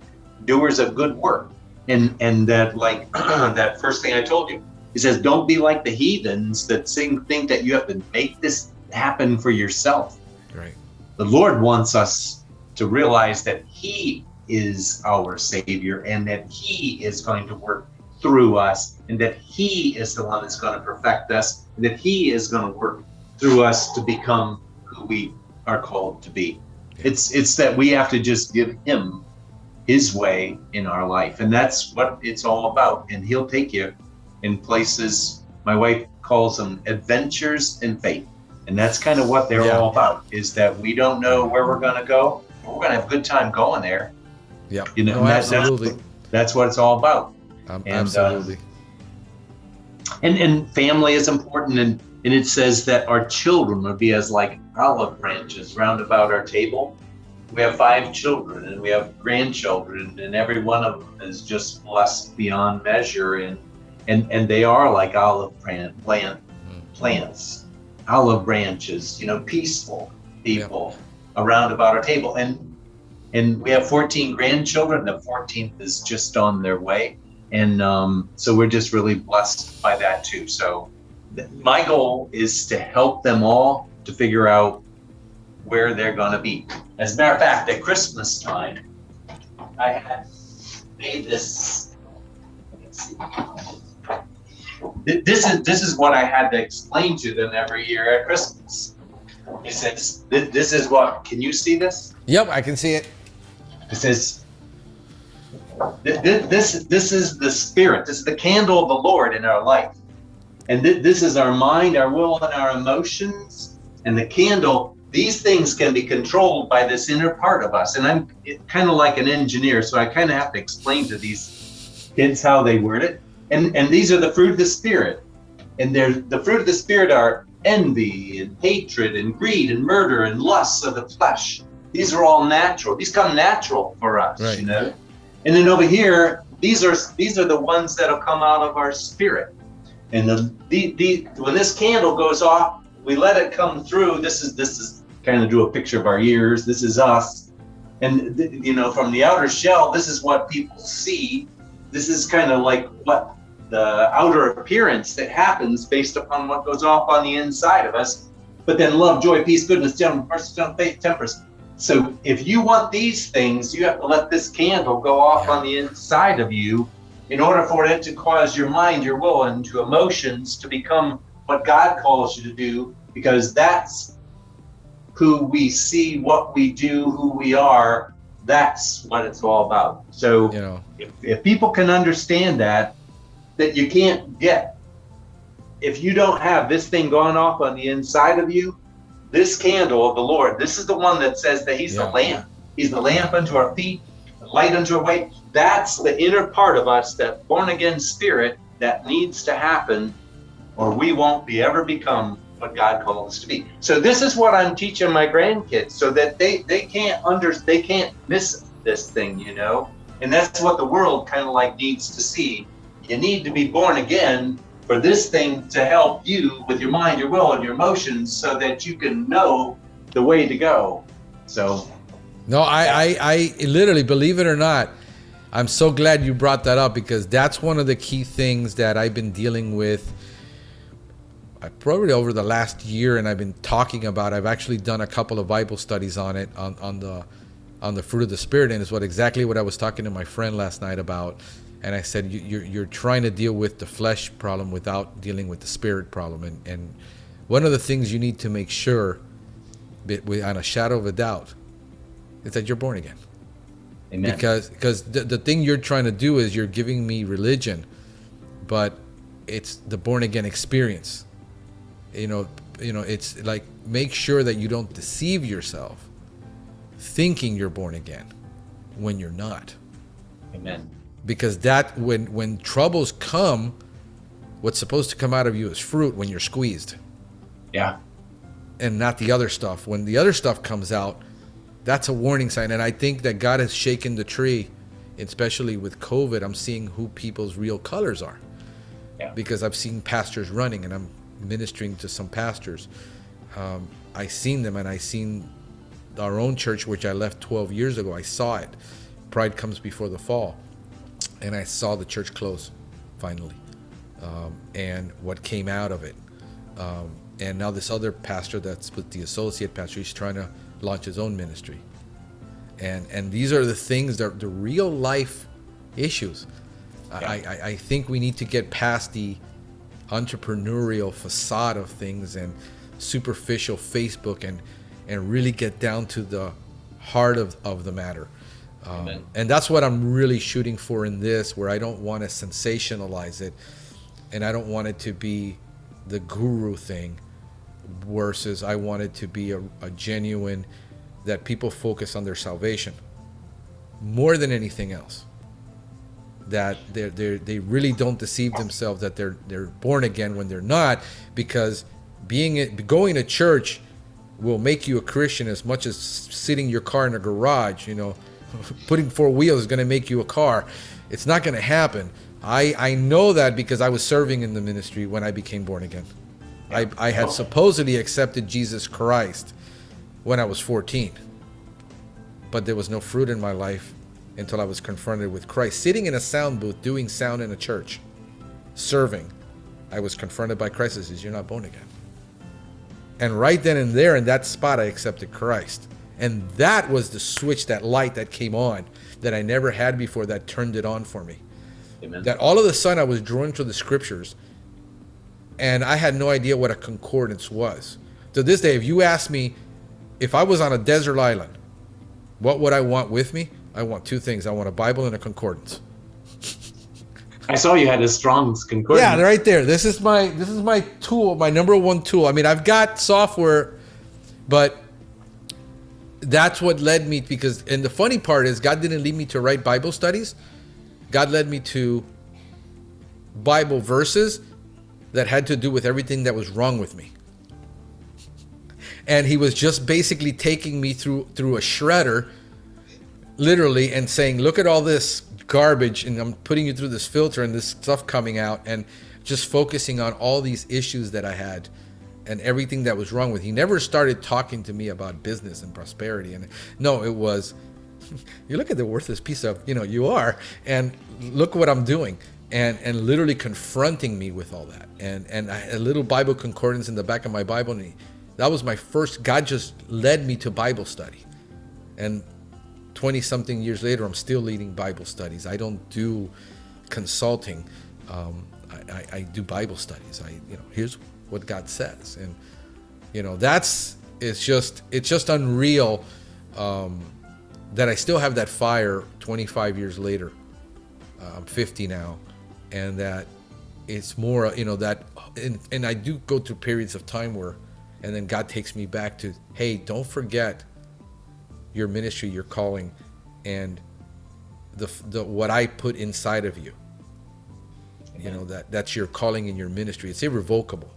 doers of good work. And that, like that first thing I told you, He says, don't be like the heathens that think that you have to make this happen for yourself. Right. The Lord wants us to realize that He is our Savior, and that He is going to work through us, and that He is the one that's going to perfect us, and that He is going to work through us to become who we are called to be. It's that we have to just give Him His way in our life, and that's what it's all about. And He'll take you in places, my wife calls them adventures in faith, and that's kind of what they're all about, is that we don't know where we're going to go, but we're going to have a good time going there. Yeah, absolutely. That's what it's all about. Absolutely. And family is important, and it says that our children would be as like olive branches round about our table. We have 5 children, and we have grandchildren, and every one of them is just blessed beyond measure, and they are like olive plants, olive branches, peaceful people around about our table. And we have 14 grandchildren. The 14th is just on their way, and so we're just really blessed by that too. So my goal is to help them all to figure out where they're going to be. As a matter of fact, at Christmas time, I had made this. Let's see. This is what I had to explain to them every year at Christmas. He says, "This is what." Can you see this? Yep, I can see it. It says, "This is the Spirit. This is the candle of the Lord in our life, and this is our mind, our will, and our emotions. And the candle." These things can be controlled by this inner part of us. And I'm kind of like an engineer, so I kind of have to explain to these kids how they word it. And these are the fruit of the Spirit. And the fruit of the Spirit are envy and hatred and greed and murder and lusts of the flesh. These are all natural. These come natural for us, right. And then over here, these are the ones that'll come out of our spirit. And when this candle goes off, we let it come through. This is kind of do a picture of our ears. This is us. And, you know, from the outer shell, this is what people see. This is kind of like what the outer appearance that happens based upon what goes off on the inside of us. But then love, joy, peace, goodness, gentleness, mercy, faith, temperance. So if you want these things, you have to let this candle go off on the inside of you in order for it to cause your mind, your will, and to emotions to become what God calls you to do, because that's who we see, what we do, who we are. That's what it's all about. So, you know, if people can understand that you can't get, if you don't have this thing going off on the inside of you, this candle of the Lord, this is the one that says that he's the lamp. He's the lamp unto our feet, the light unto our way. That's the inner part of us, that born again spirit that needs to happen, or we won't ever become what God called us to be. So this is what I'm teaching my grandkids, so that they can't miss this thing, you know. And that's what the world kind of like needs to see. You need to be born again for this thing to help you with your mind, your will, and your emotions, so that you can know the way to go. So no, I literally, believe it or not, I'm so glad you brought that up, because that's one of the key things that I've been dealing with probably over the last year, and I've been talking about. I've actually done a couple of Bible studies on it, on the fruit of the Spirit, and it's exactly what I was talking to my friend last night about. And I said, you're trying to deal with the flesh problem without dealing with the spirit problem. And one of the things you need to make sure, on a shadow of a doubt, is that you're born again. Amen. Because the thing you're trying to do is you're giving me religion, but it's the born again experience. You know, it's like, make sure that you don't deceive yourself thinking you're born again when you're not. Amen. Because that, when troubles come, what's supposed to come out of you is fruit when you're squeezed. Yeah. And not the other stuff. When the other stuff comes out, that's a warning sign. And I think that God has shaken the tree, especially with COVID. I'm seeing who people's real colors are. Yeah. Because I've seen pastors running, and I'm ministering to some pastors. I seen them, and I seen our own church, which I left 12 years ago. I saw it. Pride comes before the fall. And I saw the church close, finally, and what came out of it. And now this other pastor that's with the associate pastor, he's trying to launch his own ministry. And these are the things, that the real life issues. Yeah. I think we need to get past the entrepreneurial facade of things and superficial Facebook, and really get down to the heart of the matter. And that's what I'm really shooting for in this, where I don't want to sensationalize it, and I don't want it to be the guru thing, versus I want it to be a genuine, that people focus on their salvation more than anything else, that they really don't deceive themselves that they're born again when they're not, because going to church will make you a Christian as much as sitting your car in a garage, you know. Putting 4 wheels is going to make you a car. It's not going to happen. I know that because I was serving in the ministry when I became born again. I had supposedly accepted Jesus Christ when I was 14. But there was no fruit in my life until I was confronted with Christ. Sitting in a sound booth, doing sound in a church, serving, I was confronted by Christ and says, "You're not born again." And right then and there, in that spot, I accepted Christ. And that was the switch, that light that came on, that I never had before, that turned it on for me. Amen. That all of a sudden I was drawn to the scriptures, and I had no idea what a concordance was. To this day, if you ask me, if I was on a desert island, what would I want with me? I want two things. I want a Bible and a concordance. I saw you had a Strong's concordance. Yeah, right there. This is my tool, my number one tool. I mean, I've got software, but that's what led me, because, and the funny part is, God didn't lead me to write Bible studies. God led me to Bible verses that had to do with everything that was wrong with me. And he was just basically taking me through a shredder, literally, and saying, look at all this garbage, and I'm putting you through this filter and this stuff coming out, and just focusing on all these issues that I had. and everything that was wrong with. He never started talking to me about business and prosperity. And no, it was, you look at the worthless piece of, you are, and look what I'm doing. And literally confronting me with all that. And I had a little Bible concordance in the back of my Bible. And that was my first, God just led me to Bible study. And 20 something years later, I'm still leading Bible studies. I don't do consulting. I do Bible studies. Here's what God says. And, it's just unreal that I still have that fire 25 years later. I'm 50 now. And that it's more, that, and I do go through periods of time where, and then God takes me back to, hey, don't forget your ministry, your calling, and the what I put inside of you. That's your calling and your ministry. It's irrevocable.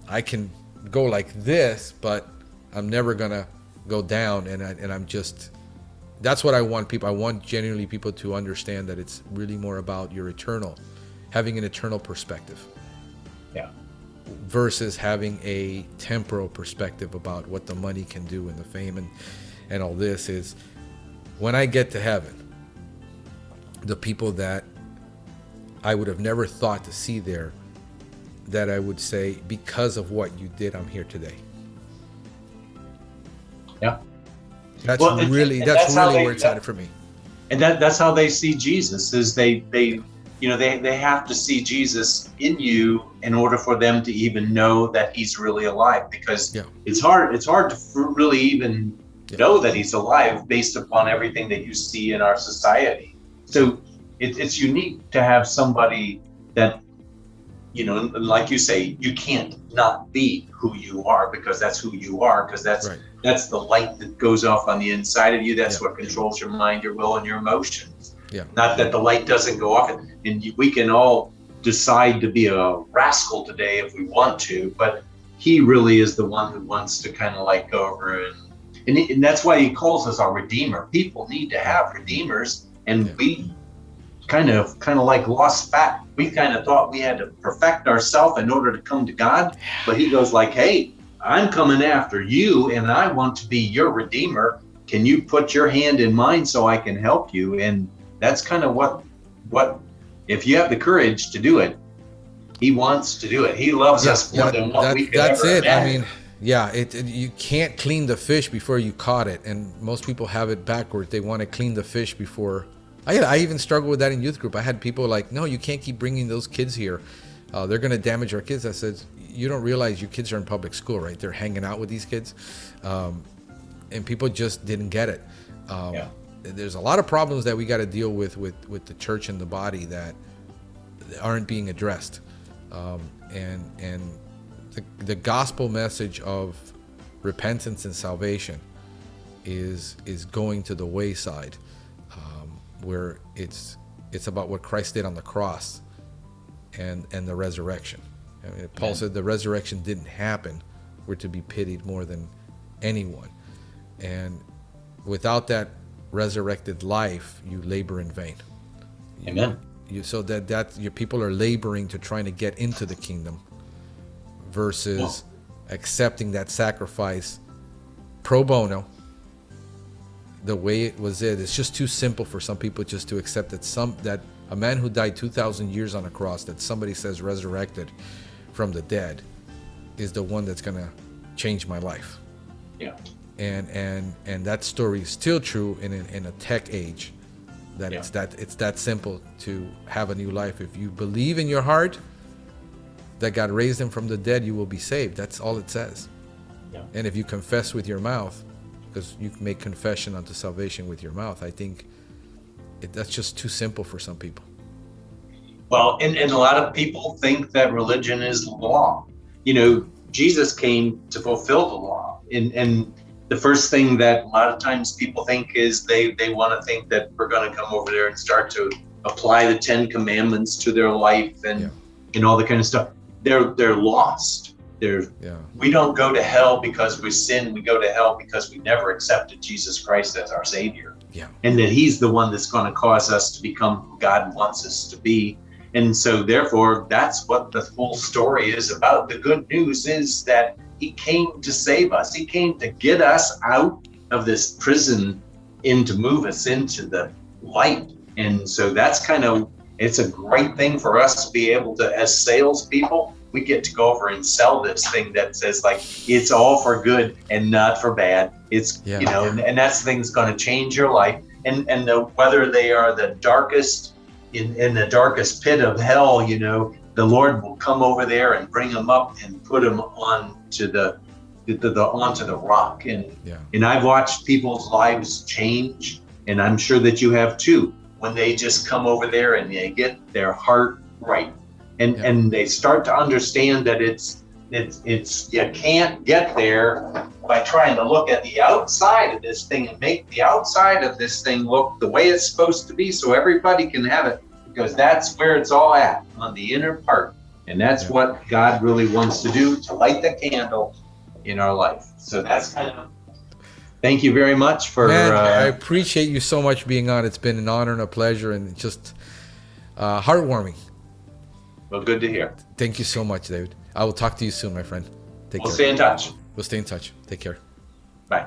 I can go like this, but I'm never gonna go down. And I'm just. That's what I want people. I want genuinely people to understand that it's really more about your having an eternal perspective. Yeah. Versus having a temporal perspective about what the money can do and the fame and all this is. When I get to heaven, the people that I would have never thought to see there, that I would say, because of what you did, I'm here today. Yeah. That's well, really where it's at for me. And that's how they see Jesus, is they have to see Jesus in you in order for them to even know that he's really alive, because it's hard to really even know that he's alive based upon everything that you see in our society. So it's unique to have somebody that, like you say, you can't not be who you are, because that's who you are, because that's the light that goes off on the inside of you. That's what controls your mind, your will, and your emotions. Yeah. Not that the light doesn't go off, and we can all decide to be a rascal today if we want to, but he really is the one who wants to kind of like go over and that's why he calls us our Redeemer. People need to have redeemers, and we kind of like lost fat. We kind of thought we had to perfect ourselves in order to come to God, but he goes like, hey, I'm coming after you, and I want to be your Redeemer. Can you put your hand in mine so I can help you? And that's kind of what if you have the courage to do it, he wants to do it. He loves us more than what we could ever imagine. I mean, you can't clean the fish before you caught it, and most people have it backwards. They want to clean the fish before. I even struggle with that in youth group. I had people like, no, you can't keep bringing those kids here. They're going to damage our kids. I said, you don't realize your kids are in public school, right? They're hanging out with these kids. And people just didn't get it. There's a lot of problems that we got to deal with the church and the body that aren't being addressed. And the gospel message of repentance and salvation is going to the wayside, where it's about what Christ did on the cross and the resurrection. I mean, Paul said the resurrection didn't happen. We're to be pitied more than anyone. And without that resurrected life, you labor in vain. Amen. So that your people are laboring to trying to get into the kingdom versus accepting that sacrifice pro bono. The way it's just too simple for some people just to accept that a man who died 2,000 years on a cross, that somebody says resurrected from the dead, is the one that's gonna change my life. Yeah. And that story is still true in a tech age, that it's that simple to have a new life. If you believe in your heart that God raised him from the dead, you will be saved. That's all it says. Yeah. And if you confess with your mouth, because you can make confession unto salvation with your mouth, I think that's just too simple for some people. Well, and a lot of people think that religion is the law. Jesus came to fulfill the law. And the first thing that a lot of times people think is they want to think that we're going to come over there and start to apply the 10 Commandments to their life and all the kind of stuff. They're lost. We don't go to hell because we sin. We go to hell because we never accepted Jesus Christ as our Savior. Yeah. And that he's the one that's going to cause us to become who God wants us to be. And so therefore, that's what the whole story is about. The good news is that he came to save us. He came to get us out of this prison and to move us into the light. And so that's kind of, it's a great thing for us to be able to, as salespeople, we get to go over and sell this thing that says like, it's all for good and not for bad. It's, you know, and that's the thing that's going to change your life. And whether they are the darkest, in the darkest pit of hell, you know, the Lord will come over there and bring them up and put them onto onto the rock. And I've watched people's lives change, and I'm sure that you have too, when they just come over there and they get their heart right, and they start to understand that it's you can't get there by trying to look at the outside of this thing and make the outside of this thing look the way it's supposed to be so everybody can have it, because that's where it's all at, on the inner part. And that's what God really wants to do, to light the candle in our life. So that's kind of, thank you very much for I appreciate you so much being on. It's been an honor and a pleasure, and just heartwarming. Well, good to hear. Thank you so much, David. I will talk to you soon, my friend. We'll stay in touch. We'll stay in touch. Take care. Bye.